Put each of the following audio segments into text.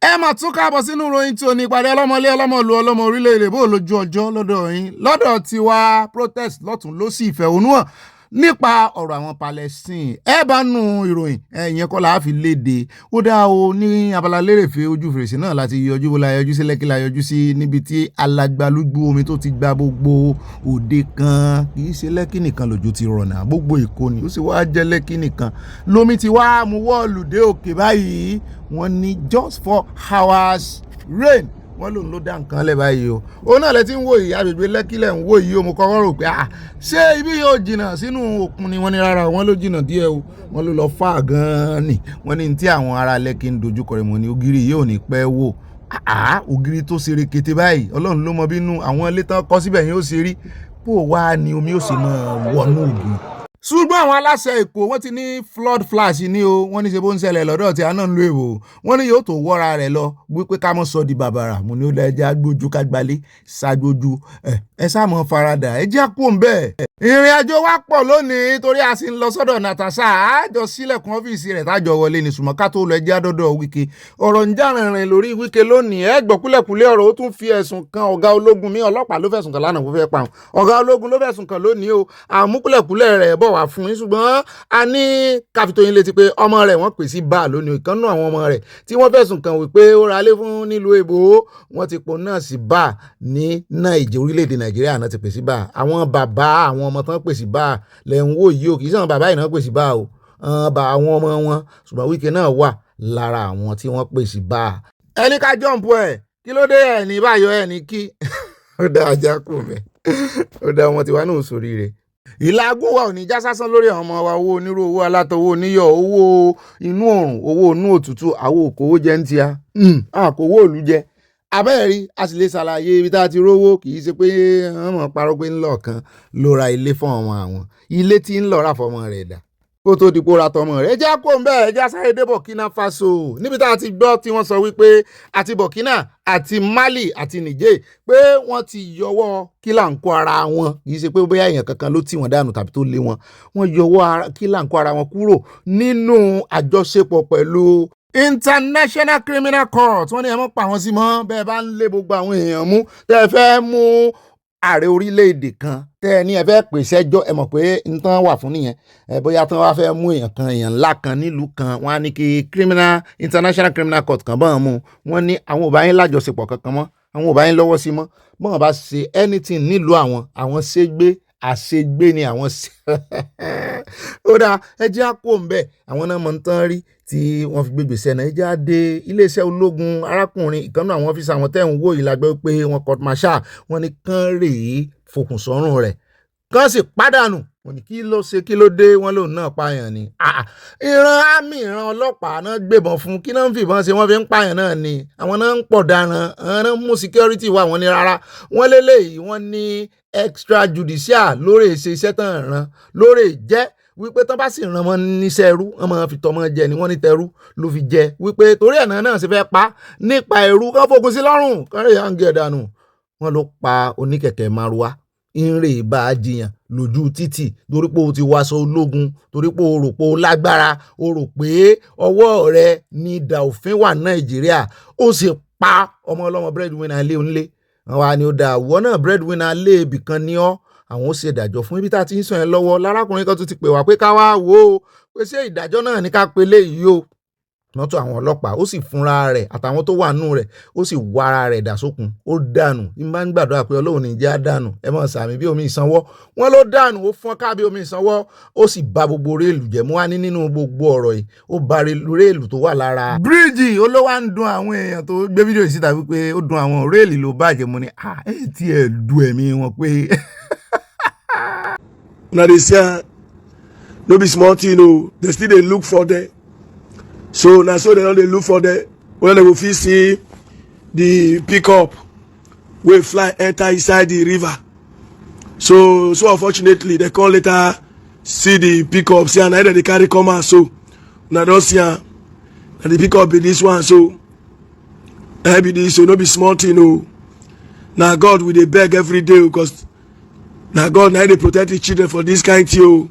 ẹ mà tún káàbọ̀ sínú ìròyìn tí ò ní ìpàdé ọlọ́mọlé ọlọ́mọlú ọlọ́mọ orílẹ̀-èdè bó lójú ọjọ́ lọ́dọ̀ yín lọ́dọ̀ tiwa protest lọ́tún lósì ìfẹ̀hónúhàn nípa ọ̀rọ̀ àwọn Palestine. Ẹ bá nu ìròyìn ẹ̀yẹn kọ́ la fi léde. Ó dá o ní abala lérèfé ojú fèrèsé náà láti yọjú bó la yọjú sí Lẹ́kí la yọjú sí níbi tí alagbalúgbú omi tó ti gba gbogbo òde kan. Kì í ṣe Lẹ́kí nìkan lójú ti rọ̀nà gbogbo Èkó ni ó sì wá jẹ́ Lẹ́kí nìkan. Lómi ti wá mú wọ́ọ̀lù dé òkè báyìí. Wọ́n ní just 4 hours rain. Wọ́n lòun ló dá nǹkan lẹ̀ báyìí o. Òun náà lẹ ti ń wo ìyá àgbègbè Lẹ́kí lẹ̀ ń wo yìí o. Mo kọ́kọ́ rò pé ṣé ibi yóò jìnnà sínú òkun ni wọ́n ní rárá wọ́n ló jìnnà díẹ̀ o. Wọ́n ló lọ fà gan-an ni. Wọ́n ní tí àwọn ará Lẹ́kí ń dojúkọ rẹ̀ mọ́ ni ògiri yóò ní pẹ́ wò. Ògiri tó ṣe rekete báyìí Ọlọ́run ló mọ bínú àwọn ilé tán kọ́ síbẹ̀ yóò ṣe rí. Bó wá ni omi ó sì máa wọnú ògiri. Ṣùgbọ́n àwọn aláṣẹ Èkó wọ́n ti ní flood flash ní o. Wọ́n ní ṣe bó ń ṣẹlẹ̀ lọ́dọ̀ tí a náà ń lo èbò. Wọ́n ní yóò tó wọ́ra rẹ̀ lọ wípé ká mọ́ sọ di bàbàrà. Mo ní ó lẹ́jà gbójú ká gbalé ṣáájú ẹ sáà mọ́ faradà ẹ jẹ́ kó ń bẹ́ẹ̀. Ìrìn àjò wa pọ̀ lónìí torí a sì ń lọ sọ́dọ̀ Natasha àjọ sílẹ̀kùn ọ́fíìsì rẹ̀ tájọ wọlé ní ṣùgbọ́n ká tó lọ ẹjẹ́ àdọ́dọ̀ Wike. Ọ̀rọ̀ ń já rìnrìn lórí Wike lónìí ẹ gbọ́ kúlẹ̀kúlẹ̀ ọ̀rọ̀ ó tún fi ẹ̀sùn kan ọ̀gá ológun mi ọlọ́pàá ló fẹ̀sùn kàn lánàá kó fẹ́ pa wọn. Ọ̀gá ológun ló fẹ̀sùn kàn lónìí o àmúkúlẹ̀kúlẹ̀ rẹ̀ bọ̀ wá fún yín ṣùgbọ́n a ní káfítóyin létí pé ọmọ rẹ̀ wọ́n pè sí bá lónìí ìkànnù àwọn ọmọ rẹ̀ tí wọ́n fẹ̀sùn kàn wípé ó ra lé fún nílùú èbó wọ́n ti pò náà sí bá ní Nàìjíríà orílẹ̀-èdè Nàìjíríà náà ti pè sí bá àwọn bàbá àwọn ọmọ tán pè sí bá lẹ̀ ń wò yìí o kì í sàn bàbá yìí náà pè sí bá o àwọn ọmọ wọn ṣùgbọ́n Wike náà wà lára àwọn tí wọ́n pè sí bá. ẹni ká jọ̀ǹpù ẹ̀ kí ló dé ẹ̀ ní báyọ̀ ẹ̀ ní kí ó dá ajá kù mẹ́ ó dá ọmọ tiwa náà sórí rẹ̀. Ìlàgùn wa ò ní já sásán lórí àwọn ọmọ wa owó onírú owó alátọwọ́ oníyọ̀ owó inú òrùn owó inú òtútù àwọn òkòwò jẹ́ ń tíya àkówó òlú jẹ abẹ́ẹ̀rí a sì lè ṣàlàyé ibi tá a ti rówó kì í ṣe pé wọ́n mọ̀ parọ́ pé ńlọ kan ló ra ilé fún ọmọ àwọn ilé tí ń lọ rà fọmọ rẹ̀ dà kó tó di kó ra tọmọ rẹ̀ ẹjá kó ń bẹ́ẹ̀ ẹjá sáré dé Burkina Faso níbi tá a ti gbọ́ tí wọ́n sọ wípé àti Burkina àti Mali àti Niger pé wọ́n ti yọwọ́ kílàńkó ara wọn kì í ṣe pé bóyá èèyàn kankan ló tì wọ́n dànù tàbí tó lé wọn wọ́n yọwọ́ kílàńkó ara wọn kúrò nínú àjọṣepọ̀ pẹ̀lú International Criminal Court. Wọ́n ní ẹ mọ́ pa wọ́n sí mọ́ bẹ́ẹ̀ bá ń lé gbogbo àwọn èèyàn mú tẹ́ ẹ fẹ́ mú ààrẹ orílẹ̀-èdè kan tẹ́ ẹ ní ẹ fẹ́ pèsè ẹjọ́ ẹ mọ̀ pé nǹkan wà fún nìyẹn bóyá tí wọ́n wá fẹ́ mú èèyàn kan èèyàn ńlá kan nílùú kan wọ́n á ní kí International Criminal Court kan bọ́n mú wọ́n ní àwọn ò bá yín lájọṣepọ̀ kankan mọ́ àwọn ò bá yín lọ́wọ́ sí mọ́ bọ́n bá ṣe anything nílùú àwọn ṣègbè àṣegbé ni àwọn sí ó dáa ẹjẹ́ àpò ń bẹ̀ àwọn náà mọ̀ ń tán rí tí wọ́n fi gbégbé sẹ́nà ẹjẹ́ àdé iléeṣẹ́ ológun arákùnrin ìkànnì àwọn ọ́fíìsì àwọn tẹ́ ń wò yìí lágbẹ́ pé wọ́n court martial wọ́n ní kán rèé fokùn sọ́rùn rẹ̀ kán sì pàdánù wọ́n ní kí ló ṣe kí ló dé wọ́n lòun náà pààyàn ni ìran àmì ìran ọlọ́pàá náà gbébọn fún kí náà ń fìbọn ṣe wọ́n fi ń pààyàn náà ni àwọn náà ń pọ̀ daran àwọn náà ń mú security wà wọ́n ní rárá wọ́n lélẹ́yìí wọ́n ní extrajudicial lórí ṣe iṣẹ́ tán ràn lórí jẹ́ wípé tán bá sì ràn mọ́ níṣẹ́ ẹrú wọ́n máa fi tọmọ jẹ ni wọ́n ní tẹrú ló fi jẹ wípé torí ẹ̀nà náà sì fẹ́ pa nípa ẹrú kán fòkun sí lọ́rùn kán rè yàn gẹ̀ dànù wọ́n ló pa oníkẹ̀kẹ́ márúwá ìrè bá a jiyàn lójú títì torí pé o ti wáṣọ ológun torí pé o rò pé o lágbára o rò pé ọwọ́ rẹ ní ìdà òfin wà Nàìjíríà ó sì pa ọmọ ọlọ́mọ breadwinner lé onílé wa ni ó dá àwọ̀ náà breadwinner lé ibì kan ní ọ́ àwọn ó ṣe ìdájọ́ fún ibi tá a ti ń sọ yẹn lọ́wọ́ lárákùnrin kan tó ti pè wá pé ká wá wò ó pé ṣé ìdájọ́ náà ní ká pe léyìí o mọ́tò àwọn ọlọ́pàá ó sì fúnra rẹ̀ àtàwọn tó wà nù rẹ̀ ó sì wá ara rẹ̀ dà sókun ó dànù ní bá ń gbàdúrà pé Ọlọ́run ní jẹ́ àdànù ẹ mọ̀ sàmì bí omi ìsanwó wọn ló dànù ó fọ́n ká bí omi ìsanwó ó sì ba gbogbo réèlù jẹ́ mú wá ní nínú gbogbo ọ̀rọ̀ yìí ó ba réèlù tó wà lára bíríìjì ó ló wá ń dun àwọn èèyàn tó gbé fídíò yìí síta wípé ó dun àwọn réèlì ló bàjẹ́ mo ní ẹ̀ tí ẹ̀ du ẹ̀mí wọn pé. Now they say no be small thing o they still dey look for them so na so they don dey look for them when they go fit see the pickup wey fly enter inside the river so unfortunately they come later see the pickup see am na dem dey carry come out so una don see am na the pickup be this one so na be this so no be small thing o na God we dey beg every day because na God na dey protect the children for this kind thing o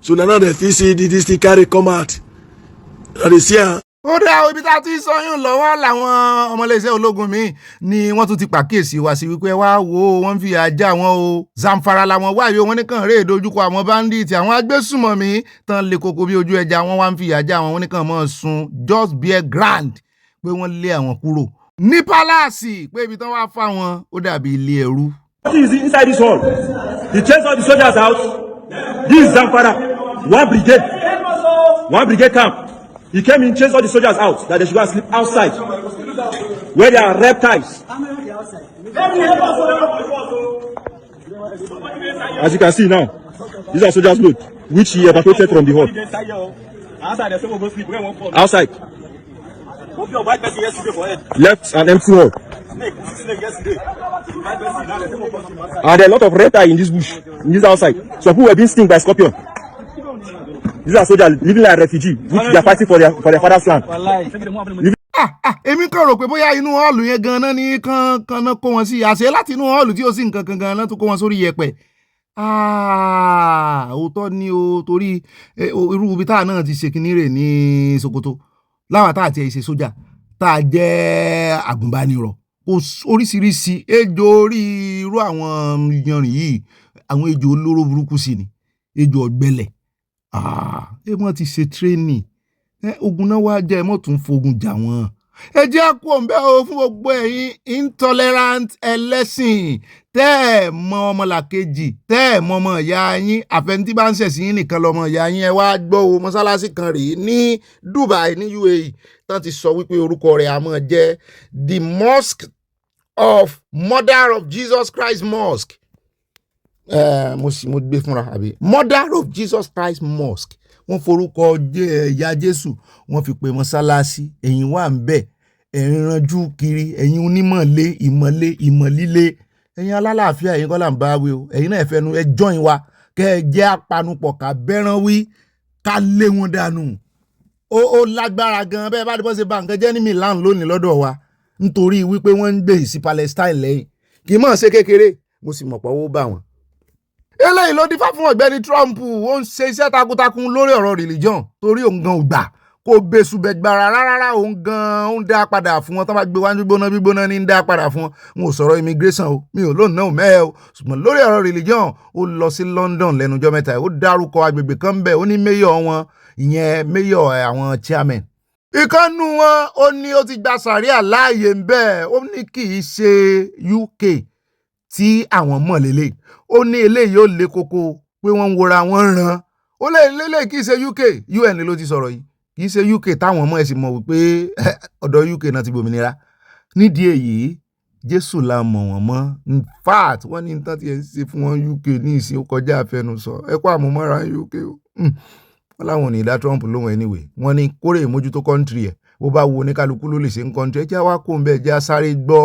so na now dem fit see this thing carry come out na dey see am ó dá ibi tá a ti sọyún lọ́wọ́ làwọn ọmọléeṣẹ́ ológun míì ni wọ́n tún ti pàkíyèsí wá sí wípé wá wo wọ́n fi àjà wọn o Zamfara làwọn wáyé wọn nìkan rèé dojúkọ àwọn báńdíìtì àwọn agbésùmọ̀mí tán lè koko bí ojú ẹja wọn wá ń fi àjà wọn nìkan mọ́ sun just bare grand pé wọ́n lé àwọn kúrò ní pálásì pé ibi tán wá fáwọn ó dàbí ilé ẹrú. What is inside this hall? He chased all the soldiers out. This is Zamfara, one brigade camp. He came in, chased all the soldiers out, that they should go and sleep outside, where there are reptiles. As you can see now, these are soldiers' load, which he evacuated from the hall. Outside. Left an empty hall. And there are a lot of reptiles in this bush, in this outside. Some people were being stung by scorpion. These are soldiers living like refugees, which they are fighting for their father's land. Èmi kàn rò pé bóyá inú họ́ọ̀lù yẹn gan-an ní kan náà kó wọn sí àṣẹ láti inú họ́ọ̀lù tí ó sì nǹkan kan gan-an tó kó wọn sórí yẹ̀pẹ̀. Òótọ́ ni o torí irú ibi táà náà ti ṣe kinní rẹ̀ ní Sokoto láwa táà ti ṣe sójà táà jẹ́ àgùnbánirọ̀ oríṣiríṣi ejò orí irú àwọn yanrìn yìí àwọn ejò olóró burúkú sí ni ejò ọ̀gbẹlẹ̀. Wọ́n ti ṣe tírénì ogun náà wá jẹ́ mọ́ tún fogun jà wọ́n. Ẹ jẹ́ kó ń bẹ́ o fún gbogbo ẹ̀yin intolerant ẹlẹ́sìn tẹ́ ẹ̀ mọ ọmọlàkejì tẹ́ ẹ̀ mọ ọmọ ìyá yín àfẹnití bá ń ṣẹ̀sìn yín nìkan lọ́mọ ìyá yín ẹ wá gbọ́ o mọ́sálásí kan rèé ní Dubai ní UAE tán ti sọ wípé orúkọ rẹ̀ á máa jẹ́ the Mosque of Mother of Jesus Christ Mosque. Mo gbé fúnra àbí Mother of Jesus Christ Mosque wọ́n forúkọ ìyá Jésù wọ́n fi pe mọ́sálásí ẹ̀yin wà ń bẹ̀ ẹ̀yin ranjú kiri ẹ̀yin onímọ̀lé ìmọ̀lílé ẹ̀yin alálàáfíà ẹ̀yin kọ́ là ń bá wí o ẹ̀yin náà fẹnu ẹ join wa kẹ́ ẹ jẹ́ apanupọ̀ ká bẹ́ràn wí ká lé wọn dànù. Ó lágbára gan bẹ́ẹ̀ bá dé bọ́ ṣe bá nǹkan jẹ́ ní Milan lónìí lọ́dọ̀ wa nítorí wípé wọ́n ń gbé sí Palestine lẹ́yìn kì í mọ̀ ṣe kékeré mo sì mọ̀ pé owó bá wọn. Eléyìí ló dífá fún Ọ̀gbẹ́ni Trump ó ń ṣe iṣẹ́ takuntakun lórí ọ̀rọ̀ religion torí òun gan ò gbà kó bẹ́sù bẹ́gbàrà rárá òun gan ń dá padà fún wọn tó bá gbé wá gbígbóná ní ń dá padà fún wọn. N ò sọ̀rọ̀ immigration o mi ò lóun náà mẹ́ẹ̀ o ṣùgbọ́n lórí ọ̀rọ̀ religion ó lọ sí London lẹ́nujọ́ mẹ́ta ó dárúkọ agbègbè kan bẹ́ẹ̀ ó ní mayor wọn ìyẹn mayor àwọn chairman. Ìkànnù wọn ó ní ó ti gba sàríà láàyè ń bẹ́ẹ̀ ó ní kì í ṣe UK tí àwọn mọ̀ lélẹ̀ ó ní eléyìí ó le koko pé wọ́n ń wora wọ́n ràn ó lélẹ̀ kì í ṣe UK UN ló ti sọ̀rọ̀ yìí kì í ṣe UK táwọn ọmọ ẹ̀ sì mọ̀ wípé ọ̀dọ̀ UK náà ti gbòmìnira nídìí èyí Jésù la mọ̀ wọ́n mọ́ in fact wọ́n ní nǹkan tí ẹ̀ ń ṣe fún wọn UK ní ìsìn ó kọjá àfẹnusọ ẹ kó àmúmọ́ra UK o wọ́n láwọn ò ní dá Trump lóhùn anyway wọ́n ní kórè ìmójútó kọ́ńtírì ẹ̀ bó bá wo oníkálukú ló lè ṣe ń kọ́ńtírì ẹ jẹ́ wá kó ń bẹ́ẹ̀ jẹ́ sáré gbọ́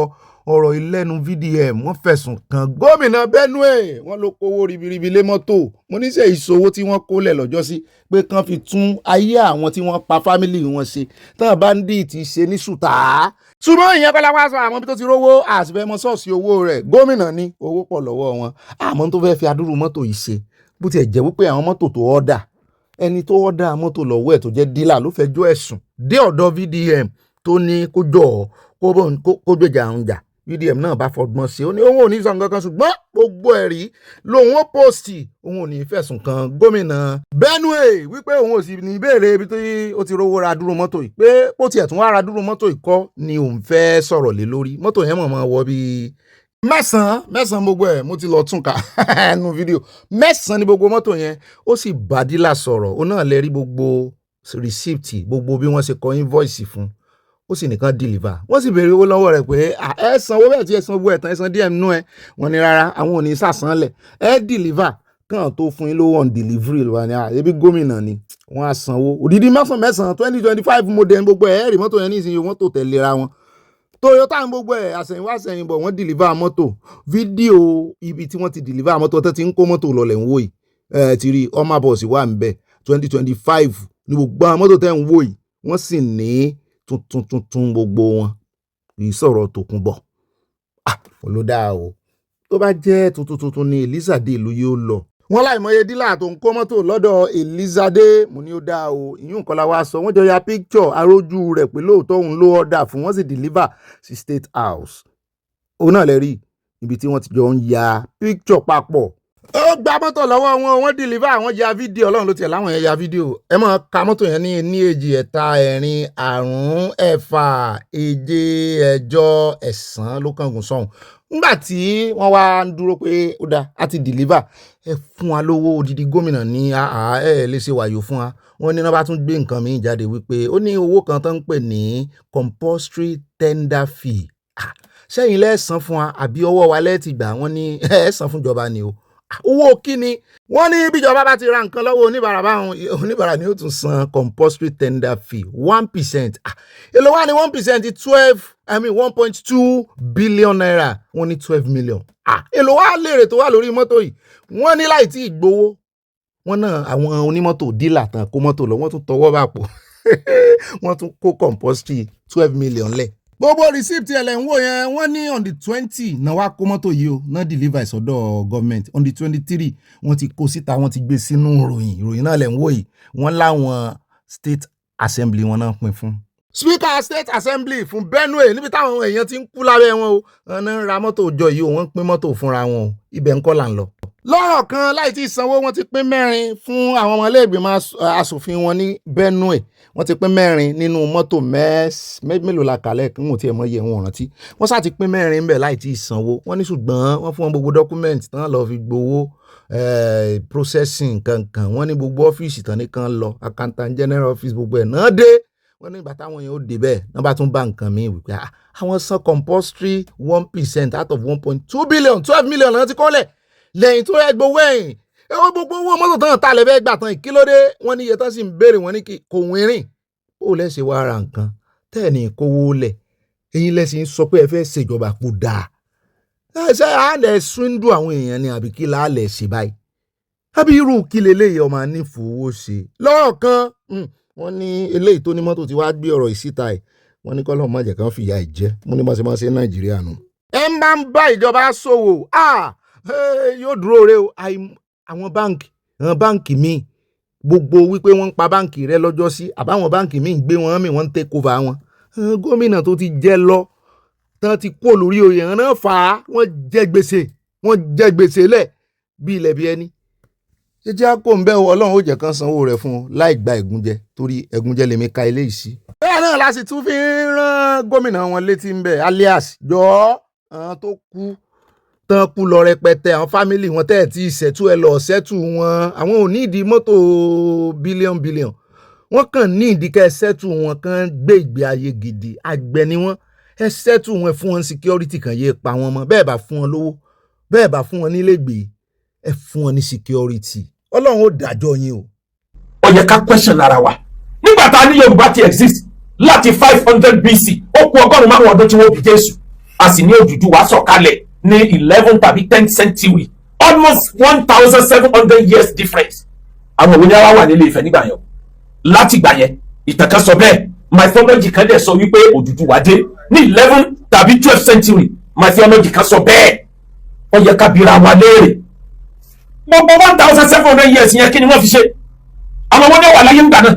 ọ̀rọ̀ ìlẹ́nu VDM wọ́n fẹ̀sùn kan gómìnà Benue wọ́n ló kówó ribiribi lé mọ́tò mo ní sẹ́ ìṣòwò tí wọ́n kólẹ̀ lọ́jọ́ sí pé kán fi tún ayé àwọn tí wọ́n pa fámìlì wọn ṣe tán bandit ṣe ní ṣùtá. ṣùgbọ́n ìyẹn kọ́lá wá sọ àwọn ibi tó ti rówó àtìfẹ́mọ ṣọ́ọ̀ṣì owó rẹ̀ gómìnà ní owó pọ̀ lọ́wọ́ wọn àmọ́ tó fẹ́ fi adúrú mọ́tò yìí ṣe bó tiẹ̀ jẹ́ wípé àwọn mọ́tò tó ọ́dà ẹni tó ọ́dà mọ́tò lọ́wọ́ ẹ̀ tó jẹ́ dílà ló fẹ́ jó ẹ̀sùn dé ọ̀dọ̀ VDM tó ní kó jọ kó gbèjà ń jà VDM náà bá fọgbọ́n sí ó ní òun ò ní sọ nǹkan kan ṣùgbọ́n gbogbo ẹ̀rí lòun ó pòstì òun ò ní fẹ̀sùn kan gómìnà Benue wípé òun ò sì ní béèrè ibi tí ó ti rówó ra dúró mọ́tò yìí pé bó tiẹ̀ tún wá ra dúró mọ́tò yìí kọ́ ni òun fẹ́ sọ̀rọ̀ lé lórí mọ́tò yẹn mọ̀ wọ bíi mẹ́sàn-án gbogbo ẹ̀ mo ti lọ tún ká nínú fídíò 9 ní gbogbo mọ́tò yẹn ó sì bá dílà sọ̀rọ̀ ó náà lè rí gbogbo rìsíptì gbogbo bí wọ́n ṣe kọ invoice fún ó sì nìkan deliver wọ́n sì béèrè owó lọ́wọ́ rẹ̀ pé ẹ san owó bẹ́ẹ̀ tí ẹ san owó ẹ̀tàn ẹ san díẹ̀ nínú ẹ wọ́n ní rárá àwọn ò ní sàsánlẹ̀ ẹ deliver kàn tó fún yín lówó on delivery lọ́wọ́ ni ebi gómìnà ni wọ́n á sanwó òdìdí mẹ́sàn-án 2025 model gbogbo ẹ̀ rí mọ́tò yẹn ní ìsinyìí wọ́n tó tẹ̀léra wọn Toyota gbogbo ẹ̀ àsẹ̀yìnwá àsẹ̀yìnbọ̀ wọ́n deliver mọ́tò fídíò ibi tí wọ́n ti deliver mọ́tò tó ti ń kó mọ́tò lọlẹ̀ ń wò yìí ti rí ọmọ bọ̀ọ̀sì wà ń bẹ̀ 2025 ní gbogbo àwọn mọ́tò tẹ́ ń wò yìí wọ́n sì ní tuntun gbogbo wọn kì í sọ̀rọ̀ Tòkunbọ̀ olódà o tó bá jẹ́ tuntun ní Elizade ìlú yóò lọ wọ́n láìmọye dílà tó ń kó mọ́tò lọ́dọ̀ Elizade mo ní ó dáa o ìyún nǹkan la wá sọ wọ́n jọ ya picture arójú rẹ̀ pé lóòótọ́ òun ló ọ̀dà fún wọ́n sì deliver sí State House òun náà lè rí ibi tí wọ́n ti jọ ń ya picture papọ̀ ó gba mọ́tò lọ́wọ́ wọn wọ́n deliver wọ́n ya fídíò ọlọ́run ló tiẹ̀ láwọn yẹn ya fídíò ẹ máa ka mọ́tò yẹn ní èjì ẹ̀ta ẹ̀rin àrún ẹ̀fà èje ẹ̀jọ ẹ̀sán ló kángun sọ̀hún nígbà tí wọ́n wá ń dúró pé ó dáa á ti deliver ẹ fún wa lówó odidi gómìnà ní ẹ lè ṣe wàyò fún wa wọ́n ní wọ́n bá tún gbé nǹkan míì jáde wípé ó ní owó kan tó ń pè ní compulsory tender fee sẹ́yìn lẹ́ẹ̀sán fún wa àbí ọwọ́ wa lẹ́ẹ̀tì gbà wọ́n ní ẹ̀ẹ́sán fún ìjọba ni o owó kíni wọ́n ní bíjọba bá ti ra nǹkan lọ́wọ́ oníbàárà báwọn oníbàárà ni ó tún san compulsory tender fee 1%. Èló wá ní 1% 1.2 billion naira wọ́n ní 12 million. Èló wá lèrè tó wà lórí mọ́tò yìí wọ́n ní láì tí Ìgbòho wọ́n náà àwọn onímọ́tò dílà tán kó mọ́tò lọ wọ́n tún tọwọ́ bàpò wọ́n tún kó compulsory 12 million lẹ̀. Gbogbo receipt ẹlẹ́ ń wò yẹn wọ́n ní on the 20 náà wá kó mọ́tò yìí o náà deliver ìsọdọ̀ government on the 23 wọ́n ti kó síta wọ́n ti gbé sínú ìròyìn náà lẹ́ ń wò yìí wọ́n láwọn state assembly wọn náà pín fún. Speaker state assembly fún Benue níbi táwọn èèyàn ti ń kú lábẹ́ wọn o wọn náà ń ra mọ́tò òjò yìí o wọ́n ń pín mọ́tò fúnra wọn o ibẹ̀ ń kọ́ là ń lọ. Lọ́rọ̀ kan láì tí ì sanwó wọ́n ti pín 4 fún àwọn ọmọ ilé-ìgbìmọ̀ asòfin wọn ní Benue wọ́n ti pín 4 nínú mọ́tò mélòó la kàlẹ́ kí wọ́n ti ẹ̀ mọ́ iye wọn rántí wọ́n sá ti pín 4 ń bẹ̀ láì tí ì sanwó wọ́n ní ṣùgbọ́n wọ́n fún wọn gbogbo dọ́kúmẹ̀ntì tán lọ́ọ́ fi gbowó processing kankan wọ́n ní gbogbo ọ́fíìsì tán ní kan lọ accountant general office gbogbo ẹ̀ náà dé wọ́n ní ìgbà táwọn yẹn ó dé bẹ́ẹ̀ náà bá tún bá nǹkan mi wípé àwọn san compulsory 1% out of 1.2 billion 12 million náà ti kọ́lẹ̀ lẹ́yìn tó yẹ gbowó ẹ̀yìn ẹ̀wọ́n gbogbo owó mọ́tò tán ta lẹ́fẹ̀ẹ́ gbà tán ìkílódé wọ́n ní iye tán sì ń béèrè wọ́n ní kò wínrìn ó lẹ́sẹ̀ wá ra nǹkan tẹ́ẹ̀ ní kówó lẹ̀ ẹ̀yin lẹ́sìn sọ pé ẹ fẹ́ ṣèjọba kó dáa ṣe àlẹ́ swindle àwọn èèyàn ni àbí kí láàlẹ̀ ṣe báyìí àbí irú kí leléyìí ọmọ nífowó ṣe lọ́rọ̀ kan wọ́n ní eléyìí tó ní mọ́tò tí wàá gbé ọ̀rọ̀ ìsíta ẹ̀ wọ́n ní kọ́lọ́ mọ̀jẹ̀ kan fìyà ìjẹ́ mo ní mọ̀ọ́sẹ̀ Nàìjíríà nù. ẹ ń bá ìjọba ṣòwò yóò dúró re o àwọn báǹkì míì gbogbo wípé wọ́n ń pa báǹkì rẹ lọ́jọ́ sí àbáwọn báǹkì míì ń gbé wọn mì wọ́n ń take over wọn gómìnà tó ti jẹ lọ tán ti kó lórí oyè hàn náà fà á wọ́n jẹ gbèsè lẹ̀ bí ilẹ̀ bí ẹni jẹjẹ kó ń bẹ́ Ọlọ́run ó jẹ́ kán sanwó rẹ̀ fún un láì gba ẹ̀gúnjẹ torí ẹ̀gúnjẹ lèmi ka eléyìí sí. bẹ́ẹ̀ náà la sì tún fi ń rán gómìnà wọn létí ń bẹ̀ alias jọ̀ọ́ àwọn tó kú tán kú lọ rẹpẹtẹ àwọn fámìlì wọn tẹ́ ẹ̀ tí ìṣẹ́tù ẹ lọ ṣẹ́tù wọn àwọn ò ní ìdí mọ́tò bílíọ̀n wọ́n kàn ní ìdí kẹ́ ẹ ṣẹ́tù wọn kàn gbé ìgbé ayé gidi àgbẹ̀ ni wọ́n ẹ ṣẹ́tù wọn fún wọn security kan yé pa wọn mọ́ bẹ́ẹ̀ bá fún wọn lówó bẹ́ẹ̀ bá fún wọn nílégbèé ẹ fún wọn ní security Ọlọ́run ó dájọ́ yín o. ó yẹ ká question ara wa nígbà tá a ní Yorùbá ti exist láti 500 BC ó kù 100 ọdún tí wọ́n bí Jésù a sì ní Odùduwà sọ̀kalẹ̀ ní 11 tàbí 10th century almost 1700 years difference. àwọn òwe ni ara wà nílé Ifẹ̀ nígbà yẹn láti gbà yẹn ìtàn kan sọ bẹ́ẹ̀ mythology kan dẹ̀ sọ wípé Odùduwà dé ní 11 tàbí 12th century mythology kan sọ bẹ́ẹ̀ ó yẹ ká bira wa léèrè gbogbo 1700 years yẹn kí ni wọ́n fi ṣe àwọn wọn ní wà láyé ńgbà náà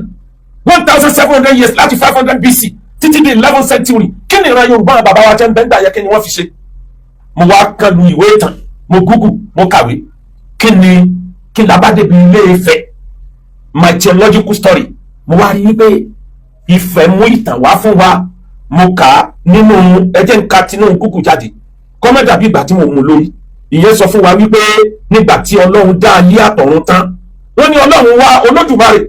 1700 years láti 500 BC títí di 11th century kí ni ìran Yorùbá bàbá wa jẹ́ ń bẹ́ńdà yẹ kí ni wọ́n fi ṣe. mo wá kan lu ìwé ìtàn mo google mo kàwé kí la bá débi Ilé Ifẹ̀ my theological story mo wá rí wípé Ifẹ̀ mú ìtàn wá fún wa mo kà á nínú ẹjẹ́ nǹka tinú google jáde kọ́mẹ́dà bí ìgbà tí mo mú lórí ìyẹn sọ fún wa wípé nígbà tí Ọlọ́run dá ayé àtọ̀run tán wọ́n ní Ọlọ́run wá Olódùmarè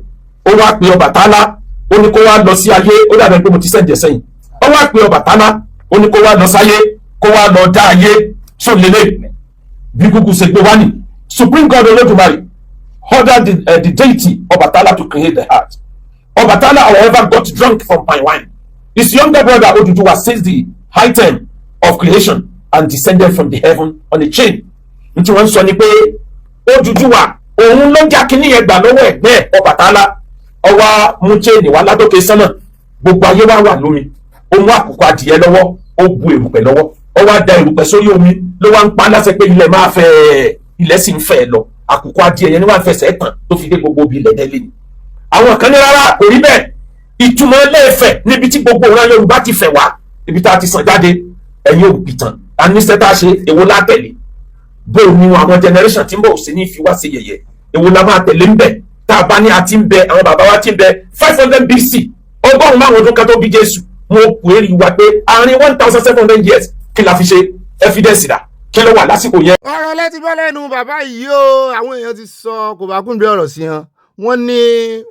ó wá pe Ọbàtálá ó ní kó wá lọ sí ayé ó dàbẹ̀ pé mo ti sẹ́ǹdẹ̀ sẹ́yìn ó wá pe Ọbàtálá ó ní kó wá lọ sáyé kó wá lọ dá ayé so lele bí Google ṣe gbé wá ní Supreme God Olódùmarè ordered the deity Ọbàtálá to create the heart. Ọbàtálá however got drunk from my wine. His younger brother Odùduwà seized the item of creation and descended from the heaven on a chain. Nti wọ́n sọ ni pé Odùduwà òun ló já kíní yẹn gbà lọ́wọ́ ẹ̀gbẹ́ Ọbàtálá ó wá mú chain wá ládòkè sánmà gbogbo ayé wà lómi ó mú àkùkọ adìyẹ lọ́wọ́ ó bu èrùpẹ̀ lọ́wọ́ ó wá da èrùpẹ̀ sórí omi ló wá ń pa láṣẹ pé ilẹ̀ máa fẹ́ ilẹ̀ sì ń fẹ́ lọ àkùkọ adìẹ yẹn ni wọ́n fẹsẹ̀ tàn tó fi dé gbogbo ibi ilẹ̀ dẹ́lẹ̀ ni. àwọn kan ní rárá kò rí bẹ́ẹ̀, ìtumọ̀ Ilé-Ifẹ̀ níbi tí gbogbo ìran Yorùbá ti fẹ̀ wá, ibi tá a ti sàn jáde, ẹ̀yin òpìtàn aníṣẹ́ tá a ṣe èwo látẹ̀lé, bó o ní àwọn generation tí ń bọ̀ sí ní fi wá sí yẹ̀yẹ́, èwo la máa tẹ̀lé ń bẹ̀, tá a bá ní a ti ń bẹ àwọn bàbá wa ti ń bẹ 500 BC ọgọ́rùn-ún márùn-ún ọdún kan tó bí Jésù, mo pè é rí wa pé àárín 1700 years kí la fi ṣe evidence dà, kí ló wà lásìkò yẹn. ọ̀rọ̀ lẹ́tí bọ́ lẹ́nu bàbá yìí o, àwọn èèyàn ti sọ kò bá kún bí ọ̀rọ̀ sí hàn, wọ́n ní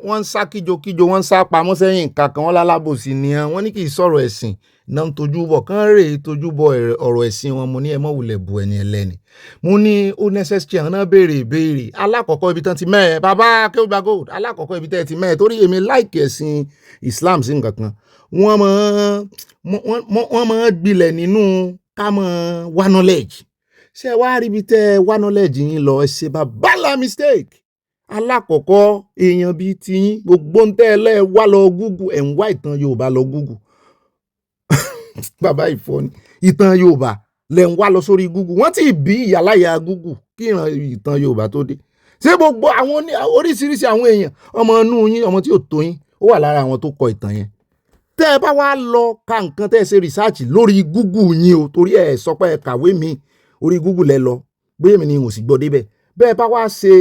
wọ́n ń sá kíjokíjo, wọ́n ń sá pamọ́ sẹ́yìn kankan, wọ́n lálábòsí ni hàn, wọ́n ní kì í sọ̀rọ̀ ẹ̀sìn náà ń tojú bọ̀, kán rè é tojú bọ̀ ọ̀rọ̀ ẹ̀sìn wọn. Mo ní ẹ mọ̀ wulẹ̀ bu ẹni ẹlẹ́ni, mo ní ó necessary àwọn náà béèrè ìbéèrè. Alákọ̀ọ́kọ́ ibi tán ti mẹ́ẹ̀ bàbá Akeugba Gold, alákọ̀ọ́kọ́ ibi tẹ́ ti mẹ́ẹ̀, torí èmi láìkì ẹ̀sìn Islam sí nǹkan kan, wọ́n máa gbilẹ̀ nínú ká máa wá knowledge. Ṣé wá rí ibi tẹ́ wá knowledge yín lọ, ẹ ṣe bàbá mistake. Alákọ̀ọ́kọ́ èèyàn bíi tiyín, gbogbo ń tẹ́ ẹ lẹ́ wá lọ Google, ẹ̀ ń wá ìtàn Yorùbá lọ Google. Bàbá ìfọ́ni ìtàn Yorùbá lẹ́ ń wá lọ sórí Google, wọ́n ti bí ìyàláyà Google kí ìran ìtàn Yorùbá tó dé. Ṣé gbogbo àwọn oríṣiríṣi àwọn èèyàn, ọmọ inú yín, ọmọ tí ò tó yín, ó wà lára àwọn tó kọ ìtàn yẹn. Tẹ́ ẹ bá wá lọ ka nǹkan tẹ́ ẹ ṣe research lórí Google yín o, torí ẹ sọ pé ẹ kàwé mi orí Google ẹ lọ, bóyá èmi ni n ò sì gbọ́ débẹ̀. Bẹ́ẹ̀ bá wá ṣe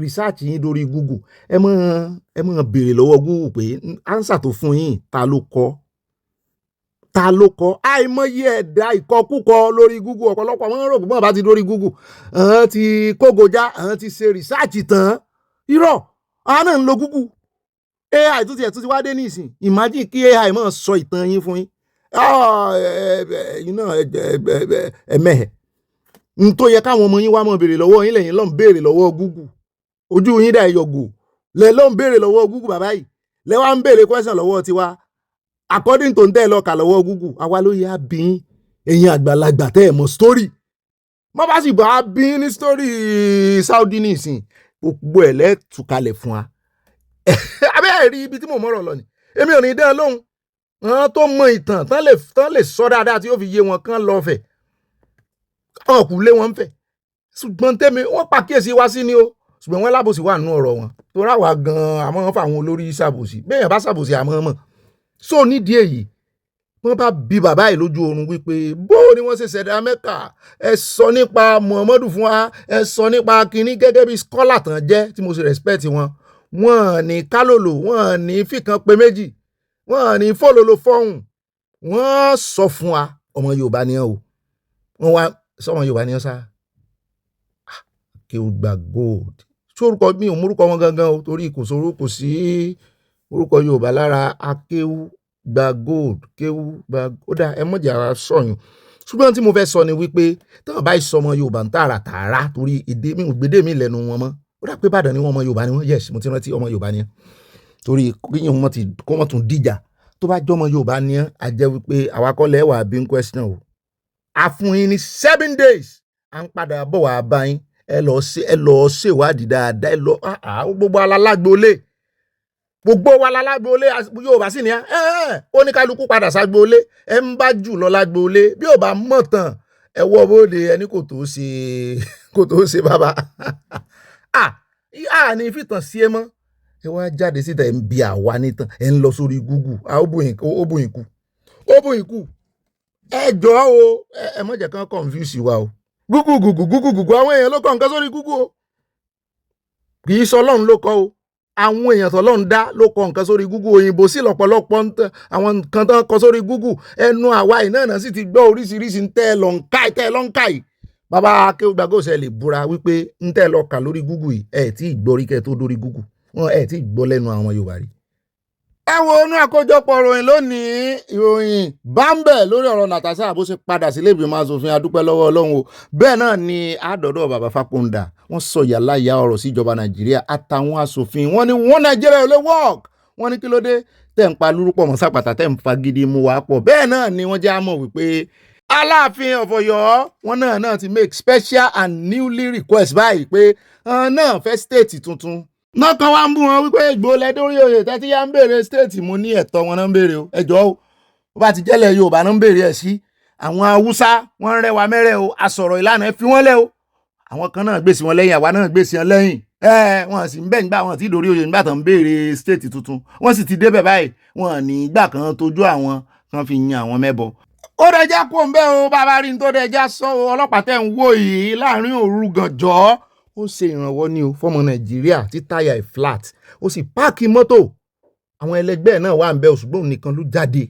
research yín lórí Google, ẹ mọ̀ béèrè lọ́wọ́ Google pé answer tó fún yín ta ló kọ, àìmọye ẹ̀dá ìkọkúkọ lórí Google. Ọ̀pọ̀lọpọ̀ àwọn rò pé bá ti lórí Google àwọn ti kógojá, àwọn ti ṣe research tán. Irọ́, àwọn náà ń lo Google. AI tó ti wá dé nísìn, imagine kí AI máa sọ ìtàn yín fún yín. Yín náà ẹ̀mẹ́hẹ̀ n tó yẹ káwọn ọmọ yín wá mọ̀ béèrè lọ́wọ́ yín, lẹ́yìn lọ́n béèrè lọ́wọ́ Google. Ojú yín dà yọ̀gò lẹ́ lọ́n béèrè lọ́wọ́ Google. Bàbá yìí lẹ́ wá ń béèrè question lọ́wọ́ tiwa according to ń tẹ́ lọ́ka lọ́wọ́ Google. Àwa ló yá bí ẹ̀yin àgbàlagbà tẹ́ ẹ̀ mọ̀ story. Má bá sì bá bí ní story Saudi nísìn, gbogbo ẹ̀ lẹ́tùkalẹ̀ fún wa. Abẹ́ rí ibi tí mo mọ̀rọ̀ lọ ni, èmi ò ní dán lóhùn. Àwọn tó mọ ìtàn tán lè sọ dáadáa tí ó fi yé wọn kán lọ fẹ̀, ọkù lé wọn fẹ̀. Ṣùgbọ́n tẹ́mi wọ́n pàkíyèsí wá sí ni o, ṣùgbọ́n wọ́n lábòsí wà nínú ọ̀rọ̀ wọn, tó ráwà gan-an àmọ́ fáwọn olórí ṣàbòsí, bẹ́ẹ̀ bá ṣàbòsí àmọ́ mọ̀. So nídìí èyí, wọ́n bá bí bàbá yìí lójú oorun wípé bó ni wọ́n ṣe ṣẹ̀dá Mẹ́kà, ẹ sọ nípa Muhammadu fún wa, ẹ sọ nípa kínní gẹ́gẹ́ bí scholar tán jẹ́ tí mo ṣe respect wọn. Wọ́n ní kálòlò, wọ́n ní fìkan pé méjì, wọ́n ní fòlòlò fọ́hùn. Wọ́n sọ fún wa ọmọ Yorùbá ni o, wọ́n wá sọmọ Yorùbá ni sá. Akeugba Gold, sórúkọ mi ò mórúkọ wọn gangan o, torí kò sí orúkọ Yorùbá lára Akeugba Gold. Keugba, ó dá ẹ mọ̀jà ara sọ̀yún. Ṣùgbọ́n tí mo fẹ́ sọ ni wípé táwọn bá sọmọ Yorùbá ń tààrà torí èdè mi ò gbédè mi lẹ́nu wọn mọ́. Ó dà pé Ìbàdàn ni wọ́n ọmọ Yorùbá ni wọ́n. Yes, mo ti rántí ọmọ Yorùbá ni. Torí kíyàn kó mọ̀ tún díjà tó bá jọmọ Yorùbá ni a jẹ́ wípé àwa kọ́ lẹ́wà bí ń question o. A fún yín ní 7 days à ń padà bọ̀ wá bá yín, ẹ lọ ṣèwádìí dáadáa, ẹ lọ gbogbo alálágbólé Yorùbá sì ni ó ní kálukú padà ságbólé, ẹ ń bá jù lọ lágbólé bí ò bá mọ̀ tán ẹ wọ́ bóde ẹni kò tó ṣe bàbá. Ní fìtàn sí ẹ mọ́, ẹ wá jáde síta ẹ ń bi àwa nítàn, ẹ ń lọ sórí Google. Ó bóyin kú. Ẹ jọ̀ọ́ o, ẹ má jẹ́ kán confuse wa o. Google àwọn èèyàn ló kọ nǹkan sórí Google o, kì í sọ Ọlọ́run ló kọ o. Àwọn èèyàn tọ́lọ́run dá ló kọ nǹkan sórí Google. Òyìnbó sì lọ́pọ̀lọpọ̀ àwọn nǹkan tán kọ sórí Google. Ẹnu àwa ìnáà sì ti gbọ́ oríṣiríṣi ń tẹ́ ẹ lọ ń káì. Bàbá Akeugba Gold ṣe lè búra wípé ń tẹ́ ẹ lọ kà lórí Google yìí, ẹ tí ì gbọ́ rí kẹ́ tó dórí Google, wọn ẹ tí ì gbọ́ lẹ́nu àwọn Yorùbá rí. Ẹ wo inú àkójọpọ̀ ìròyìn lónìí, ìròyìn bámbẹ̀ lórí ọ̀rọ̀ Natasha bó ṣe padà sílé ìgbìmọ̀ asòfin, adúpẹ́ lọ́wọ́ Ọlọ́run o. Bẹ́ẹ̀ náà ni àádọ́dọ̀ bàbá Fápóńdà, wọ́n sọ yàláyà ọ̀rọ̀ sí ìjọba Nàìjíríà àtàwọn asòfin. Wọ́n ní wọ́n Nàìjíríà ò lè work. Wọ́n ní kí ló dé tẹ̀ ń pa lúrúpọ̀ mọ́ sàpàtà tẹ̀ ń fa gidi mú wa pọ̀. Bẹ́ẹ̀ náà ni wọ́n jẹ́ àmọ̀ wípé Alaafin of Ọ̀yọ́ wọn náà ti make special and newly request báyìí pé náà fẹ́ state tuntun. Náà kan wá ń bú wọn wípé Ìgbòho lẹ́dórí oyè tẹ́tí yá ń béèrè state, mo ní ẹ̀tọ́ wọn náà ń béèrè o. Ẹjọ́ o, ó bá ti jẹ́lẹ̀ Yorùbá náà ń béèrè ẹ̀ sí. Àwọn Haúsá wọ́n rẹwà mẹ́rẹ̀ o, àsọ̀rọ̀ ìlànà ẹ fi wọ́n lẹ̀ o. àwọn kan náà gbèsè wọn lẹ́yìn àwa náà gbèsè wọn lẹ́yìn wọn sì ń bẹ̀ nígbà wọn ti dórí oyè nígbà tó ń béèrè state tuntun wọ́n sì ti débẹ̀ báyìí wọn ní ìgbà kan tójú àwọn kan fi yan àwọn mẹ́bọ. ó dẹjá kó ń bẹ́ o bàbá rí ní tó dẹjá sọ ọlọ́pàá tẹ̀ ń wò yìí láàrin òru gànjọ́ ó ṣe ìrànwọ́ ní o fọ́mọ Nàìjíríà tí táyà ẹ̀ flat ó sì páàkì mọ́tò àwọn ẹlẹgbẹ́ náà wà ń bẹ ṣùgbọ́n nìkan ló jáde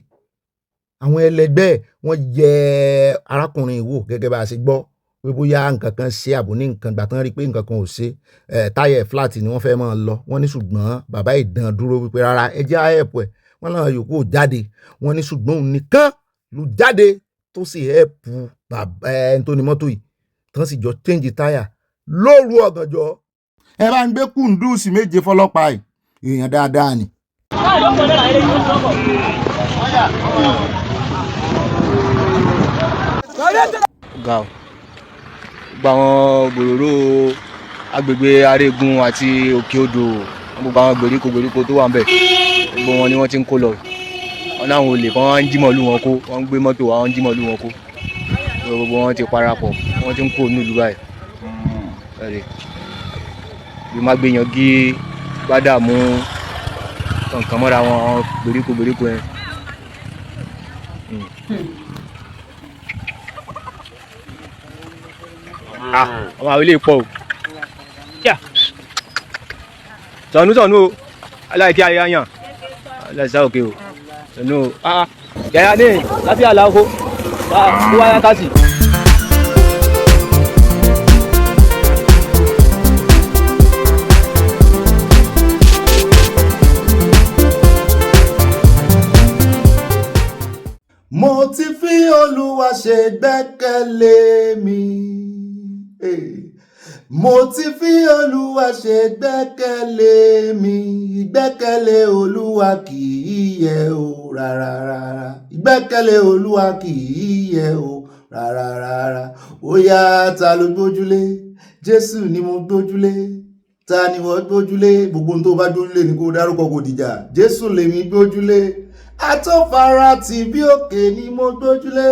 àwọn ẹlẹgbẹ́ wọn yẹ arákùnrin wò gẹ́gẹ́ bá a ṣe gbọ́ pé bóyá nǹkan kan ṣe àbò ní nǹkan gbà tán rí pé nǹkan kan ò ṣe táyà flat ni wọ́n fẹ́ máa lọ wọ́n ní ṣùgbọ́n bàbá ìdán dúró wípé rárá ẹ jẹ́ àyẹ̀pù ẹ̀ wọ́n náà yòókù ò jáde wọ́n ní ṣùgbọ́n òun nìkan ló jáde tó sì ẹ̀pù bàbá ẹni tó ní mọ́tò yìí tán sì jọ change táyà lóru ọ̀gànjọ́. ẹ bá ń gbé kùndùsì méje fọlọ́pàá yìí èèyàn dáadáa ni. ga ọ gba àwọn gbòòrò agbègbè Arégún àti Òkè Odò gbogbo àwọn gbèríko tó wà ń bẹ̀ gbogbo wọn ni wọ́n ti ń kó lọ wọn láwọn olè kan wọ́n ń jí màálù wọn kó wọ́n ń gbé mọ́tò àwọn ń jí màálù wọn kó gbogbo wọn ti parapọ̀ wọ́n ti ń kó nílùú báyìí bí má gbé yan gí gbádà mú nǹkan mọ́ra wọn gbèríko yẹn. Àwọn àwọn ilé pọ̀ o sọ̀nù o aláìkí ayé àyàn aláìsá òkè o sọ̀nù o yàrá ní láti àlàó kó wáyà kásì. mo ti fi Olúwa ṣe gbẹ́kẹ̀lé mi. Mo ti fi Olúwa ṣe gbẹ́kẹ̀lé mi, ìgbẹ́kẹ̀lé Olúwa kì í yẹ̀ o rárá. Ìgbẹ́kẹ̀lé Olúwa kì í yẹ̀ o rárá. Ó yá ta ló gbójúlé? Jésù ni mo gbójúlé. Ta ni wọ́n gbójúlé? Gbogbo ohun tó bá gbójúlé ni kó dárúkọ kò dìjà. Jésù lèmi gbójúlé. Àtọ́farati bí òkè ni mo gbójúlé.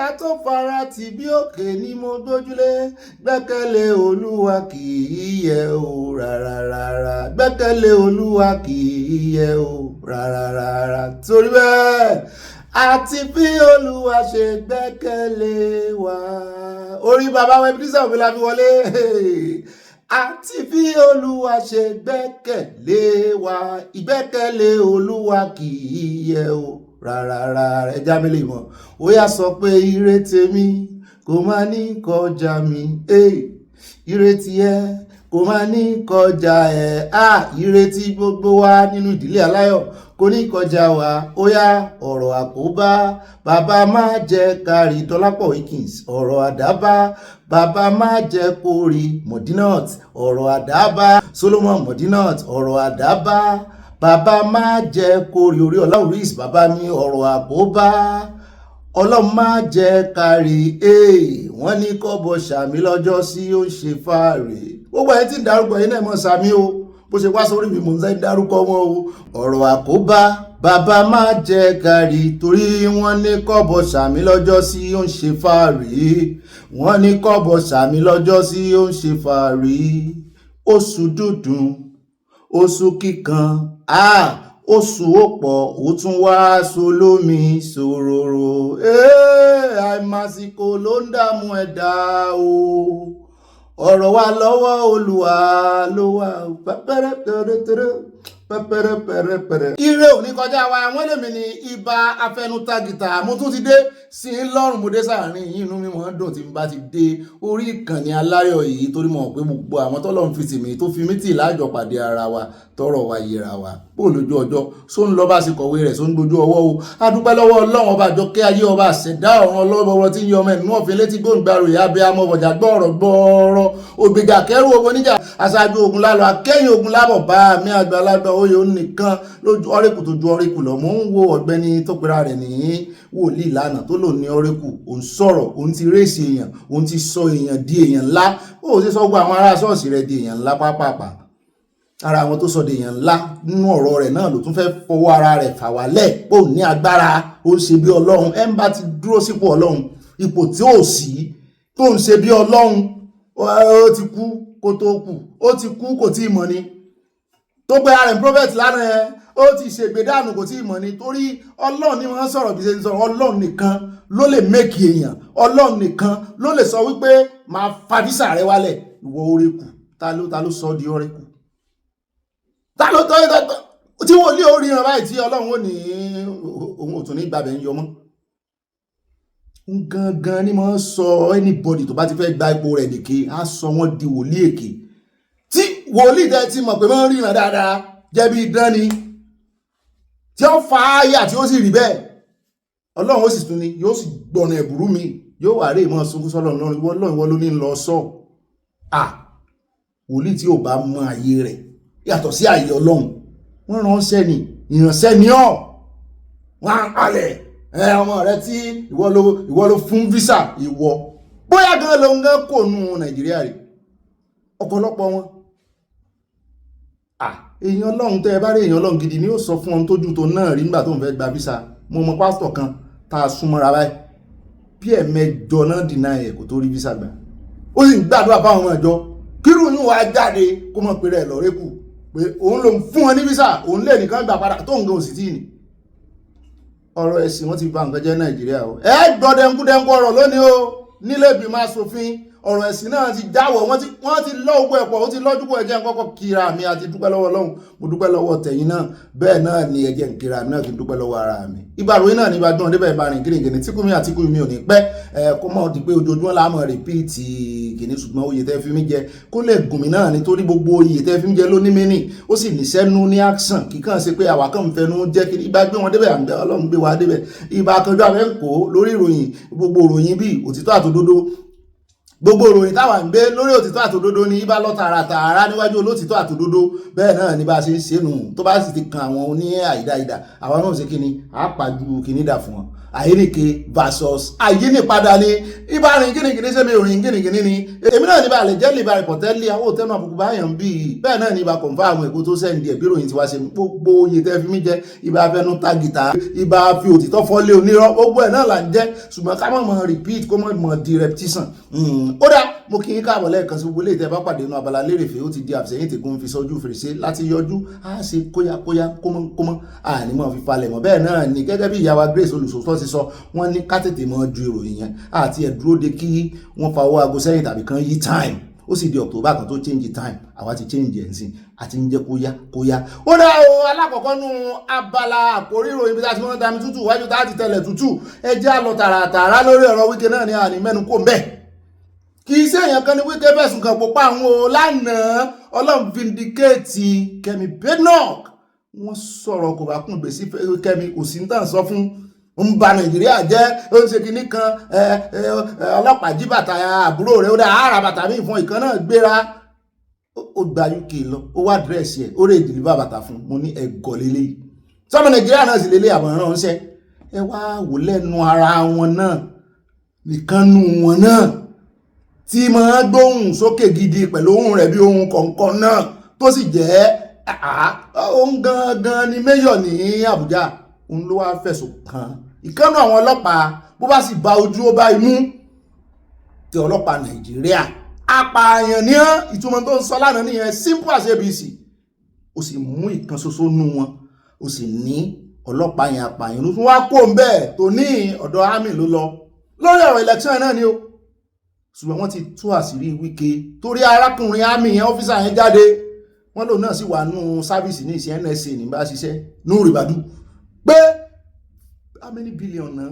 Àtọ́farati bí òkè ni mo gbójúlé. Gbẹ́kẹ̀lé Olúwa kì í yẹ̀ o rárá. Gbẹ́kẹ̀lé Olúwa kì í yẹ̀ o rárá. Torí bẹ́ẹ̀ àti bí Olúwa ṣe gbẹ́kẹ̀lé wa. Orí bàbá wa Ebenezer Obey la fi wọlé. Àti bí Olúwa ṣe gbẹ́kẹ̀lé wa, ìgbẹ́kẹ̀lé Olúwa kì í yẹ̀ o rárá. Ẹja mi lè mọ̀ ó yá sọ pé ire tèmi kò máa ní kọjá mi, ire tiẹ̀ kò máa ní kọjá ẹ̀, ire tí gbogbo wa nínú ìdílé aláyọ̀ kò ní kọjá wa. Ó yá ọ̀rọ̀ àkóbá bàbá má jẹ́ kárí Dọ́lápọ̀ Wilkins, ọ̀rọ̀ àdábá bàbá má jẹ́ kórí Modinat, ọ̀rọ̀ àdábá Solomon Modinat, ọ̀rọ̀ àdábá bàbá má jẹ́ kórí orí ọlá oris bàbá mi, ọ̀rọ̀ àkóbá ọlọ́run má jẹ́ kárí wọ́n ní kọ́bọ̀ sàmí lọ́jọ́ sí ó ń ṣe fàárẹ̀. Gbogbo ẹ̀ tí ń dárúkọ yìí náà mọ̀ sàmí o bó ṣe wá sórí mi mò ń sẹ́ dárúkọ wọn o. ọ̀rọ̀ àkóbá bàbá má jẹ́ kárí torí wọ́n ní kọ́bọ̀ sàmí lọ́jọ́ sí ó ń ṣe fàárẹ̀. wọ́n ní kọ́bọ̀ sàmí lọ́jọ́ sí ó ń ṣe fàárẹ̀. oṣù dúdùn oṣù kíkan oṣù ọ̀pọ̀ ó tún wá solómi ṣòròrò. àìmásìkò ló ń dààmú ẹ̀dá o, ọ̀rọ̀ wa lọ́wọ́ Olúwa ló wà. pẹ́pẹ́rẹ́pẹ́rẹ́pẹ́rẹ́. ire ò ní kọjá wa wọ́n lèmi ní ibà afẹnutagìtà mo tún ti dé sí lọ́rùn mo dé sáàrin yìí inú mi mọ̀ ń dùn tí n bá ti dé orí ìkànnì aláyọ̀ yìí torí mọ̀ pé gbogbo àwọn tọ́lọ́run fi tèmi tó fi mí tì láàjọ pàdé ara wa tọrọ wa yẹra wa bó lójú ọjọ́ só ń lọ bá sí kọ̀wé rẹ̀ só ń gbójú ọwọ́ o. adúpẹ́ lọ́wọ́ Ọlọ́run ọba àjọkẹ́ ayé ọba àṣẹdá ọ̀run ọlọ́bọ̀rọ̀ tí ń yọ ọmọ ẹ̀nú ọ̀fìn létí gbóǹgbàrò ìyá abẹ́ amọ̀ bọ̀jà gbọ́ọ̀rọ̀ ògbèjà kẹrù ogun níjà aṣáájú ogun lálọ́ akẹ́yìn ogun lábọ̀ bá mi àgbàlagbà oyè nìkan lójú ọ̀rẹ́kù tó ju ọ̀rẹ́kù lọ. mò ń wo Ọ̀gbẹ́ni tó pera rẹ̀ ní wòlíì lánàá tó lò ní ọ̀rẹ́kù òun sọ̀rọ̀ òun ti rèsì èèyàn òun ti sọ èèyàn di èèyàn ńlá ó sì sọ gbọ́ àwọn ará ṣọ́ọ̀ṣì rẹ̀ di èèyàn ńlá pápápá. ara àwọn tó sọ di èèyàn ńlá nínú ọ̀rọ̀ rẹ̀ náà ló tún fẹ́ fọwọ́ ara rẹ̀ fà wálẹ̀ pé òun ní agbára ó ń ṣe bí Ọlọ́run ẹ̀ ń bá ti dúró sípò Ọlọ́run ipò tí ò sí tó ń ṣe bí Ọlọ́run ó ti kú kó tó kù, ó ti kú kò tí ì mọ̀ ni, tó pé ara ẹ̀ prophet lánàá yẹn ó ti ṣègbè dànù kò tí ì mọ̀ ni, torí Ọlọ́run ni wọ́n sọ̀rọ̀ bí ṣe ń sọ̀rọ̀. Ọlọ́run nìkan ló lè mẹ́kì èèyàn, Ọlọ́run nìkan ló lè sọ wípé máa fa físà rẹ wálẹ̀, ìwọ ọ̀rẹ́ kù. Ta ló sọ di ọ̀rẹ́ kù? Ta ló tọ́ tí wọ́n lé orí ìran báyìí tí Ọlọ́run ò ní òun ò tún ní gbàbẹ̀ ń yọmọ́? Gangan ni mo sọ anybody tó bá ti fẹ́ gba ipò rẹ̀ dèké á sọ wọ́n di wòlíì èké, tí wòlíì tẹ́ ti mọ̀ pé wọ́n ríran dáadáa jẹ́ bí idán ni, tí ó fa àyà tí ó sì rí bẹ́ẹ̀. Ọlọ́run ó sì tún ni yóò sì gbọ̀nà ẹ̀bùrú mi, yóò wà rí ìmọ̀ sunkún sọ́lọ́run lọ́rùn, ìwọ ló ní lọ sọ. Wòlíì tí ò bá mọ àyè rẹ̀ yàtọ̀ sí àyè Ọlọ́run, wọ́n ránṣẹ́ ni, ìránṣẹ́ ni ọ́, wọ́n á palẹ̀ ọmọ rẹ tí ìwọ ló fún visa, ìwọ bóyá gan ló ń gán kò nù Nàìjíríà rí ọ̀pọ̀lọpọ̀ wọn. Èèyàn Ọlọ́run tẹ́ ẹ bá rí èèyàn Ọlọ́run gidi ni ó sọ fún ohun tójú tó náà rí nígbà tó ń fẹ́ gba visa. Mo mọ pásítọ̀ kan tá a súnmọ́ra báyìí, bí ẹ̀mẹjọ náà dìnnà ẹ̀ kò tó rí visa gbà, ó sì ń gbàdúrà fáwọn ọmọ ìjọ kírù yín wá jáde kó mọ̀ pé rẹ̀ lọ́rẹ́ kù pé òun ló ń fún wọn ní visa, òun lè nìkan gbà padà tó ń gan òsì tí ì ní. Ọ̀rọ̀ ẹ̀sìn wọn ti bà nǹkan jẹ́ Nàìjíríà o. Ẹ gbọ́ dẹ́nkúdẹ́nkú ọ̀rọ̀ lónìí o, nílé ìgbìmọ̀ aṣòfin ọ̀rọ̀ ẹ̀sìn náà ti jáwọ̀, wọ́n ti lọ́ ogun ẹ̀pọ̀, ó ti lọ́jú pọ̀. Ẹ̀jẹ̀ kọ́kọ́ kíra mi àti dúpẹ́ lọ́wọ́ Ọlọ́run, mo dúpẹ́ lọ́wọ́ tẹ̀yin náà, bẹ́ẹ̀ náà ni ẹ̀jẹ̀ ń kíra mi náà kí n dúpẹ́ lọ́wọ́ ara mi. Ìbàròyìn náà ní bá dùn débẹ̀ bá rìn gírígírí tí kú mi àti kú mi ò ní pẹ́ kó mọ̀ di pé ojoojúmọ́ la mọ̀ rìpíìtì kìíní, ṣùgbọ́n oyè tẹ́ fi mí jẹ kó lè gùn mí náà nítorí gbogbo oyè tẹ́ fi mí jẹ ló ní mínì, ó sì ní sẹ́nu ní action, kíkàn ṣe pé àwa kàn ń fẹnu jẹ́ kí ibà gbé wọn débẹ̀ àǹdẹ Ọlọ́run gbé wa débẹ̀. Ibà kanjú abẹ́ ń kó lórí ìròyìn, gbogbo ìròyìn bíi òtítọ́ àtòdodo, gbogbo ìròyìn táwa ń gbé lórí òtítọ́ àtòdodo ní ibà lọ tààràtààrà níwájú olótìtọ́ àtòdodo. Bẹ́ẹ̀ náà ni bá ṣe ń ṣe nù, tó bá sì ti kan àwọn oní àìdáìdá àwọn náà ṣe kíni àpàjù kíní dà fún wọn. Àyíníke versus àyínípadà ni ibà rìn gínìgínní sẹ́mi òrìn gínìgínní ni èmi náà níbà lè jẹ́ lèbà rìpọ̀tẹ́lì àwọn òtẹ́nu àbùkù báyàn bíi bẹ́ẹ̀ náà ní ibà kọ̀ǹfàmù èkó tó sẹ́ndì ẹ̀bí ròyìn ti wá ṣe gbogbo oyè tẹ́ fi mí jẹ́ ibà fẹnu tagìtà ibà fi òtítọ́ fọ́lé onírọ́ gbogbo ẹ̀ náà là ń jẹ́, ṣùgbọ́n ká mọ̀ repeat kó mọ̀ di repetition. Ó dá mo kí yín káàbọ̀ lẹ́ẹ̀kan sí gbogbo ilé ìtẹ́ bá pàdé inú abala lérèfé, ó ti di àfisẹ́yìn tèkún fi sọ́jú fèrèsé láti yọjú á ṣe kóyákóyá kómọ́ ànímọ̀ fi falẹ̀ mọ́. Bẹ́ẹ̀ náà ni gẹ́gẹ́ bí ìyá wa Grace olùsòtọ́ ti sọ, wọ́n ní ká tètè mọ́ ju ìròyìn yẹn àti ẹ̀dúró de kí wọ́n fa owó aago sẹ́yìn tàbí kan yí time. Ó sì di October kan tó change time, àwa ti change ẹ̀ sí àti ń jẹ́ kóyá. Ó dá o, alákọ̀ọ́kọ́ nú abala àkórí ìròyìn bí láti mọ́ dami tútù wájú tá ti tẹ̀lẹ̀ tútù, ẹ jẹ́ àlọ́ tààràtààrà lórí ọ̀rọ̀ Wike náà ni àní mẹ́nu kò ń bẹ̀. Kì í ṣe èèyàn kan ní Wike fẹ̀sùn kàn pòpá àwọn o lánàá Ọlọ́run vindicate Kẹ́mi Badenoch. Wọ́n sọ̀rọ̀ kò bá kún gbèsè Kẹ́mi, kò sí ní tàn sọ fún ń ba Nàìjíríà jẹ́, ó ń ṣe kinní kan ọlọ́pàá jí bàtà àbúrò rẹ̀ ó dá ara bàtà míì fún ìkan náà gbéra ó gba UK lọ, ó wá dírẹ́sì ẹ̀ ó rè dìlíbà bàtà fún. Mo ní ẹ̀gọ́ lélẹ́yìí sọmọ Nàìjíríà náà sì lélẹ́ àwọn ránṣẹ́, ẹ wá wò lẹ́nu ara wọn náà nìkan nù wọn náà tí máa gbóhùn sókè gidi pẹ̀lú ohùn rẹ̀ bí ohùn kọ̀ọ̀kan náà tó sì jẹ́ ohun gangan ni mayor ní Àbújá. Òun ló wá fẹ̀sùn kàn ìkànnì àwọn ọlọ́pàá, bó bá sì bá ojú ó bá imú tí ọlọ́pàá Nàìjíríà apààyàn ní ìtumọ̀ tó ń sọ lánàá nìyẹn, simple as ABC. Ó sì mú ìkan ṣoṣo nú wọn, ó sì ní ọlọ́pàá yẹn apààyàn ló tún wá kó ń bẹ́ẹ̀ tó ní ọ̀dọ̀ army ló lọ lórí ọ̀rọ̀ election náà ni ó. Ṣùgbọ́n wọ́n ti tú àṣírí Wike torí arákùnrin army yẹn ọ́fíìsà yẹn jáde, wọ́n lòun náà sì wà nù sáfíìsì ní ìṣẹ́ NSA ní bá ṣiṣẹ́ ní Ìbàdàn pé how many billion náà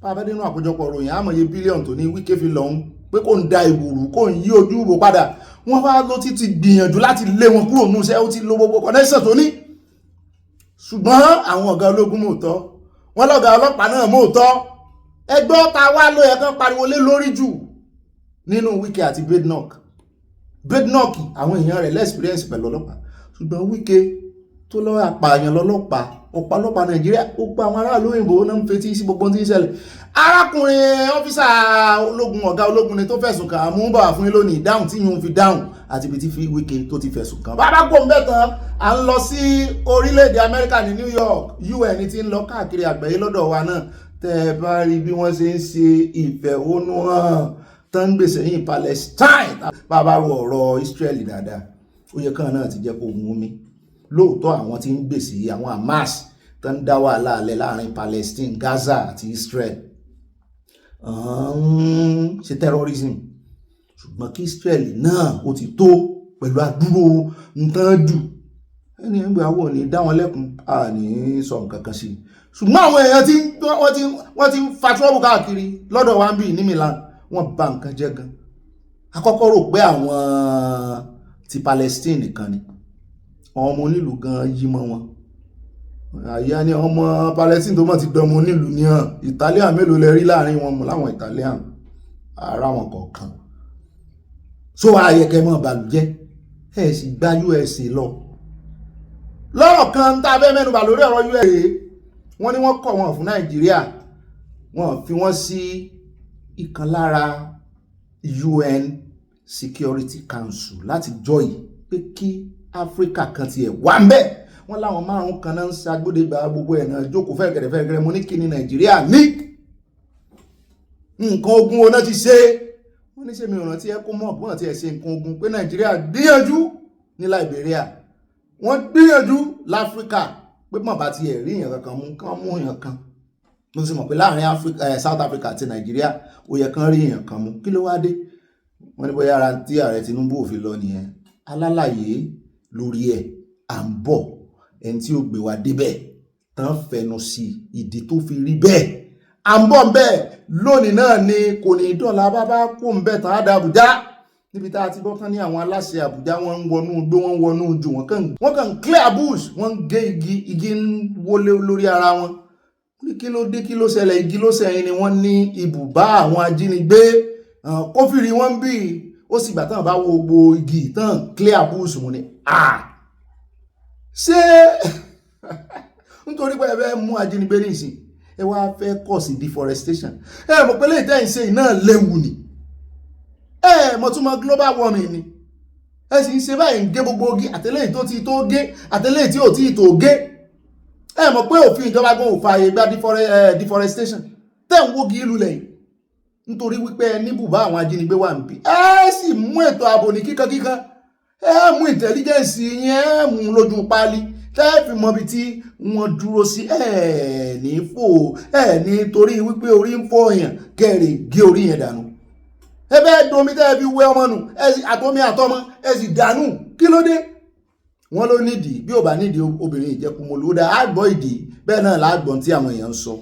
bàbá nínú àkójọpọ̀ ròyìn àmọye bílíọ̀nù tó ní Wike fi lọ́hún pé kò ń da ìbòrú kò ń yí ojú ìbò padà. Wọ́n wá ló ti gbìyànjú láti lé wọn kúrò nù iṣẹ́, ó ti lo gbogbo connection tó ní, ṣùgbọ́n àwọn ọ̀gá ológun mòótọ́ wọ́n lọ́gá ọlọ́pàá náà mòótọ́. Ẹgbẹ́ ta wá ló yẹ kán pariwo lé lórí jù nínú Wike àti Badenoch. Badenoch àwọn èèyàn rẹ̀ lẹ́sìpírẹ́ǹsì pẹ̀lú ọlọ́pàá, ṣùgbọ́n Wike tó lọ́wọ́ àpààyàn lọ́lọ́pàá ọ̀pọ̀lọpàá Nàìjíríà ó gba àwọn aráàlú òyìnbó náà ń fetí sí gbogbo tí ń ṣẹlẹ̀. Arákùnrin ọ́fíìsà ológun ọ̀gá ológun ni tó fẹ̀sùn kàn mú bàbá fún lónìí ìdáhùn tí yóò fi dáhùn àti ibi tí fi Wike tó ti fẹ̀sùn kàn. Bàbá kò ń bẹ̀ tán à ń lọ sí orílẹ̀-èdè Amẹ́ríkà ní New York, UN ti ń lọ káàkiri àgbáyé lọ́dọ̀ wa náà. Tẹ́ ẹ bá rí bí wọ́n ṣe ń ṣe ìfẹ̀hónúhàn tán ń gbèsè yín Palestine bàbá ro ọ̀rọ̀ Israel dáadáa ó yẹ kàn náà ti jẹ́ kó mú mi lóòótọ́ àwọn tí ń gbèsè àwọn Hamas tán ń dá wàhálà alẹ́ láàrin Palestine Gaza àti Israel ṣe terrorism ṣùgbọ́n kí Israel náà ó ti tó pẹ̀lú àdúró nǹkan jù ẹni ẹgbẹ́ àwọn ò ní dá wọn lẹ́kùn a ní sọ nǹkan kan sí ṣùgbọ́n àwọn èèyàn tí wọ́n ti ń fa trọ́bù káàkiri lọ́dọ̀ wa ń bì ní Milan wọ́n bà nǹkan jẹ́ gan àkọ́kọ́ rò pé àwọn ti Palestine nìkan ni àwọn ọmọ onílùú gan yí mọ́ wọn àyà ni ọmọ Palestine tó mọ̀ ti dọmọ onílùú ní hàn Italian mélòó lẹ rí láàrin wọn láwọn Italian ara wọn kọ̀ọ̀kan so ayẹkẹ mọ́ bàlújẹ́ ẹ̀ sì gba USA lọ lọ́rọ̀ kan tá a fẹ́ mẹ́nubà lórí ọ̀rọ̀ USA wọ́n ní wọ́n kọ̀ wọ́n fún Nàìjíríà wọ́n fi wọ́n sí ìkan lára UN Security Council láti join pé kí Áfíríkà kan tiẹ̀ wà ń bẹ̀ wọ́n láwọn márùn kan náà ń ṣàgbọ́dẹ̀gbà gbogbo ẹ̀ náà jókòó fẹ́gẹ̀rẹ̀ mo ní kí ni Nàìjíríà ní nǹkan ogun wo náà ti ṣe wọ́n ní ṣe mi rántí ẹ kó mọ̀ bí wọ́n ti ẹ̀ ṣe nǹkan ogun pé Nàìjíríà gbìyànjú ní Liberia wọ́n gbìyànjú láfíríkà pé mọ̀ bá ti ẹ̀ rí èèyàn kankan mú kán mú èèyàn kan mo sì mọ̀ pé láàrin South Africa àti Nàìjíríà ó yẹ kán rí èèyàn kan mú kí ló wá dé wọ́n ní bóyá ara tí ààrẹ Tinubu ò fi lọ nìyẹn alálàyé lórí ẹ̀ à ń bọ̀ ẹni tí ó gbé wa débẹ̀ tán fẹnu sí ìdí tó fi rí bẹ́ẹ̀ à ń bọ̀ bẹ́ẹ̀ lónìí náà ni kò ní dọ́là bábá kó ń bẹ̀ tán á da Àbújá níbi tá a ti bọ́ tán ní àwọn aláṣẹ Àbújá wọ́n ń wọnú gbé wọ́n wọnú jù wọ́n kàn clear bush wọ́n ń gé igi ń wọlé lórí ara wọn ní kí ló dé kí ló ṣẹlẹ̀ igi ló ṣẹ̀yìn ni wọ́n ní ibùbá àwọn ajínigbé kófìrí wọ́n ń bì ó sì gbà tán bá wo gbogbo igi tán clear bush mu ni ṣé nítorí pé ẹ fẹ́ mú ajínigbé ní ìsìn ẹ wá fẹ́ kọ̀ sí deforestation ẹ mọ̀ pé lè tẹ́ ìṣe iná léwu ni mo tún mọ̀ global warming ni ẹ sì ń ṣe báyìí ń gé gbogbo ogi àtẹlẹ́yìn tó ti tó gé àtẹlẹ́yìn tí ò tí tó gé ẹ mọ̀ pé òfin ìjọba gan ò fààyè gba deforestation tẹ́ ń wógi ìlú lẹ́yìn nítorí wípé ní bùbá àwọn ajínigbé wà níbí ẹ sì mú ètò ààbò ní kíkankíkan ẹ mú intelligence yẹn ẹ mú lójú páálí tẹ́ fi mọ̀ bí tí wọ́n dúró sí ẹ ní fò ẹ ní torí wípé orí ń fọ́ èèyàn kẹrì gé orí yẹn dànù ebe domi tẹ́ fi wé ọmọ nù àtomi àtọmọ ẹ sì dànù kí ló dé wọ́n ló nídìí bí ò bá nídìí obìnrin ìjẹkùmọ̀lú dá àgbọ̀ ìdí bẹ́ẹ̀ náà lágbọ̀n tí àwọn èèyàn ń sọ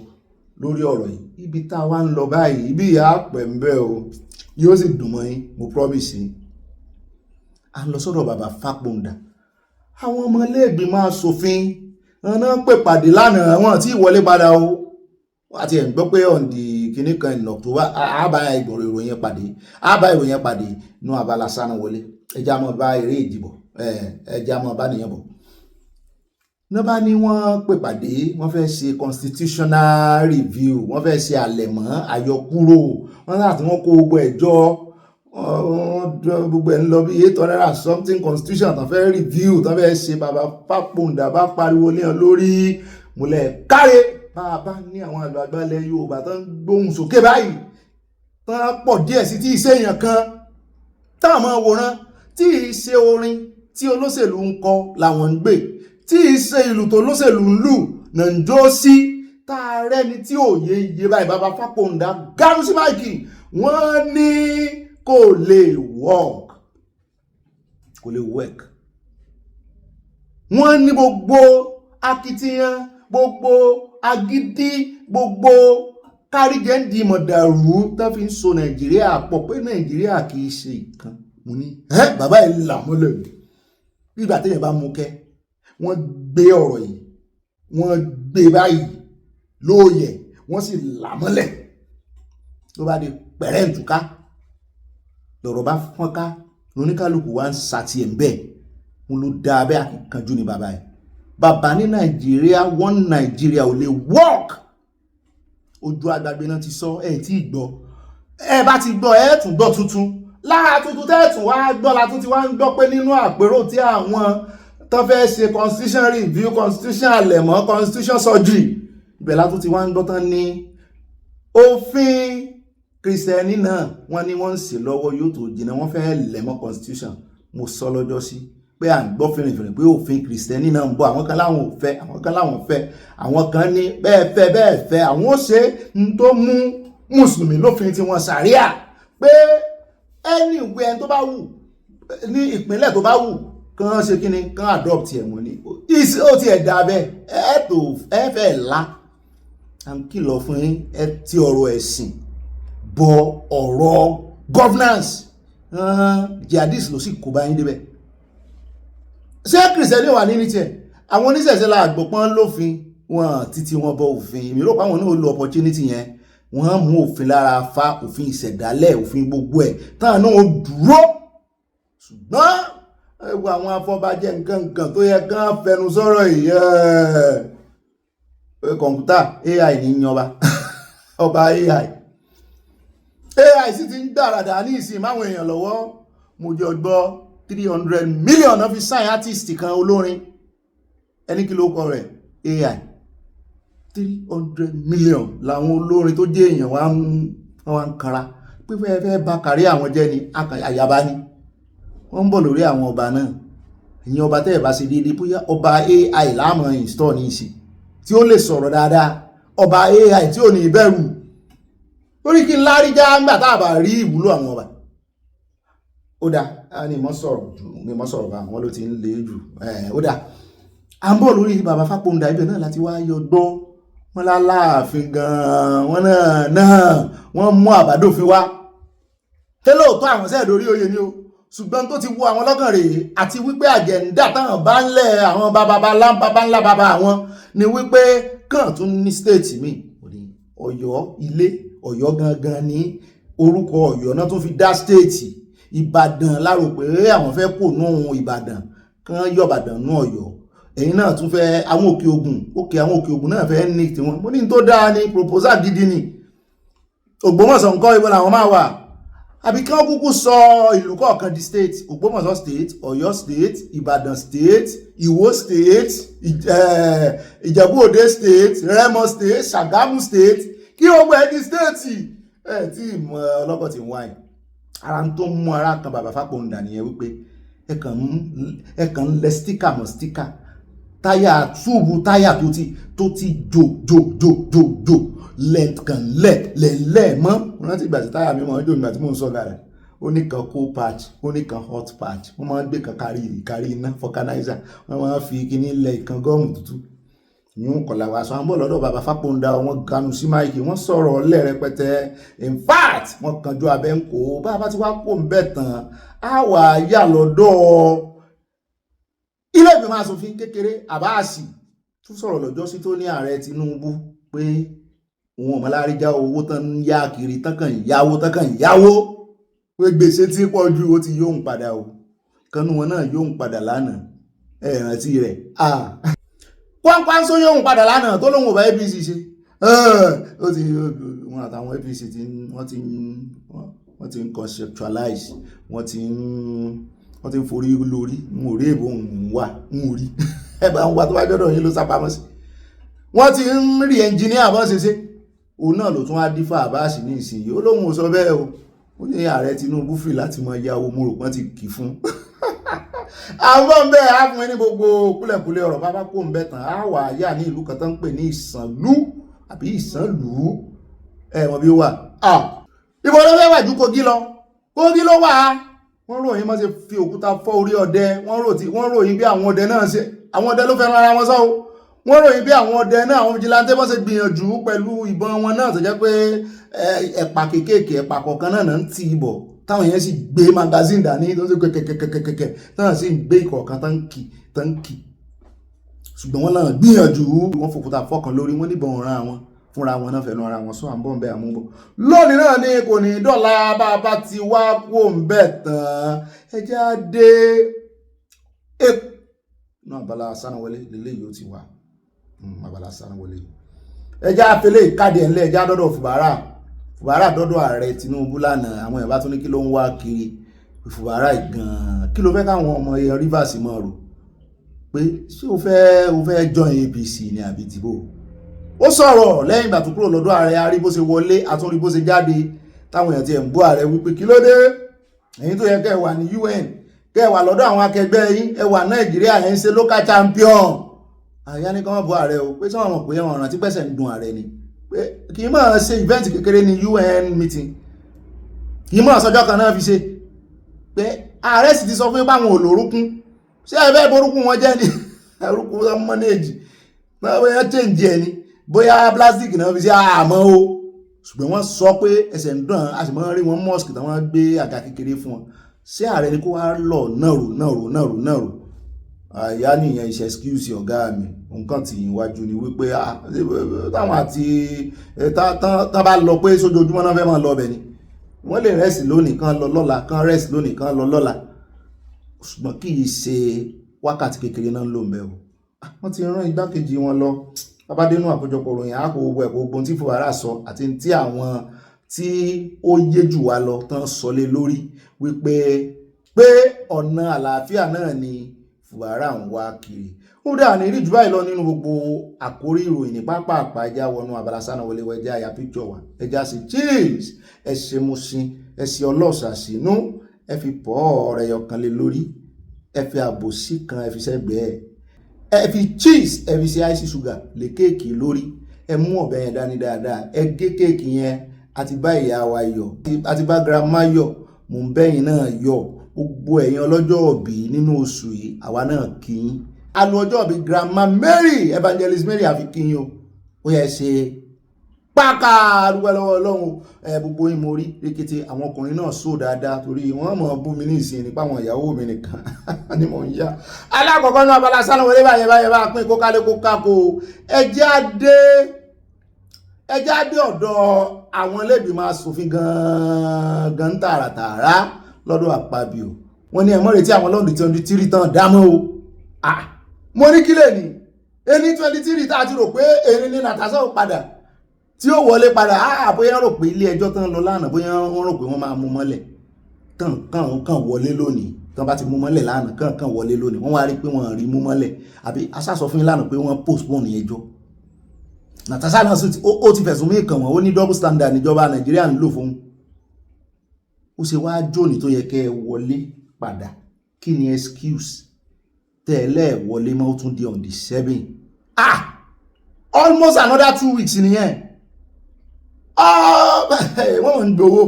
lórí ọ̀rọ̀ yìí ibi tá a wá ń lọ báyìí ibi ìyá pẹ̀ ń bẹ́ o yóò sì dùn mọ́ yín mo promise yín à ń lọ sọ́dọ̀ bàbá Fápóńdà àwọn ọmọ iléègbìmọ̀ aṣòfin ọ̀nà pè pàdé lánàá wọn tí ìwọlé padà o àti ẹ̀ ń gbọ́ pé ọ̀ǹdì kìíní kan in October àbá ìgbọ̀rọ̀ ìròyìn pàdé àbá ìròyìn pàdé inú abala sáná wọlé ẹja mọ́ bá eré ìdìbò ẹja mọ́ bá nìyẹn bọ̀ nígbà ní wọ́n pè pàdé wọ́n fẹ́ ṣe constitutional review wọ́n fẹ́ ṣe àlẹ̀mọ́ àyọkúrò wọ́n láti wọ́n kó gbogbo ẹjọ́ gbogbo ẹ̀ ń lọ bí 800 something constitution tán fẹ́ review tán fẹ́ ṣe bàbá Fápóńdà bá pariwo léèyàn lórí múlẹ̀ káre bá ní àwọn àgbààgbà ilẹ̀ Yorùbá tán gbóhùn sókè báyìí tán pọ̀ díẹ̀ sí tí iṣẹ́ èèyàn kan táwọn àwòrán tí iṣẹ́ orin tí olóṣèlú ń kọ làwọn ń gbé tí iṣẹ́ ìlú tó olóṣèlú ń lù náà ń jó sí táàrẹ́ ni tí òye iye báyìí bàbá Fápóńdà gánú sí máìkì wọ́n ní kò lè work wọ́n ní gbogbo akitiyan gbogbo agídí gbogbo kárígẹ́ndì mọ̀dàrú tó fi ń so Nàìjíríà pọ̀ pé Nàìjíríà kì í ṣe ìkan mo ní bàbá ẹ̀ làmọ́lẹ̀ bí ìgbà téèyàn bá mú kẹ́ wọ́n gbé ọ̀rọ̀ yìí wọ́n gbé báyìí lóòyẹ̀ wọ́n sì làmọ́lẹ̀ tó bá di pẹ̀rẹ́ ìtúká lọ̀rọ̀ bá fọ́nká lóníkálùkù wá ń sàtìẹ̀ ń bẹ́ẹ̀ mo ló dá abẹ́ àkíkanjú ní bàbá ẹ̀ bàbá ní Nàìjíríà one Nàìjíríà ò lè work ojú agbàgbé náà ti sọ ẹ̀ tí gbọ́ ẹ bá ti gbọ́ ẹ tún gbọ́ tuntun lára tuntun tẹ́ẹ̀tún wá gbọ́ la tún ti wá ń gbọ́ pé nínú àpérò tí àwọn tó fẹ́ ṣe constitution review constitution àlẹ̀mọ́ constitution surgery ibẹ̀ la tún ti wá ń gbọ́ tán ní òfin Kristẹni náà wọ́n ní wọ́n ń ṣe lọ́wọ́ yóò tó jìnnà wọ́n fẹ́ lẹ̀mọ́ constitution mo sọ lọ́jọ́ sí pé à ń gbọ́ fìrìfìrì pé òfin Kristẹni náà ń bọ̀ àwọn kan láwọn ò fẹ́ àwọn kan láwọn fẹ́ àwọn kan ní bẹ́ẹ̀ fẹ́ àwọn ó ṣe ń tó mú mùsùlùmí lófin tí wọ́n ṣàríà pé ẹni ìwé ẹni tó bá wù ní ìpínlẹ̀ tó bá wù kàn ṣe kí ni kàn adopt ẹ̀ mọ́ ni ó ti ẹ̀ dà bẹ́ẹ̀ ẹ fẹ́ la à ń kìlọ̀ fún yín ẹ ti ọ̀rọ̀ ẹ̀sìn bọ ọ̀rọ̀ governance jihadist ló sì kó bá yín débẹ̀ ṣé Kristẹni wà ní tiẹ̀ àwọn oníṣẹ̀ṣẹ̀ la àgbọ̀pọ̀n lófin wọn títí wọn bọ òfin èmi rò pé àwọn náà lo opportunity yẹn wọ́n mú òfin lára fa òfin ìṣẹ̀dálẹ̀ òfin gbogbo ẹ̀ táwọn náà dúró ṣùgbọ́n ẹgbẹ́ àwọn afọbajẹ nǹkan tó yẹ kán fẹnu sọ̀rọ̀ ìyẹ́ kọ̀ǹpútà AI ní yanba ọba AI sì ti ń gbàràdà ní ìsìn máwọn èèyàn lọ́wọ́ mo jọ gbọ́ 300 million náà fi sign artist kan olórin ẹni kí ló kọ rẹ̀ AI 300 million làwọn olórin tó jẹ́ èèyàn wá ń kanra pé fẹ́ bá kárí àwọn jẹ́ ni àyàbá ni wọ́n ń bọ̀ lórí àwọn ọba náà ìyẹn ọba tẹ́ẹ̀ bá ṣe déédéé bóyá ọba AI láàmú install ní ìsìn tí ó lè sọ̀rọ̀ dáadáa ọba AI tí ò ní ìbẹ̀rù orí kí n lárí já ńgbà tá a bá rí ìwúlò àwọn ọba ó dá ní mọ́ sọ̀rọ̀ bá wọn ló ti ń le jù ó dá à ń bọ̀ lórí bàbá Fápóńdà ibẹ̀ náà láti wá yọ gbọ́ wọn láláàfin gan-an wọn náà wọ́n mú àbádòfin wá lóòótọ́ àwọn sẹ́ẹ̀ lórí oyè ni o ṣùgbọ́n tó ti wo àwọn lọ́kàn rèé àti wípé àjẹ̀ǹdà táwọn bá ń lẹ̀ àwọn baba ńlá baba àwọn ni wípé kàn tún ní stéètì míì Ọ̀yọ́ ilé Ọ̀yọ́ gangan ní orúkọ Ọ̀yọ́ náà tún fi dá stéètì Ìbàdàn lárò pé àwọn fẹ́ kó nú Ìbàdàn kàn yọ Ìbàdàn nú Ọ̀yọ́ ẹ̀yin náà tún fẹ́ àwọn òkè Ògùn náà fẹ́ ní tiwọn mo ní tó dáa ní proposal gidi ni Ògbómọ̀ṣọ́ nǹkan ìbọn làwọn máa wà àbí kí wọ́n kúkú sọ ìlú kọ̀ọ̀kan di state Ògbómọ̀ṣọ́ state Ọ̀yọ́ state Ìbàdàn state Ìwó state Ìjẹ̀bú-Òde state Rẹ́mọ state Ṣàgámù state kí wọ́n gbọ́ ẹni state tí ìmọ̀ ọlọ́kọ̀ ti ń wáyé ara tó ń mú ara kan bàbá Fápóńdà nìyẹn wípé ẹ kàn ń lẹ stíkà mọ́ stíkà táyà túùbù táyà tó ti jò lẹ̀ mọ́ rántí ìgbà tí táyà mi mọ́ ọjọ́ ìgbà tí mò ń sọ lára ó ní kan cool patch ó ní kan hot patch wọ́n máa ń gbé kan kárí iná fọkanáísà wọ́n máa ń fi kíní lẹ̀ ìkan gọ́ọ̀mù tútù yún kọ̀là wá sọ àbọ̀ lọ́dọ̀ bàbá Fápóńdà wọ́n ganu sí máìkì wọ́n sọ̀rọ̀ lẹ́rẹpẹtẹ in fact wọ́n kanjú abẹ́ ń kó bàbá tí wàá kó ń bẹ̀ tán á wà yà lọ́dọ̀ ilé ìgbìmọ̀ asòfin kékeré àbáàsì tún sọ̀rọ̀ lọ́jọ́ sí tó ní ààrẹ Tinubu pé òun ọmọlárí já owó tán ń yá kiri tán kàn yáwó pé gbèsè tí pọ̀ ju ó ti yóò ń padà o kanú wọn náà yóò ń padà lánàá ẹ̀rántí rẹ̀ kwáńkwáńsó yóò ń padà lánàá tó lóun ò bá APC ṣe ó ti wọn àtàwọn APC wọ́n ti ń conceptualize wọ́n ti ń forí lórí n ò rí èbó ń rí ẹ̀bà ń wá tó wá jọ́dọ̀ yín ló sápamọ́ sí wọ́n ti ń rí ẹnjìníà bọ́ ṣe òun náà ló tún wá dífà àbáàsì ní ìsinyìí ó lóun ò sọ bẹ́ẹ̀ o ó ní ààrẹ Tinubu fi láti mọ ya owó mọ́rò pọ́n ti kì fún àwọn ń bẹ́ẹ̀ á fún ní gbogbo kúlẹ̀kúlẹ̀ ọ̀rọ̀ bá kó ń bẹ́ tán á wà yà ní ìlú kan tó ń pè ní Ìsànlú àbí Ìsànlú ẹ̀wọ̀n bí ó wà ibo ló fẹ́ wà ju Kogi ló wà wọ́n ròyìn mọ́ ṣe fi òkúta fọ́ orí ọdẹ wọ́n ròyìn bí àwọn ọdẹ náà ṣe àwọn ọdẹ ló fẹ́ràn ara wọn sọ́wọ́ wọ́n ròyìn bí àwọn ọdẹ náà àwọn vigilante wọ́n ṣe gbìyànjú pẹ̀lú ìbọn wọn náà tó jẹ́ pé ẹ̀pà kéékèèké ẹ̀pà kọ̀ọ̀kan náà ń ti ìbọ̀ táwọn yẹn sì gbé magazine dání tó ń ṣe kẹ̀kẹ̀kẹ̀kẹ̀kẹ̀ táwọn sì ń gbé ìkọ̀ọ̀kan tán kì ṣùgbọ́n wọ́n náà gbìyànjú wọ́n fòkúta fọ́kàn lórí wọ́n níbọn ọ̀ràn àwọn fúnra wọn náà fẹ̀nu ara wọn sọ à ń bọ̀ ń bẹ́ àmúbọ̀ lónìí náà ni kò ní dọ́là bá a bá ti wá kó ń bẹ̀ tán ẹjẹ́ á dé náà abala sanáwọlé lélẹ́yìí ó ti wà abala sanáwọlé ẹjẹ́ àfẹlẹ́ ìkádìí ẹ̀ńlẹ̀ ẹjẹ́ àdọ́dọ̀ Fùbárà dọ́dọ̀ ààrẹ Tinubu lánàá àwọn ẹ̀bá tó ní kí ló ń wá kiri Fùbárà gan-an kí ló fẹ́ káwọn ọmọ ẹ̀yẹ Rivers mọ̀ rò pé ṣé o fẹ́ join APC ní àbí tìbò ó sọ̀rọ̀ lẹ́yìn ìgbà tó kúrò lọ́dọ̀ ààrẹ arí bó ṣe wọlé àtúnrí bó ṣe jáde táwọn èèyàn ti ẹ̀ ń bú ààrẹ wípé kí ló dé ẹ̀yin tó yẹ kẹ́ ẹ wà ní UN kẹ́ ẹ wà lọ́dọ̀ àwọn akẹgbẹ́ yín ẹ wà Nàìjíríà ẹ̀ ń ṣe local champion àyà ní kán mọ̀ bú ààrẹ o pé sọ́wọ́n mọ̀ pé wọn rántí pẹ́sẹ̀ ń dun ààrẹ ni pé kì í máa ṣe event kékeré ní UN meeting kì í máa sọjọ́ kan náà fi ṣe pé ààrẹ sì ti sọ fún báwọn olórúkún ṣé ẹ bẹ́ẹ̀ borúkún wọn jẹ́ ni orúkún wọn mọ́nẹ́ẹ̀jì bóyá change ẹ̀ ni bóyá plastic náà fi ṣe àmọ́ o ṣùgbọ́n wọ́n sọ pé ẹsẹ̀ ń dàn á sì máa ń rí wọn mosque táwọn gbé àga kékeré fún wọn ṣé ààrẹ ni kó wá lọ náà rò àyà nìyẹn iṣẹ́ excuse ọ̀gá mi nǹkan tí ìwájú ni wípé táwọn àti tán bá lọ pé sójoojúmọ́ náà fẹ́ máa lọ ọbẹ̀ ni wọ́n lè rẹ́sì lónìí kan lọ lọ́la kan rẹ́sì lónìí kan lọ lọ́la ṣùgbọ́n kì í ṣe wákàtí kékeré náà ló ń bẹ̀ o wọ́n ti rán igbákejì wọn lọ babadénú àkójọpọ̀ ròyìn àkó gbogbo ẹ̀kọ́ ogun tí Fubara sọ àti tí àwọn tí ó yé jù wá lọ tán sọ lé lórí wípé pé ọ̀nà àlàáfíà náà ni Fubara ń wá kiri ó dà ní rí jù báyìí lọ nínú gbogbo àkórí ìròyìn ní pápá ẹja wọnú abala sáná wọlé wẹjá àyà píkṣọ wa ẹja sí cheese ẹ ṣe musin ẹ ṣe ọlọ́ọ̀ṣà sínú ẹ fi pọ̀ ọ̀rẹ́ yọkan lé lórí ẹ fi àbòsí kan ẹ fi sẹ́gbẹ̀ẹ́ ẹ fi cheese ẹ fi ṣe ice sugar lé kéèkì lórí ẹ mú ọ̀bẹ yẹn dání dáadáa ẹ gé kéèkì yẹn àti bá ìyá wa yọ àti bá grandma yọ mò ń bẹ́yìn náà yọ gbogbo ẹ̀yin ọlọ́jọ́ òbí nínú oṣù yìí àwa náà kí yín alu ọjọ́ òbí grandma Mary Evangelist Mary àfi kí yín o ó yẹ ṣe pákà àdúgbò lọ́wọ́ Ọlọ́run gbogbo yín mo rí rékété àwọn ọkùnrin náà sọ dáadáa torí wọ́n mọ̀ bú mi ní ìsìn nípa àwọn ìyàwó mi nìkan ni mò ń yá alákọ̀ọ́kọ́ náà abala sálọ wọlé báyẹn bá pín kó kálé kó kákó ẹjẹ́ adé ọ̀dọ̀ àwọn ẹlẹ́gbẹ̀mọ aṣòfin gan tààràtààrà lọ́dọ̀ Akpabio wọ́n ní ẹ̀mọ́ retí àwọn lọ́dún 23 tán dámọ́ o mo ní kílẹ̀ ní ẹni 23 tá a ti rò pé èrè ní Natasha ó padà tí ó wọlé padà bóyá rò pé ilé ẹjọ́ tán lọ lánàá bóyá wọ́n rò pé wọ́n máa mú mọ́lẹ̀ kàn wọlé lónìí tán bá ti mú mọ́lẹ̀ lánàá kàn wọlé lónìí wọ́n wá rí pé wọ́n rí mú mọ́lẹ̀ àbí aṣáṣọ fún yín lánàá pé wọ́n postpone ẹjọ́ Natasha náà ó ti fẹ̀sùn mí kàn wọ́n ó ní double standard níjọba Nàìjíríà ń lò fún ó ṣe wá jóni tó yẹ kẹ́ ẹ wọlé padà kí ni excuse tẹ́lẹ̀ wọlé mọ́ ó tún di on the 7 almost another 2 weeks nìyẹn wọ́n mọ̀ ń gbowó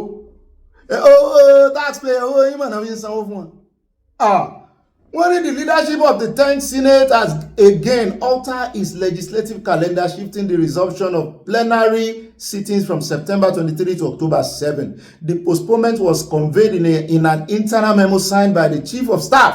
taxpayer owó yín mọ̀ náà fi ń sanwó fún wọn wọ́n ní the leadership of the 10th Senate has again altered its legislative calendar, shifting the resumption of plenary sittings from September 23 to October 7. The postponement was conveyed in an internal memo signed by the Chief of Staff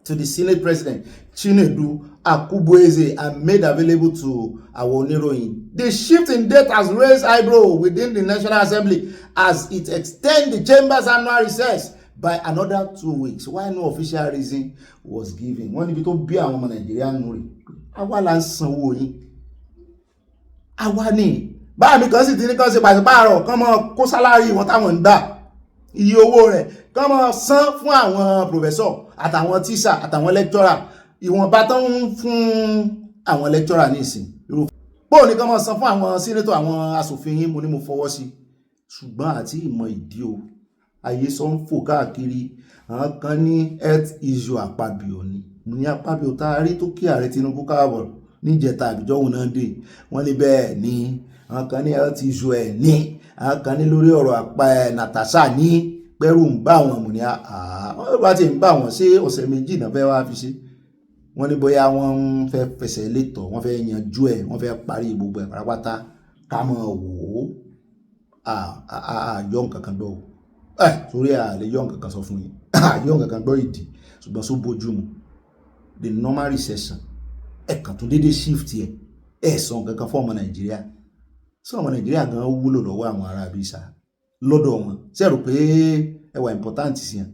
to the Senate President, Chinedu Akubueze, and made available to our oníròyìn. The shift in date has raised eyebrow within the National Assembly as it extends the chamber's annual recess by another 2 weeks, while no official reason was given. Wọ́n níbi tó bí àwọn ọmọ Nàìjíríà nù rí àwa là ń sanwó yín àwa ní báàmì kan sì ti ní kan ṣe pàṣípààrọ̀ kán mọ́ kó sálárì wọn táwọn ń gbà iye owó rẹ̀ kán mọ́ san fún àwọn professor àtàwọn tíṣà àtàwọn lecturer ìwọ̀nba tó ń fún àwọn lecturer ní ìsìn pò ní kán mọ́ san fún àwọn senator àwọn aṣòfin yín mo ní mo fọwọ́ sí ṣùgbọ́n àti ìmọ̀ ìdí o ayé sọ ń fò káàkiri àwọn kan ní health issue Akpabio ni mo ní Akpabio tá a rí tó kí ààrẹ Tinubu káàbọ̀ níjẹta àbíjọ́hùn náà dé wọ́n ní bẹ́ẹ̀ ni àwọn kan ní health issue ẹ̀ ní àwọn kan ní lórí ọ̀rọ̀ Natasha ní pẹ́rù ń bá wọn mú ní wọ́n bá ti ń bá wọn ṣe ọ̀sẹ̀ méjì náà fẹ́ wá fi ṣe wọ́n ní bóyá wọ́n ń fẹ́ fẹsẹ̀ létọ̀ wọ́n fẹ́ yanjú ẹ̀ wọ́n fẹ́ parí gbogbo ẹ̀ pátápátá ká mọ̀ wò ó yọ nǹkan kan gbọ́ sórí àlè yọ nǹkan kan sọ fún yín yọ nǹkan kan gbọ́ ìdí ṣùgbọ́n só bójú mu the normal recession ẹ̀kan tó dédé shift ẹ̀ sọ nǹkan kan fún ọmọ Nàìjíríà sọ ọmọ Nàìjíríà gan wúlò lọ́wọ́ àwọn ará abisa lọ́dọ̀ wọn ṣe rò pé ẹwà important sí yẹn.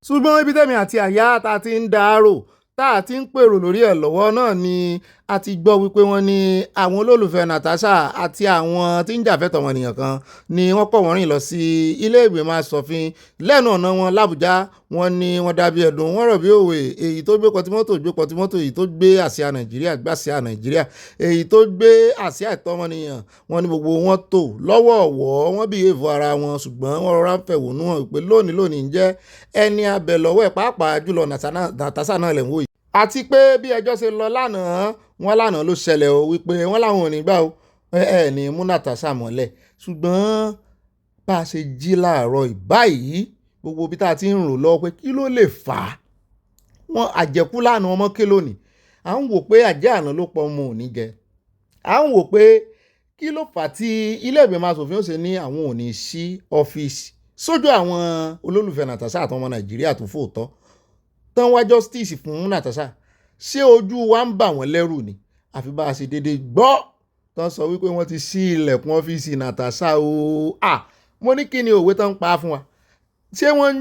ṣùgbọ́n ibi tẹ́mi àti àyà ta ti ń dárò tá a ti ń pèrò lórí ẹ̀ lọ́wọ́ náà ni a ti gbọ́ wípé wọ́n ní àwọn olólùfẹ́ Natasha àti àwọn tí ń jàfẹ́tọ̀ ọmọnìyàn kan ni wọ́n kọ̀ wọ́n rìn lọ sí ilé ìgbìmọ̀ asòfin lẹ́nu ọ̀nà wọn l'Àbújá. Wọ́n ní wọ́n dàbí ẹ̀dùn wọ́n rọ̀ bí òwe, èyí tó gbé pọtimọ́tò gbé pọtimọ́tò, èyí tó gbé àsíá Nàìjíríà gbé àsíá Nàìjíríà, èyí tó gbé àsíá ẹ̀tọ́ ọmọnìyàn. Wọ́n ní gbogbo wọn tò lọ́wọ́ọ̀wọ́, wọ́n bí èèvọ̀ ara wọn, ṣùgbọ́n wọ́n rọra ń fẹ̀hónú hàn pé lónìí ń jẹ́ ẹni abẹ lọ́wọ́ ẹ̀, pàápàá jùlọ Natasha náà lẹ̀ ń wò yìí. Àti pé bí ẹjọ́ ṣe lọ lánàá, wọ́n lánàá ló ṣẹlẹ̀ o wípé wọ́n láwọn ò ní gbà o ní mú Natasha mọ́lẹ̀. Ṣùgbọ́n bá a ṣe jí láàárọ̀ ìbáyìí, gbogbo bí tá a ti ń rò lọ pé kí ló lè fà á, wọn àjẹkú lánàá ọmọ ké lónìí. À ń wò pé àjẹ́ àná ló pọ̀ ọmọ òní jẹ. À ń wò pé kí ló fà á tí ilé ìgbìmọ̀ asòfin ó ṣe ní àwọn ò ní sí ọ́fíìsì sójú àwọn olólùfẹ́ Natasha àtọmọ Nàìjíríà tó fòótọ́ tán wá justice fún Natasha. Ṣé ojú wa ń bà wọ́n lẹ́rù ni? Àfi bá a ṣe déédéé gbọ́ tán sọ wípé wọ́n ti ṣí ilẹ̀kùn ọ́fíìsì Natasha o. Mo ní kí ni òwe tán ń pa fún wa? Ṣé wọ́n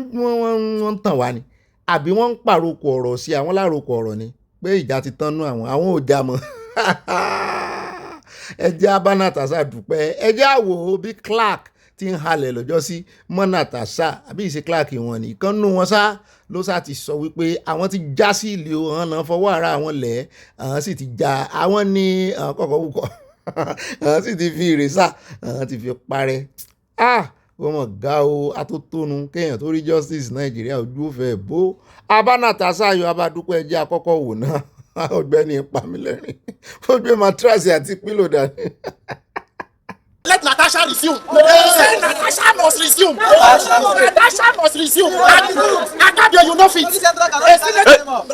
ń tàn wá ni? Àbí wọ́n ń pàrokò ọ̀rọ̀ sí àwọn lárokò ọ̀rọ̀ ni pé ìjà ti tán nú àwọn ò já mọ́. Ẹ jẹ́ á bá Natasha dúpẹ́, ẹ jẹ́ á wò ó bí Clark tí ń halẹ̀ lọ́jọ́ sí mọ́ Natasha àbí ìṣe Clark wọn ni ìkànnù wọn sá ló sá ti sọ wípé àwọn ti já sí ilé o, àwọn náà fọwọ́ ara àwọn lẹ̀, àwọn sì ti já àwọn ní kọ̀kọ́ wúkọ́ àwọn sì ti fi ìrẹsà àwọn ti fi parẹ́. Wọ́n mọ̀ ga o, atótónu kéèyàn tó rí justice Nàìjíríà ojú òfẹ́ bó. Abá Natasha yọ abádúpẹ́ ẹjẹ́ àkọ́kọ́ wò náà. Ọ̀gbẹ́ni Pamílẹ́rìn ó gbé matrasi àti pílò dání. Let Natasha resume. Say Natasha must resume. Natasha must resume. Akabio, you know fit.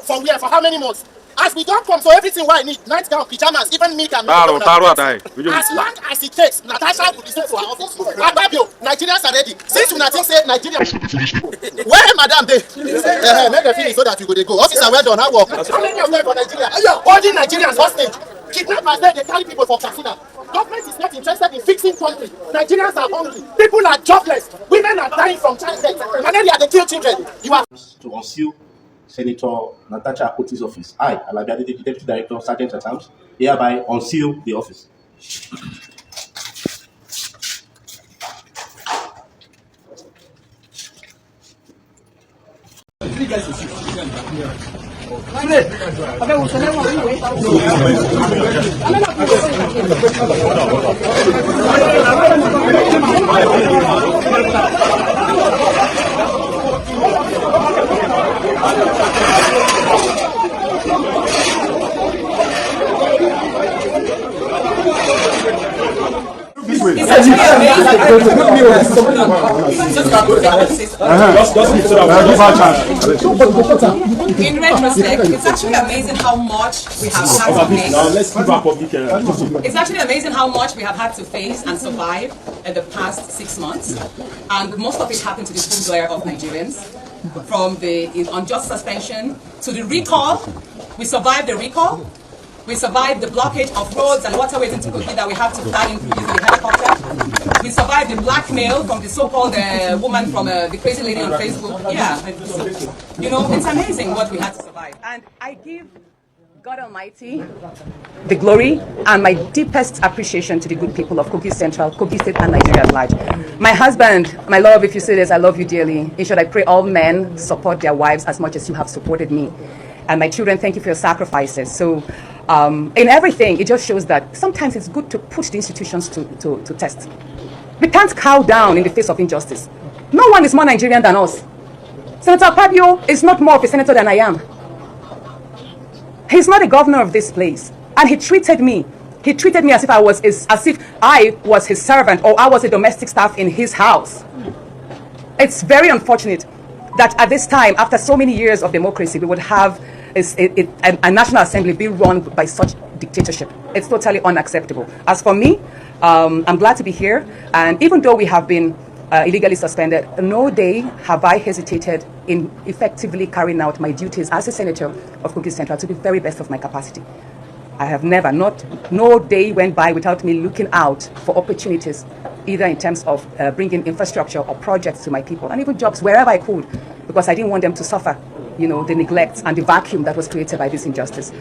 For where? For how many months? As we don't come, so everything what I need, nightgown, pajamas, even me can make it. As long as it takes, Natasha will resume for our office. Akabio, Nigerians are ready. Since you not think say Nigeria, where madam they? Make the feeling so that you go. They go. Officer, well done. How work? How many of them for Nigeria? Holding Nigerians hostage. Kidnappers there, they carry people for Katsina. Government is not interested in fixing country. Nigerians are hungry. People are jobless. Women are dying from childbirth. Malaria, they kill children. You are to unseal Senator Natasha Akpoti's office. I, Alaafin, the Deputy Director, Sergeant at Arms, hereby unseal the office. In retrospect, it's actually amazing how much we have had to face. It's actually amazing how much we have had to face and survive in the past 6 months. And most of it happened to the full glare of Nigerians. From the unjust suspension to the recall. We survived the recall. We survived the blockage of roads and waterways in Kogi that we have to fly in using the helicopter. We survived the blackmail from the so-called woman from the crazy lady on Facebook. Yeah, you know, it's amazing what we had to survive. And I give God Almighty the glory and my deepest appreciation to the good people of Kogi Central, Kogi State and Nigeria at large. My husband, my love, if you say this, I love you dearly. In short, I pray all men support their wives as much as you have supported me. And my children, thank you for your sacrifices. So in everything, it just shows that sometimes it's good to put the institutions to test. We can't cow down in the face of injustice. No one is more Nigerian than us. Senator Akpabio is not more of a senator than I am. He's not a governor of this place. And he treated me as if I was his servant or I was a domestic staff in his house. It's very unfortunate that at this time, after so many years of democracy, we would have a National Assembly be run by such dictatorship. It's totally unacceptable. As for me, I'm glad to be here. And even though we have been illegally suspended, no day have I hesitated in effectively carrying out my duties as a senator of Kogi Central to the very best of my capacity. I have never, no day went by without me looking out for opportunities, either in terms of bringing infrastructure or projects to my people, and even jobs wherever I could, because I didn't want them to suffer the neglect and the vacuum that was created by this injustice.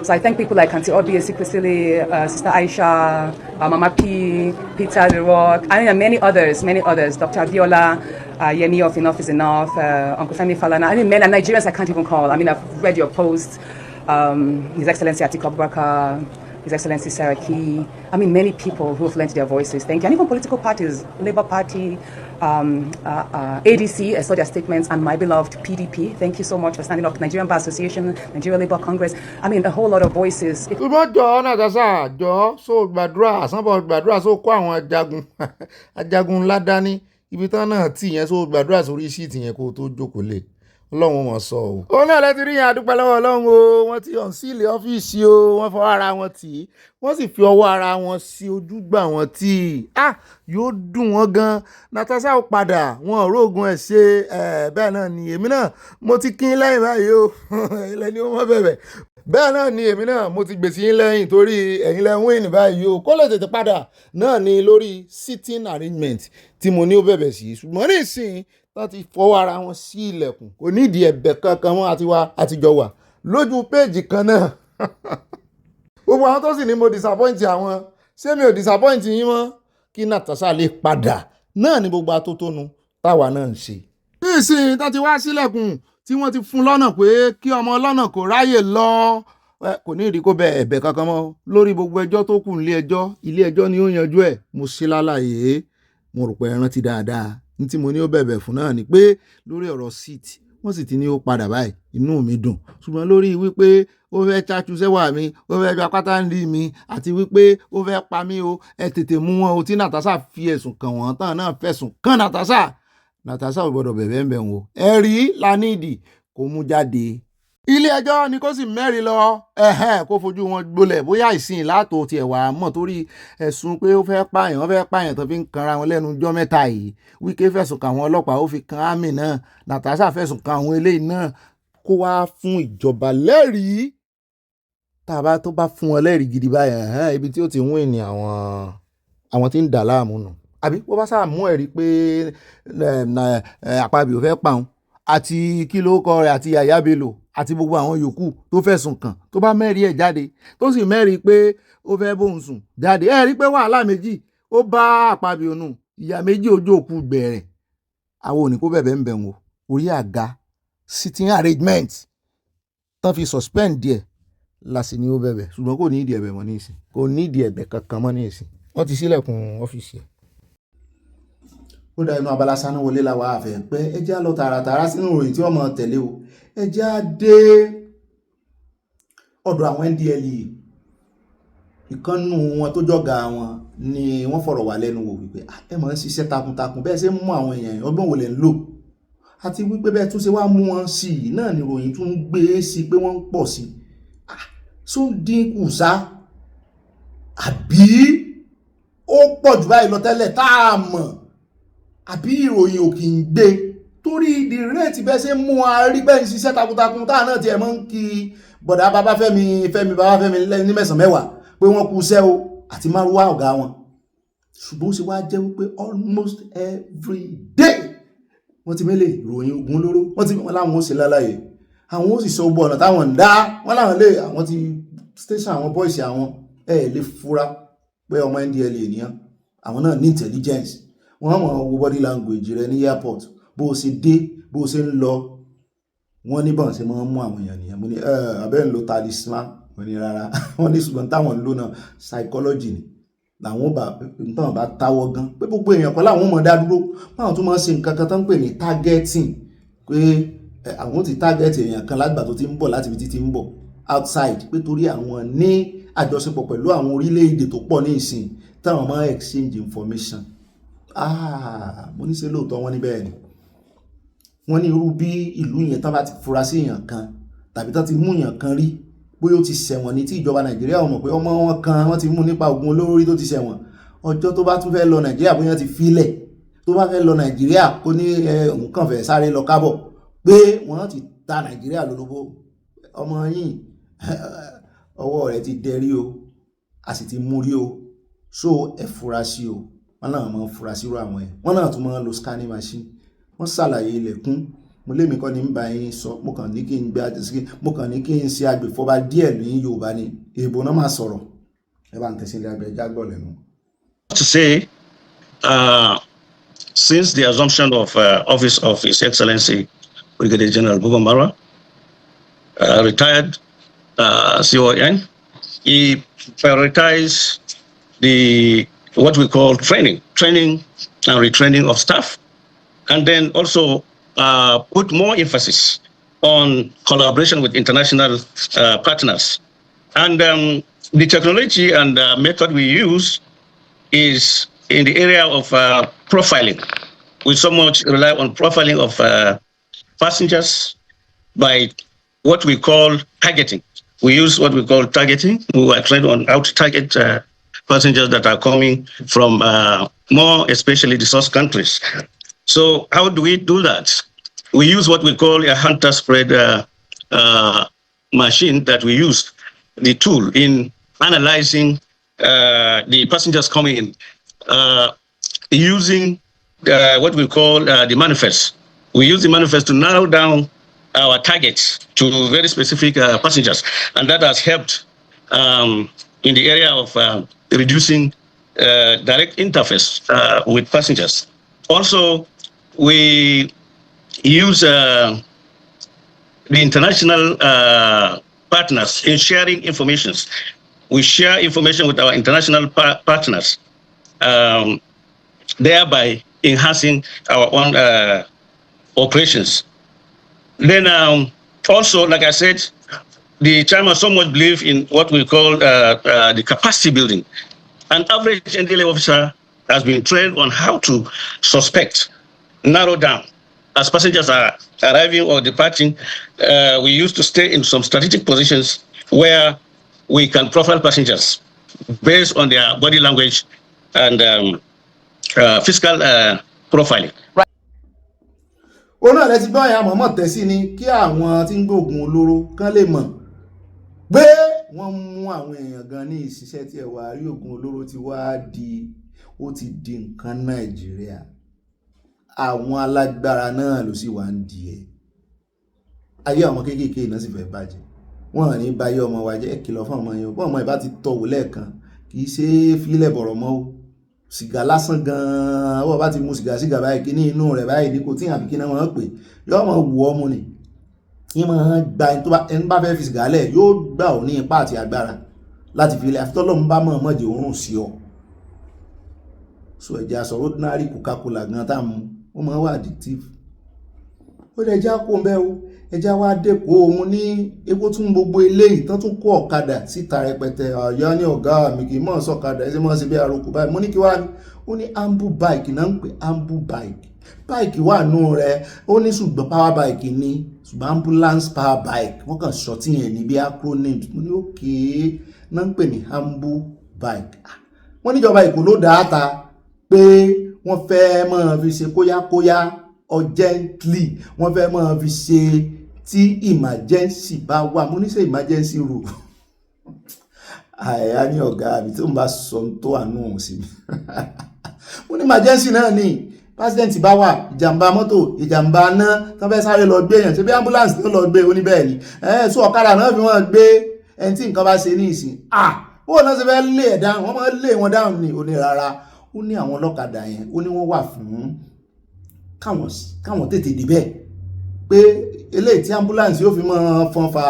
So I thank people like Auntie Obi, Esikwisili, Sister Aisha, Mama P, Peter The Rock, and many others, Dr. Abiola, Yemi of Enough is Enough, Uncle Femi Falana, many Nigerians I can't even call. I've read your posts, His Excellency Atiku Abubakar, His Excellency Saraki, many people who have lent their voices. Thank you. And even political parties, Labour Party, ADC, I saw their statements, and my beloved PDP. Thank you so much for standing up. Nigerian Bar Association, Nigeria Labour Congress. A whole lot of voices. ṣùgbọ́n jọ Natasha jọ so gbàdúrà sanbọ gbàdúrà so kó àwọn ajagun ńlá dání ibi tán náà tì yẹn so gbàdúrà sórí síìtì yẹn kó tó jókòó lé ọlọ́run mọ̀ sọ o. òun náà lẹ́tí rí yẹn àdúpẹ́ lọ́wọ́ ọlọ́run o wọ́n ti hàn sí ilé ọ́fíìsì o wọ́n fọwọ́ ara wọn tì í wọ́n sì fi ọwọ́ ara wọn sí ojúgbà wọn tì í yóò dùn wọ́n gan. Natasha ó padà wọn ò rógun ẹ̀ ṣe bẹ́ẹ̀ náà ni èmi náà mo ti kí lẹ́yìn báyìí o ilẹ̀ ni ó mọ́ bẹ̀bẹ̀ bẹ́ẹ̀ náà ni èmi náà mo ti gbèsè yín lẹ́yìn torí ẹ̀yin lẹ́ ń win báyìí o kó lè tètè padà náà ni lórí sitting arrangement tí mo ní ó bẹ̀bẹ̀ sí ṣùgbọ́n nísìnyí láti fọwọ́ ara wọn sí ilẹ̀kùn kò nídìí ẹ̀bẹ̀ kankan wọn àtijọ́ wà lójú péèjì kan náà gbogbo àwọn tó sì ní mo disappoint àwọn ṣé mi ò disappoint yín mọ́ kí Natasha lè padà náà ni gbogbo atótónu táwa náà ń ṣe. nísìnyí tó ti wá sílẹ̀kùn tí wọ́n ti fún lọ́nà pé kí ọmọ ọlọ́nà kò ráyè lọ kò ní ìdí kó bẹ ẹ̀bẹ̀ kankan mọ́ lórí gbogbo ẹjọ́ tó kù ilé ẹjọ́ ni ó yanjú ẹ̀ mo ṣe lálàyé mo rò pé ẹ rántí dáadáa ní tí mo ní ó bẹ̀bẹ̀ fún náà ni pé lórí ọ̀rọ̀ síìtì wọ́n sì ti ní ó padà báyìí inú mi dùn ṣùgbọ́n lórí wípé ó fẹ́ chájú sẹ́wà mi ó fẹ́ gba pátá ń rí mi àti wípé ó fẹ́ pa mí o ẹ tètè mú wọn o tí Natasha fi ẹ̀sùn kàn wọ́n tán náà fẹ̀sùn kàn Natasha ò gbọ́dọ̀ bẹ̀bẹ̀ ń bẹ̀ wọ́n ẹ̀rí lanidi kó mú jáde. ilé ẹjọ́ ni kó sì mẹ́rin lọ kó fojú wọn gbolẹ̀ bóyá ìsìn látò tiẹ̀ wà mọ̀ torí ẹ̀sùn pé ó fẹ́ pààyàn tó fi ń kanra wọn lẹ́nu ọjọ́ mẹ́ta yìí Wike fẹ̀sùn kàn àwọn ọlọ́pàá ó fi kan àmì náà Natasha fẹ̀sùn kàn àwọn eléyìí náà kó wá fún ìjọba lẹ́rìí tàbá tó bá fún wọn lẹ́rìí gidi báyìí ibi tí ó ti wín ní àwọn tí ń dà láàmú nù àbí wọ́n bá sáà mú ẹ̀rí pé Akpabio fẹ́ pa òun àti kí ló kọ rẹ̀ àti Yahaya Bello àti gbogbo àwọn yòókù tó fẹ̀sùn kàn tó bá mẹ́rin ẹ̀ jáde tó sì mẹ́rin pé ó fẹ́ bóun sùn jáde rí pé wàhálà méjì ó bá Akpabio nù ìyá méjì ojú òkú bẹ̀rẹ̀ àwọn òní kó bẹ̀bẹ̀ ń bẹ̀ wọ́n orí àga sitting arrangement tán fi suspend díẹ̀ lásì ni ó bẹ̀bẹ̀ ṣùgbọ́n kò ní ìdí ẹ̀bẹ̀ mọ́ ní ìsìn kò ní ìdí ẹ̀bẹ̀ kankan mọ́ ní ìsìn wọ́n ti ṣílẹ̀kùn ọ́fíìsì ẹ̀. ó dá inú abala sáná wọlé làwọn àfẹ́ pé ẹ jẹ́ á lọ tààràtàrà sínú ìròyìn tí wọ́n mọ̀ tẹ̀lé o ẹ jẹ́ á dé ọ̀dọ̀ àwọn NDLEA ìkànnù wọn tó jọ̀gá wọn ni wọ́n fọ̀rọ̀ wá lẹ́nu wò wípé ẹ máa ń ṣiṣẹ́ takuntakun bẹ́ẹ̀ ṣe ń mú àwọn èèyàn ọgbọ́n wo lẹ̀ ń lò àti wípé bẹ́ẹ̀ tún ṣe wá mú wọn sí i náà ni ìròyìn tún ń gbé sí pé wọ́n ń pọ̀ sí i tó ń dínkù sá àbí ó pọ̀ jù báyìí lọ tẹ́lẹ̀ tá a mọ̀ àbí ìròyìn ò kì í gbé torí ìdí rẹ́ẹ̀tì bẹ́ẹ̀ ṣe mú wa rí bẹ́ẹ̀ ń ṣiṣẹ́ takuntakun táà náà tiẹ̀ mọ́ ń kí bọ̀dá Babafẹ́mi ní mẹ́sàn-án mẹ́wàá pé wọ́n kú iṣẹ́ o àti márùwá ọ̀gá wọn ṣùgbọ́n ó ṣe wá jẹ́ wípé almost every day wọ́n ti mẹ́lẹ̀ ìròyìn ogun olóró wọ́n láwọn ó ṣe lálàyé àwọn ó sì sọ gbọ́ ọ̀nà táwọn ń dá wọ́n láwọn lè àwọn ti station àwọn boys àwọn lè fura pé ọmọ NDLEA ènìyàn àwọn náà ní intelligence wọ́n mọ̀ wo body language rẹ ní airport bó o ṣe dé bó o ṣe ń lọ wọ́n ní bọ́n ṣe máa ń mú àwọn èèyàn nìyẹn mo ní abẹ́ ń lo talisman mo ní rárá wọ́n ní ṣùgbọ́n táwọn ń lò náà psychology ni làwọn bá táwọ́ gan pé gbogbo èèyàn kan láwọn mọ̀ dá dúró báwọn tún máa ń ṣe nǹkan kan tó ń pè ní targeting pé àwọn ti target èèyàn kan lágbà tó ti ń bọ̀ láti ibi tí ti ń bọ̀ outside pé torí àwọn ní àjọṣepọ̀ pẹ̀lú àwọn orílẹ̀-èdè tó pọ̀ ní ìsìn táwọn máa exchange information mo ní ṣe lóòótọ́ wọn ní bẹ́ẹ̀ ni wọ́n ní irú bí ìlú yẹn tán bá ti fura sí èèyàn kan tàbí tán ti mú èèyàn kan rí bóyá ó ti ṣẹ̀wọ̀n ní tí ìjọba Nàìjíríà ò mọ̀ pé ọmọ wọn kan wọ́n ti mú nípa ogun olóró rí tó ti ṣẹ̀wọ̀n ọjọ́ tó bá tún fẹ́ lọ Nàìjíríà bóyá ti filẹ̀ tó bá fẹ́ lọ Nàìjíríà kó ní nǹkan fẹ́ sáré lọ kábọ̀ pé wọ́n ti ta Nàìjíríà lólobó ọmọ yìí ọwọ́ rẹ̀ ti dẹrí o a sì ti mú rí o so ẹ fura sí o wọ́n náà máa ń fura sí irú àwọn ẹ̀ wọ́n náà tún máa ń lo scanning machine wọ́n ṣàlàyé ilẹ̀kùn mo lémi kọ́ ni ń bá yín sọ mo kàn ní kí n gbé àtẹ̀sí mo kàn ní kí n ṣe agbèfọ́ba díẹ̀ ní Yorùbá ni èèbò náà máa sọ̀rọ̀ ẹ bá ń tẹ̀sí ilé abẹ́ ẹja gbọ́ lẹ́nu. To say, since the assumption of office of His Excellency Brigadier General Buba Marwa, retired CON, he prioritized what we call training and retraining of staff, and then also put more emphasis on collaboration with international partners. And the technology and method we use is in the area of profiling. We so much rely on profiling of passengers by what we call targeting. We use what we call targeting. We are trained on how to target passengers that are coming from more especially the source countries. So how do we do that? We use what we call a hunter spread machine that we use, the tool in analyzing the passengers coming in, using what we call the manifest. We use the manifest to narrow down our targets to very specific passengers, and that has helped in the area of reducing direct interface with passengers. Also, we use the international partners in sharing information. We share information with our international partners, thereby enhancing our own operations. Then also, like I said, the chairman so much believe in what we call the capacity building. An average NDLA officer has been trained on how to suspect, narrow down. As passengers are arriving or departing, we used to stay in some strategic positions where we can profile passengers based on their body language and physical profiling. ó náà lẹ́tí bá àyà mọ̀mọ́ tẹ̀ sí ni kí àwọn tí ń gbóògùn olóró kán lè mọ̀ pé wọ́n mú àwọn èèyàn gan ní ìṣiṣẹ́ tí ẹ̀wà rí ògùn olóró ti wá di ó ti di nǹkan Nàìjíríà. Àwọn alágbára náà ló sì wá ń di ẹ̀. Ayé àwọn kéékèèké náà sì fẹ́ bàjẹ́. Wọ́n ní báyé ọmọ wa jẹ́ kìlọ̀ fún ọmọ yẹn. Bọ́n ọmọ ìbá ti tọ̀wò lẹ́ẹ̀kan kì í ṣe é fílẹ̀ bọ̀rọ̀ mọ́ o. Sìgá lásán gan-an wọ́n bá ti mu sìgá báyìí kí ní inú rẹ̀ báyìí ní kò tí àbí kí náà wọ́n pè yọ́ mọ̀ wù ọ́ mu ni. Yín máa gba ẹni bá fẹ́ fi sìgá lẹ̀ yóò gbà ọ́ ní ipá àti agbára láti fi ilẹ̀ àfitọ́lọ́mù bá mọ̀ mọ́jẹ̀ òórùn sí ọ. So ẹ̀jẹ̀ aṣọ ordinary Coca-Cola gan tá mu ó máa wà addictive. Ó dẹ̀ já kó mbẹ́ o ẹja wá dẹ́kọ̀ òun ní epo tún gbogbo eléyìí tán tún kó ọ̀kadà síta rẹpẹtẹ àyà ní ọ̀gá mi kì í mọ̀ sọ̀kadà ẹsẹ̀ mọ̀ sí bí arúgbó báyìí mo ní kí wá ní ó ní ambu bike náà ń pè ambu bike wà nù rẹ̀ ó ní ṣùgbọ́n power bike ní ṣùgbọ́n ambulance power bike wọ́n kàn ṣọtí yẹn ní bí acronyms mo ní òkè náà ń pè ní ambu bike. Wọ́n níjọba Èkó ló dá ta pé wọ́n fẹ́ máa fi ṣe kóyákóyá urgently wọ́n fẹ́ máa fi ṣe tí emergency bá wà. Mo ní ṣe emergency rule àyà ní ọ̀gá mi tó ń bá sọ tó àánú òun sí mi. Mo ní emergency náà ní president bá wà ìjàmbá mọ́tò ìjàmbá náà tán fẹ́ sáré lọ gbé èèyàn ṣe bí ambulance tó lọ gbé oníbẹ̀ẹ́ ni so ọ̀kadà náà fi wọ́n gbé ẹni tí nǹkan bá ṣe ní ìsìn ó náà ṣe fẹ́ lé ẹ̀ dáhùn wọ́n máa lé wọn dáhùn ní òní rárá. Ó ní àwọn ọlọ́kadà yẹn ó ní wọ́n wà fún káwọn tètè débẹ̀ pé eléyìí tí ambulance yóò fi máa fọn fà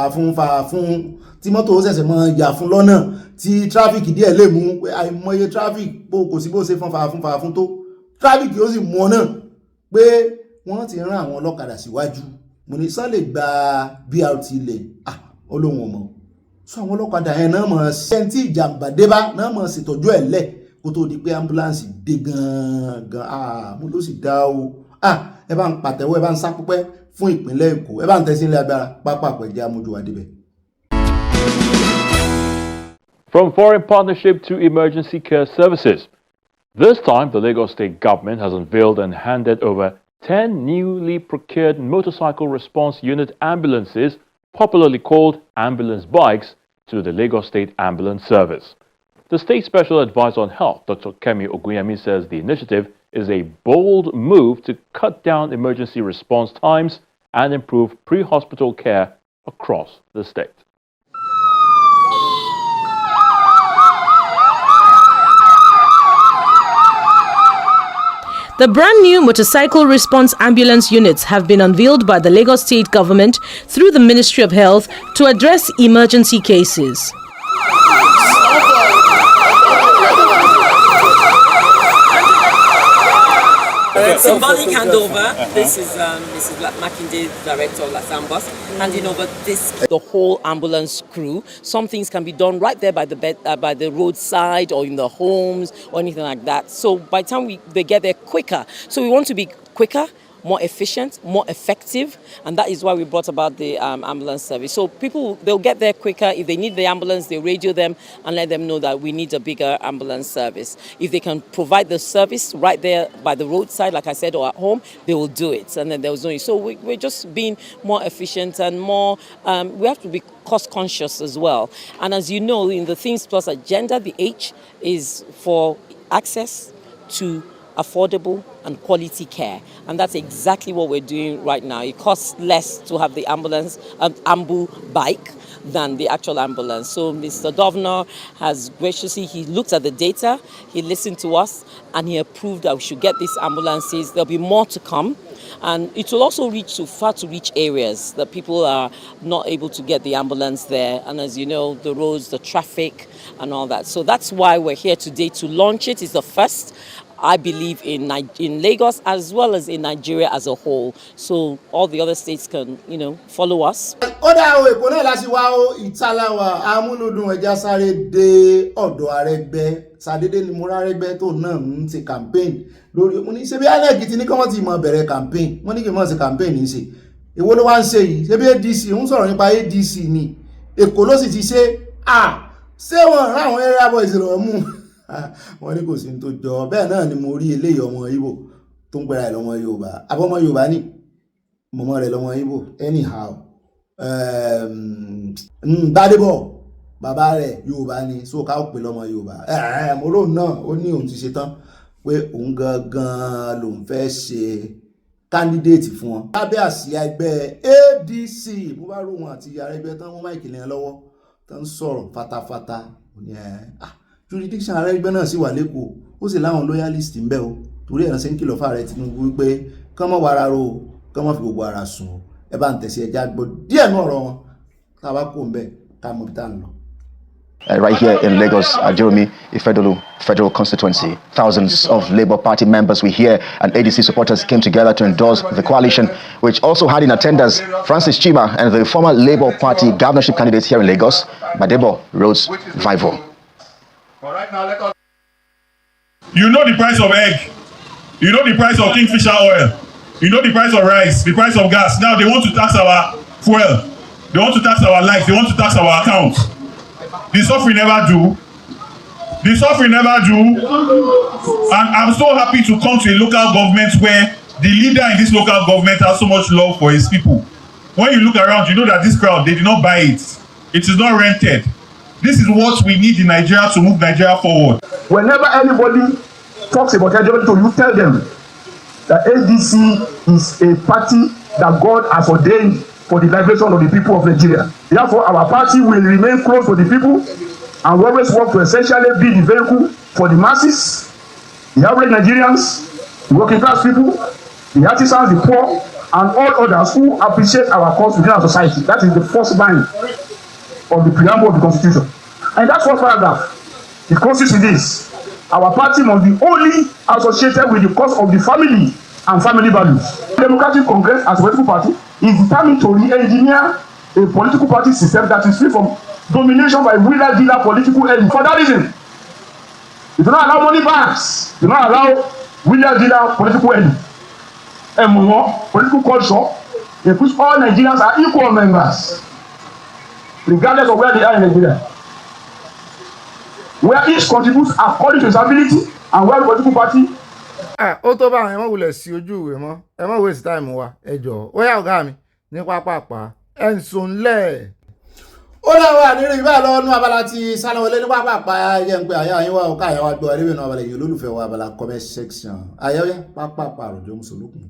fún tí mọ́tò ó ṣẹ̀ṣẹ̀ máa yà fún lọ́nà tí traffic díẹ̀ lè mú pé àìmọye traffic bó kò sí bó ṣe fọn fà fún tó traffic yóò sì mú ọ náà pé wọ́n ti rán àwọn ọlọ́kadà síwájú. Mo ní sán lè gba BRT lẹ̀ olóhùn ọmọ so àwọn ọlọ́kadà yẹn náà mọ̀ sẹ́ńtì ìjàmbá débá náà mọ̀ ṣètọ́jú ẹ̀ lẹ̀ kó tó di pé ambulance dé gan-an mo ló sì dá o ẹ bá ń pàtẹ́wọ́ ẹ bá ń sá púpẹ́ fún ìpínlẹ̀ Èkó ẹ bá ń tẹ́sí ilé agbára pápákọ̀ ẹ̀jẹ̀ amójú adébẹ̀. From foreign partnership to emergency care services. This time, the Lagos State government has unveiled and handed over 10 newly procured motorcycle response unit ambulances, popularly called ambulance bikes, to the Lagos State Ambulance Service. The State Special Advisor on Health, Dr. Kemi Oguyemi, says the initiative is a bold move to cut down emergency response times and improve pre-hospital care across the state. The brand new motorcycle response ambulance units have been unveiled by the Lagos State government through the Ministry of Health to address emergency cases. Symbolic handover. This is Mrs. Makinde, Director of Lasambos, handing over the whole ambulance crew. Some things can be done right there by the roadside or in the homes or anything like that. So by the time they get there quicker. So we want to be quicker, more efficient, more effective, and that is why we brought about the ambulance service. So they'll get there quicker. If they need the ambulance, they radio them and let them know that we need a bigger ambulance service. If they can provide the service right there by the roadside, like I said, or at home, they will do it. And then there was no. So we're just being more efficient and more. We have to be cost conscious as well. And as you know, in the Things Plus agenda, the H is for access to affordable and quality care, and that's exactly what we're doing right now. It costs less to have the ambulance, ambu bike, than the actual ambulance. So Mr. Governor has graciously, he looked at the data, he listened to us, and he approved that we should get these ambulances. There'll be more to come. And it will also reach to far-to-reach areas that people are not able to get the ambulance there. And as you know, the roads, the traffic, and all that. So that's why we're here today to launch it. It's the first, I believe, in Lagos as well as in Nigeria as a whole. So all the other states can, follow us. Oda o Èkó náà láti wá o Ìtàláwà amúlùdùn ẹja sáré dé ọ̀dọ̀ Arẹ́gbẹ́ Sàdédé ni mo rárẹ́gbẹ́ tó náà ń ṣe campaign lórí mo ní ṣe bí Alẹ́ ti ní kọ́mọ́ ti mọ̀ bẹ̀rẹ̀ campaign wọ́n ní kí n mọ̀ ṣe campaign ní ṣe èwo ló wá ń ṣe yìí ṣe bí ADC ń sọ̀rọ̀ nípa ADC ni Èkó ló sì ti ṣe ṣé wọ́n rán àwọn area boys lọ mú wọ́n ní kò sí ní tó jọ bẹ́ẹ̀ náà ni mo rí eléyìí ọmọ Ìgbò tó ń pera ẹ̀ lọ́mọ Yorùbá àbọ̀mọ Yorùbá ni mọ̀mọ́ rẹ̀ lọ́mọ Ìgbò anyhow Gbádébọ̀ bàbá rẹ̀ Yorùbá ni so ká ó pè lọ́mọ Yorùbá mo lóun náà ó ní òun ti ṣe tán pé òun gangan lòun fẹ́ ṣe candidate fún wọn lábẹ́ àsíá ẹgbẹ́ ADC bó bá rò wọn àti Arẹ́gbẹ́ tán wọ́n máìkì lẹ́yìn lọ́wọ́ tán sọ̀rọ̀ fatafata jurisdiction Arẹ́gbẹ́ náà sì wà lẹ́kọ̀ọ́ ó sì láwọn loyalist ń bẹ o torí ẹ̀rọ ṣe ń kìlọ̀ fún Ààrẹ Tinubu wípé kán mọ́ wàrà ro kán mọ́ fi gbogbo ara sùn ẹ bá ń tẹ̀sí ẹja gbọ́ díẹ̀ náà ọ̀rọ̀ wọn ká bá kó ń bẹ̀ ká mọ̀ bí tá à ń lọ. Right here in Lagos, Ajomi, Ifedolu Federal Constituency, thousands of Labour Party members were here and ADC supporters came together to endorse the coalition, which also had in attendance Francis Chima and the former Labour Party governorship candidate here in Lagos, Badebo Rhodes Vival. You know the price of egg, you know the price of kingfisher oil, you know the price of rice, the price of gas. Now they want to tax our fuel, they want to tax our life, they want to tax our accounts. The stuff we never do. The stuff we never do. And I'm so happy to come to a local government where the leader in this local government has so much love for his people. When you look around, you know that this crowd, they did not buy it. It is not rented. This is what we need in Nigeria to move Nigeria forward. Whenever anybody talks about LGBT, you tell them that ADC is a party that God has ordained for the liberation of the people of Nigeria. Therefore, our party will remain close to the people and will always work to essentially be the vehicle for the masses, the average Nigerians, the working class people, the artisans, the poor, and all others who appreciate our cause within our society. That is the first line of the preamble of the Constitution. And that first paragraph, it consists with this: our party must be only associated with the cause of the family and family values. The Democratic Congress, as a political party, is determined to re-engineer a political party system that is free from domination by wheeler-dealer political elites. For that reason, you do not allow money bags, you do not allow wheeler-dealer political elites. And more, political culture, in which all Nigerians are equal members, regardless of where they are in Nigeria. Where each contributes according to his ability, and where the political party. Ó tó bá ẹ mọ́ wulẹ̀ sí ojú ìwé mọ́ ẹ mọ́ waste time wa ẹ jọ̀ọ́ ó yá ọ̀gá mi ní pápápá ẹ̀ ń sùn lẹ̀. Ó dáwọ́ àníri ìbá lọ́nu abala ti sáláwọlé ní pápápá yẹn pé àyà yín wá ọ̀ká àyà wa gbọ́ ẹ̀rí ìwé náà abala yìí olólùfẹ́ wa abala comment section àyà pápápá àròjọ mùsùlùkùn.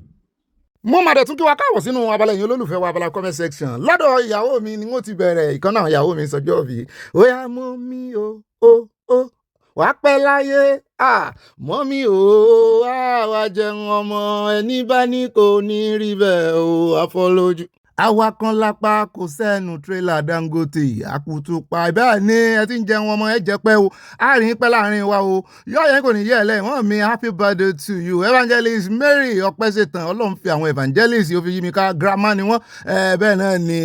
mo máa dẹ̀ tún kí wa káàbọ̀ sínú abala ẹ̀yin olólùfẹ́ wa abala comment section lọ́dọ̀ ìyàwó mi ni wọ́n ti bẹ̀rẹ̀ ìkan náà ìyàwó mi sọjọ́ bí ó yá mọ́ mi o wàá pẹ́ láyé mọ́ mi o wá jẹun ọmọ ẹni bá ní kò ní rí bẹ́ẹ̀ o àfọlójú. àwa kan lápá kò sẹ́nu tírélà Dangote àkùtùpà bẹ́ẹ̀ ni ẹ ti ń jẹun ọmọ ẹ jẹ́ pẹ́ o àárín pẹ́ láàrin wa o yọ̀ọ̀yẹ́ kò ní yẹ̀ lẹ́yìn wọ́n mi happy birthday to you evangelist Mary ọpẹ́sẹ̀tàn ọlọ́run fi àwọn evangelist ó fi yí mi ká grandma ni wọ́n bẹ́ẹ̀ náà ni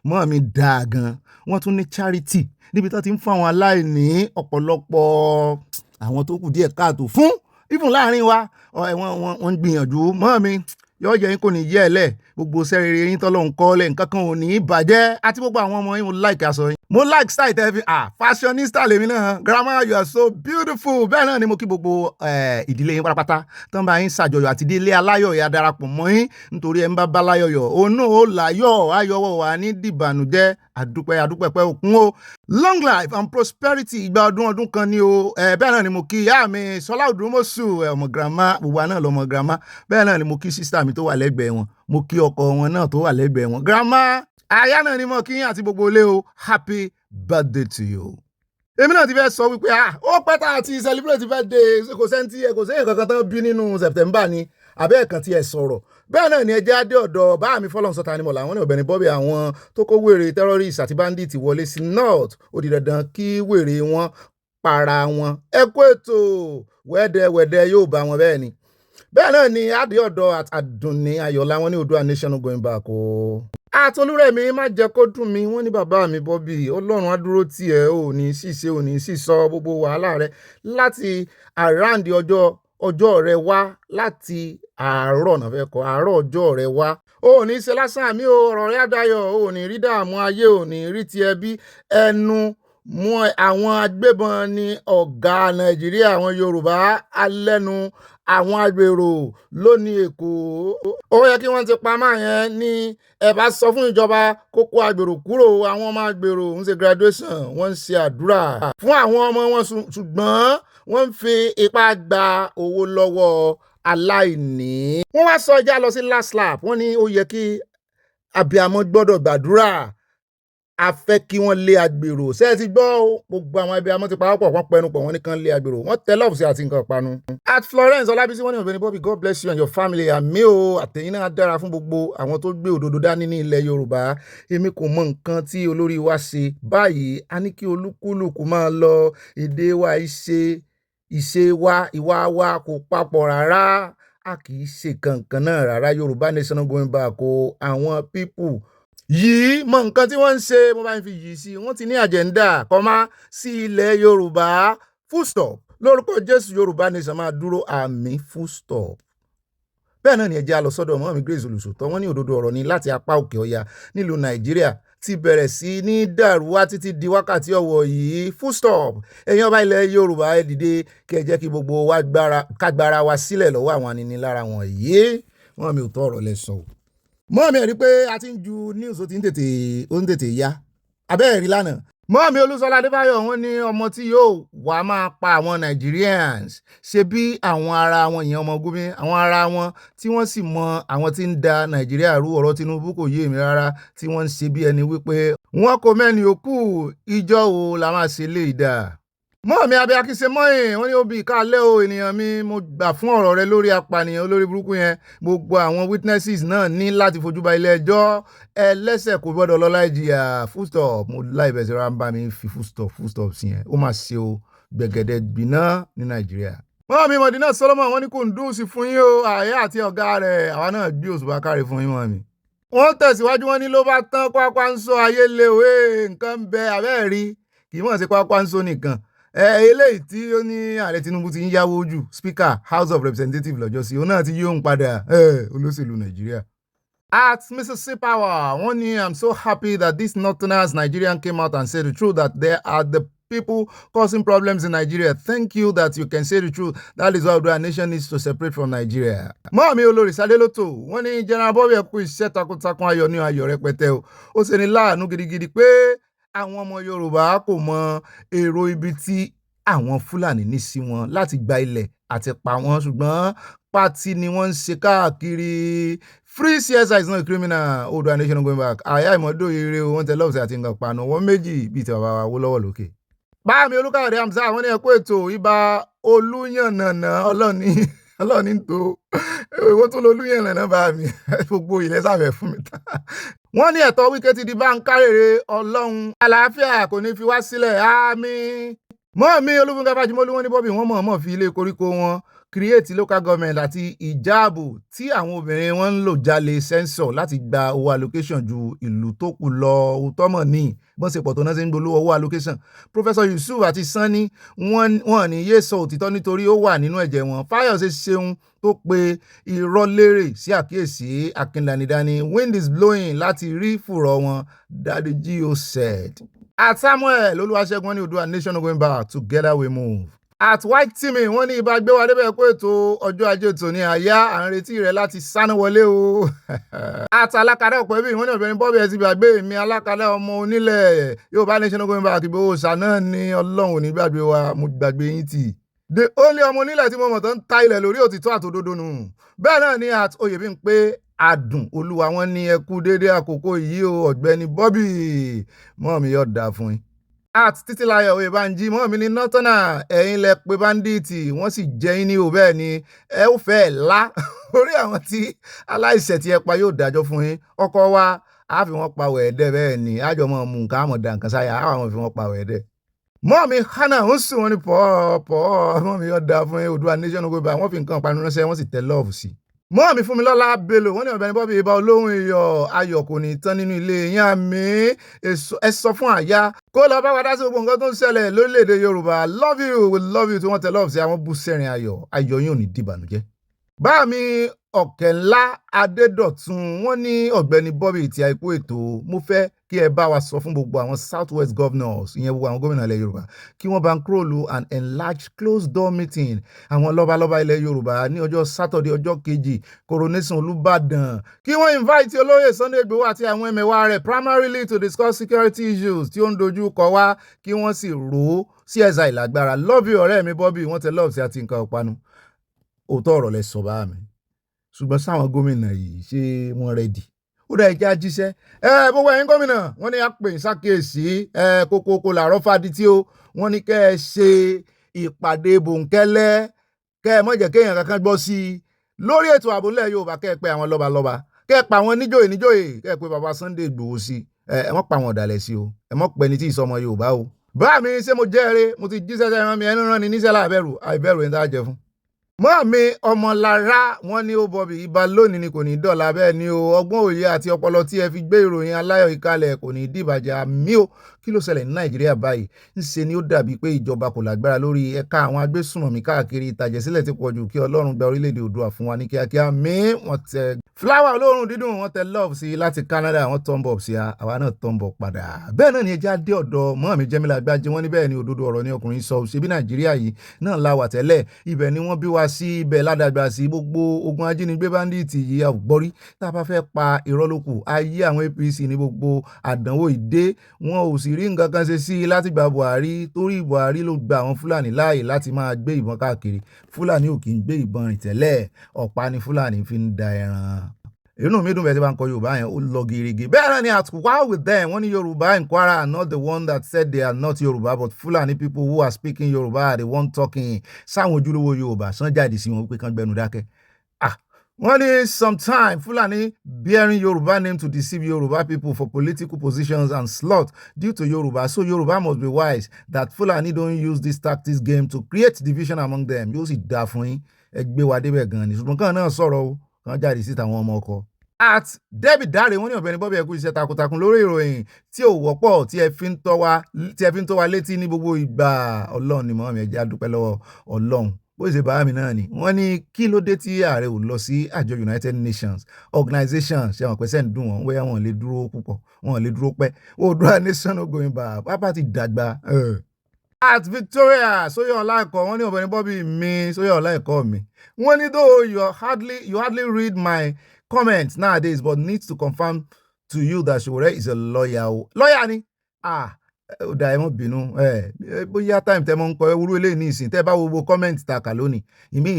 mọ́ mi dáa gan wọ́n tún ní charity níbi tó ti ń fún àwọn aláìní ọ̀pọ̀lọpọ̀ àwọn tó kù díẹ̀ káàtó fún ìfún láàrin wa wọ́n ń gbìyànjú mọ́ mi yóò jẹ́ yín kò ní yẹ́ ẹ̀ lẹ̀ gbogbo sẹ́rẹ̀rẹ̀ yín tọ́lọ́run kọ́ lẹ̀ nǹkan kan ò ní bàjẹ́ àti gbogbo àwọn ọmọ yín mo like aṣọ yín mo like style tẹ́ fi fashionista lèmi náà grandma you are so beautiful bẹ́ẹ̀ náà ni mo kí gbogbo ìdílé yín pátápátá tó ń bá yín ṣàjọyọ̀ àti ìdílé aláyọ̀ yà darapọ̀ mọ́ yín nítorí ẹ̀ ń bá láyọ̀yọ̀ òun náà ó láyọ̀ ayọ̀wọ̀ wà ní dìbànújẹ́ àdúpẹ́ pẹ́ òkun o long life and prosperity ìgbà ọdún kan ni o bẹ́ẹ̀ náà ni mo kí ìyá mi Sọlá Odùmọ̀ṣù ọmọ grandma gbogbo náà lọmọ grandma bẹ́ẹ̀ náà ni mo kí sísítà mi tó wà lẹ́gbẹ̀ẹ́ wọn mo kí ọkọ wọn náà tó wà lẹ́gbẹ̀ẹ́ wọn grandma aya náà ni mo kí yín àti gbogbo ilé o happy birthday to you. èmi náà ti fẹ́ sọ wípé ó pẹ́ tá a ti celebrate birthday kò sẹ́yìn kankan tán bí nínú September ni àbẹ́ ẹ̀kan tí ẹ sọ̀rọ̀ bẹ́ẹ̀ náà ni ẹ jẹ́ adé ọ̀dọ̀ bá mi fọlọ́n sọ́ta ni mo làwọn ní Ọ̀gbẹ́ni Bobby àwọn tó kó wèrè terrorist àti bandit wọlé sí north ó di dandan kí wèrè wọn para wọn ẹ kó ètò wẹ́dẹ́wẹ́dẹ́ yóò bá wọn bẹ́ẹ̀ ni bẹ́ẹ̀ náà ni adé ọ̀dọ̀ àdùnní ayọ̀lá wọn ní Oòduà nation going back o. àtolúrẹ̀mí má jẹ́ kó dùn mí wọ́n ní bàbá mi Bobby ọlọ́run á dúró tì ẹ́ ò ní ṣìṣe ò ní ṣìṣọ gbogbo wàhálà rẹ láti àráǹdì ọjọ́ rẹ wá láti àárọ̀ náà fẹ́ kọ́ àárọ̀ ọjọ́ rẹ wá ò ní ṣe lásán àmì ọ̀rọ̀ rẹ àdáyọ̀ ò ní rí dààmú ayé ò ní rí ti ẹbí ẹnu mú àwọn agbébọn ní ọ̀gá Nàìjíríà àwọn Yorùbá alẹ́nu àwọn agbèrò lónìí Èkó ó yẹ kí wọ́n ti pa máa yẹn ní ẹ bá sọ fún ìjọba kó kó agbèrò kúrò àwọn ọmọ agbèrò ń ṣe graduation wọ́n ń ṣe àdúrà fún àwọn ọmọ wọn ṣùgbọ́n wọ́n ń fi ipá gba owó lọ́wọ́ aláìní. wọ́n wá sọ ẹja lọ sí last lap wọ́n ní ó yẹ kí abiyamọ gbọ́dọ̀ gbàdúrà a fẹ́ kí wọ́n lé agbèrò ṣé ẹ ti gbọ́ gbogbo àwọn abiyamọ ti pawọ́pọ̀ wọ́n pẹnu pọ̀ wọ́n ní kán lé agbèrò wọ́n tẹ lọ́ọ̀fù sí àti nǹkan ìpanu. at Florence Ọlábísí wọ́n ní Ọ̀gbẹ́ni Bobby God bless you and your family àmì o àtẹ̀yìn náà dára fún gbogbo àwọn tó gbé òdodo dání ní ilẹ̀ Yorùbá èmi kò mọ nǹkan tí olórí wa ṣe báyìí a ní kí olúkúlùkù máa lọ èdè wa ìṣe wa ìwà wa kò papọ̀ rárá a kì í ṣe kankan náà rárá Yorùbá nation going back o àwọn people yìí mọ nǹkan tí wọ́n ń ṣe mo bá ń fi yìí sí wọ́n ti ní àjẹ́ndà kọ́má sí ilẹ̀ Yorùbá full stop lórúkọ Jésù Yorùbá nation máa dúró àmì full stop. bẹ́ẹ̀ náà ni ẹjẹ́ alọ́sọ́dọ̀ mọ́ mi Grace Olùsòtọ́ wọ́n ní òdodo ọ̀rọ̀ ni láti apá òkè ọya nílùú Nàìjíríà ti bẹ̀rẹ̀ sí ní dàrú wá títí di wákàtí ọ̀wọ̀ yìí full stop ẹ̀yin ọba ilẹ̀ Yorùbá ẹ dìde kẹ́ jẹ́ kí gbogbo wa kágbára wa sílẹ̀ lọ́wọ́ àwọn aninilára wọn yìí wọ́n mi ò tọ́ ọ̀rọ̀ lẹ́sọ̀ mọ́ mi rí pé a ti ń ju news ó ń tètè yá abẹ́ẹ̀rí lánàá mọ́ mi Olúṣọlá Adébáyọ̀ wọ́n ní ọmọ tí yóò wá máa pa àwọn Nigerians ṣe bí àwọn ara wọn ìyẹn ọmọ gómìn àwọn ara wọn tí wọ́n sì mọ àwọn tí ń da Nàìjíríà rú ọ̀rọ̀ Tinubu kò yé mi rárá tí wọ́n ń ṣe bí ẹni wípé wọn kò mẹ́ni òkú ìjọ wo la máa ṣe lè dà. mọ́ mi abẹ́ akíṣe mọ́yìn wọ́n ní obì kálẹ̀ o ènìyàn mi mo gbà fún ọ̀rọ̀ rẹ lórí apànìyàn olórí burúkú yẹn gbogbo àwọn witnesses náà ní láti fojú ba ilé ẹjọ́ ẹlẹ́ṣẹ̀ kò gbọ́dọ̀ lọ láì jìyà full stop mo láì bẹ̀rẹ̀ sí ra ń bá mi fi full stop sí yẹn ó máa ṣe o gbẹ̀gẹ̀dẹ̀ gbiná ní Nàìjíríà. mọ́ mi Mọ̀dínà Solomon wọ́n ní kò ń dùn sí fún yín o ààyè àti ọ̀gá rẹ̀ àwa náà gbé òṣùbà káre fún yín mọ́ mi. wọ́n tẹ̀síwájú wọn ní ló bá tán kwakwa ń sọ ayé léwé nǹkan bẹ abẹ́ẹ̀rí kì í mọ̀ sí kwakwa ń sọ nìkan eléyìí tí ó ní ààrẹ Tinubu ti ń yáwó jù Speaker House of Representatives lọ́jọ́ sí òun náà ti yóò ń padà olóṣèlú Nàìjíríà. At Mississippi Power wọ́n ní I'm so happy that this northerners Nigerian came out and said the truth that there are the people causing problems in Nigeria. Thank you that you can say the truth. That is why our nation needs to separate from Nigeria. Mọ́ mi olórí Sádélótò wọ́n ní General Bobby ẹ̀kú iṣẹ́ takuntakun ayọ̀ ní ayọ̀ rẹpẹtẹ o ó ṣe ní láàánú gidigidi pé àwọn ọmọ Yorùbá kò mọ èrò ibi tí àwọn Fúlàní ní sí wọn láti gba ilẹ̀ àti pa wọ́n ṣùgbọ́n pátì ni wọ́n ń ṣe káàkiri. Free CSI is not a criminal. Oòduà nation going back. Àyà ìmọ̀dó ire o wọ́n tẹ lọ́ọ̀sì àti nǹkan panu wọ́n méjì bíi ti bàbá wa wó lọ́wọ́ lókè. Báàmì Olúkáyọ̀dé Hamza àwọn ní ẹ̀kọ́ ètò ìbà Olúyànnànà ọlọ́ọ̀ni ń to owó tó lolúyànnànà báàmì gbogbo ilẹ̀ sáfẹ́ fún mi tán. Wọ́n ní ẹ̀tọ́ Wike ti di báńkárèrè Ọlọ́run àlàáfíà kò ní fi wá sílẹ̀ àmín. Mọ́ọ̀mí Olúfúnkẹ́ Fájimọ́lú wọn ní Bobby wọ́n mọ̀ọ́mọ̀ fi ilé koríko wọn create local government àti ìjáàbù tí àwọn obìnrin wọn ń lò jalè sensor láti gba owó allocation ju ìlú tó kù lọ òótọ́mọ̀ ní bọ́n ṣe pọ̀ tó náà ṣe ń gbólówó owó allocation. Professor Yusuf àti Sanni wọ́n ní yé sọ òtítọ́ nítorí ó wà nínú ẹ̀jẹ̀ wọn. Fáyọ̀ṣe ṣeun tó pe irọ́ lérè sí àkíyèsí akíndanidani. Wind is blowing láti rí fùrọ̀ wọn Daddy Gio said. At Samuel Olúwaṣẹ́gun ní Oòduà nation going back, together we move. At White Timmy wọ́n ní ibà gbé wa débẹ̀ kó ètò ọjọ́ ajé tòní àyà à ń retí rẹ̀ láti sáná wọlé o. At Alákàdá ọ̀pọ̀ ẹbí wọ́n ní ọ̀bẹ̀rin Bobby ẹ̀ ti gbàgbé mi Alákàdá ọmọ onílẹ̀ Yorùbá nation going back Ìgbòho ṣà náà ní Ọlọ́run ò ní gbàgbé wa mo gbàgbé yín tì. The only ọmọ onílẹ̀ tí mo mọ̀ tó ń ta ilẹ̀ lórí òtítọ́ àtòdodo nù. Bẹ́ẹ̀ náà ni at Oyèbímpé Adùn Olúwa wọn ní ẹ kú déédé àkókò yìí o Ọ̀gbẹ́ni Bobby mọ́ mi yọ̀ dá fún yín. At Títílayọ̀ Oyèbánjí mọ́ mi ní nọ́tọ́nà ẹ̀yin lẹ pé báńdíìtì wọ́n sì jẹ́ yín ní o bẹ́ẹ̀ ni ẹ ó fẹ́ lá orí àwọn tí aláìṣẹ̀ tí ẹ pa yóò dájọ́ fún yín ọkọ wa á fi wọ́n pa wẹ̀ẹ́dẹ́ bẹ́ẹ̀ ni àjọ mọ́ mú nǹkan àmọ̀ dà nǹkan sáyà á wọ́n fi wọ́n pa wẹ̀ẹ́dẹ́. Mọ́ mi Hannah ń sùn wọn ní pọ̀ mọ́ mi yọ̀ dá fún yín Oòduà nation go back wọ́n fi nǹkan panu ránṣẹ́ wọ́n sì tẹ lọ́ọ̀fù sí i. Mọ́ mi Fúnmilọ́lá Bello wọ́n ní Ọ̀gbẹ́ni Bobby ibà olóhùn iyọ̀ ayọ̀ kò ní tán nínú ilé yín àmì ẹ sọ fún àyà kó lọ bá wa dá sí gbogbo nǹkan tó ń ṣẹlẹ̀ lórílẹ̀‐èdè Yorùbá love you we love you tí wọ́n tẹ lọ́ọ̀fù sí àwọn bú sẹ́rin ayọ̀ yín ò ní dìbànújẹ́. Báàmì Ọ̀kẹ́ńlá Adédọ̀tun wọ́n ní Ọ̀gbẹ́ni Bobby ti àìkú ètò mo fẹ́ kí ẹ bá wa sọ fún gbogbo àwọn Southwest governors ìyẹn gbogbo àwọn gómìnà ilẹ̀ Yorùbá kí wọ́n bá ń kúròlù an enlarged closed door meeting àwọn lọ́balọ́ba ilẹ̀ Yorùbá ní ọjọ́ Saturday ọjọ́ kejì coronation Olúbàdàn kí wọ́n invite olóyè Sunday Igboho àti àwọn ẹ̀mẹ̀wá rẹ̀ primarily to discuss security issues tí ó ń dojú kọ wá kí wọ́n sì rò ó CSI lágbára love you ọ̀rẹ́ mi Bobby wọ́n tẹ love sí àti nǹkan ọ̀pánu òótọ́ ọ̀rọ̀ lẹ sọ bá mi ṣùgbọ́n sáwọn gómìnà yìí ṣé wọ́n rẹ́dì ó dá ẹja jíṣẹ́ gbogbo ẹ̀yin gómìnà wọ́n ní àpè ìṣàkíyèsí kókókó làárọ̀ fàdí tí ó wọ́n ní kẹ́ ẹ ṣe ìpàdé bòńkẹ́lẹ́ kẹ́ ẹ má jẹ́ kéèyàn kankan gbọ́ sí i lórí ètò ààbò ilẹ̀ Yorùbá kẹ́ ẹ pé àwọn lọ́balọ́ba kẹ́ ẹ pa àwọn níjòyè kẹ́ ẹ pé bàbá Sunday Igboho sí ẹ má pa àwọn ọ̀dàlẹ̀ sí o ẹ má pẹ́ ní tí ìsọmọ Yorùbá o bá mi ṣé mo jẹ́rìí mo ti jíṣẹ́ sẹ́yìn mi ẹnu rán ni níṣẹ́ láìbẹ̀rù ẹ̀ ń tá jẹ fún. Mọ́ mi Ọmọlára wọ́n ní ó Bobby ibà lónìí ni kò ní dọ̀la bẹ́ẹ̀ ni o ọgbọ́n òye àti ọpọlọ tí ẹ fi gbé ìròyìn aláyọ̀ ìkalẹ̀ kò ní dìbàjẹ́ àmì o kí ló ṣẹlẹ̀ ní Nàìjíríà báyìí ńṣe ni ó dàbí pé ìjọba kò lágbára lórí ẹ̀ka àwọn agbésùnmọ̀mí káàkiri ìtàjẹ̀sílẹ̀ ti pọ̀jù kí Ọlọ́run gba orílẹ̀-èdè Oòduà fún wa ní kíákíá mi wọ́n tẹ fúláwà olóòórùn dídùn wọ́n tẹ love sí láti Canada wọ́n thumb up sí àwa náà thumb up padà bẹ́ẹ̀ náà ni ẹja dé ọ̀dọ̀ mọ́ mi Jẹ́mílà Gbájí wọ́n ní bẹ́ẹ̀ ni òdodo ọ̀rọ̀ ni ọkùnrin sọ ṣebí Nàìjíríà yìí náà la wà tẹ́lẹ̀ ibẹ̀ ni wọ́n bí wa sí ibẹ̀ ládàgbà sí gbogbo ogun ajínigbé báńdíìtì yìí àgbọ́rí tá a bá fẹ́ pa irọ́ lókù ayé àwọn APC ní gbogbo àdánwò ìdé wọn ò sì rí nǹkan kan ṣe sí i láti gba Buhari torí Buhari ló gba àwọn Fúlàní láàyè láti máa gbé ìbọn káàkiri Fúlàní ò kì í gbé ìbọn rìn tẹ́lẹ̀ ọ̀pá ni Fúlàní fi ń da ẹran inú mi dùn bẹ́ẹ̀ tí bá ń kọ Yorùbá yẹn ó lọ gírígí bẹ́ẹ̀ náà ni at while with them wọ́n ní Yorùbá in Kwara are not the one that said they are not Yorùbá but Fulani people who are speaking Yorùbá are the one talking sáwọn ojúlówó Yorùbá sàn jáde sí wọn wípé kán gbẹnu dákẹ́ wọ́n ní sometime Fulani bearing Yorùbá name to deceive Yorùbá people for political positions and slot due to Yorùbá so Yorùbá must be wise that Fulani don't use this tactics game to create division among them yóò sì dáa fún yín ẹgbẹ́ wa débẹ̀ gan ni ṣùgbọ́n kan náà sọ̀rọ̀ o kan jáde síta àwọn ọmọ ọkọ. At David Dare wọ́n ní Ọ̀gbẹ́ni Bobby ẹ kú iṣẹ́ takuntakun lórí ìròyìn tí ò wọ́pọ̀ tí ẹ fi ń tọ́ wa létí ní gbogbo ìgbà Ọlọ́run ni mọ́ mi ẹ̀jẹ̀ adúpẹ́ lọ́wọ́ Ọlọ́run bó ṣe bá mi náà ni wọ́n ní kí ló dé tí ààrẹ ò lọ sí àjọ United Nations Organization ṣe àwọn pẹ̀sẹ̀ ń dùn wọ́n bóyá wọ́n lè dúró púpọ̀ wọ́n lè dúró pẹ́ Oòduà nation no going back pápá ti dàgbà. At Victoria Sóyọ̀ọ́lá ẹ̀kọ́ wọ́n ní Ọ̀gbẹ́ni Bobby mi Sóyọ̀ọ́lá ẹ̀kọ́ mi wọ́n ní though you hardly read my comments nowadays but need to confirm to you that Sowore is a lawyer o lawyer ni ó dá ẹ mọ́ bínú bóyá time tẹ́ mọ́ ń kọ ewúrú eléyìí ní ìsìn tẹ́ bá wo gbogbo comment ta kà lónìí ìmí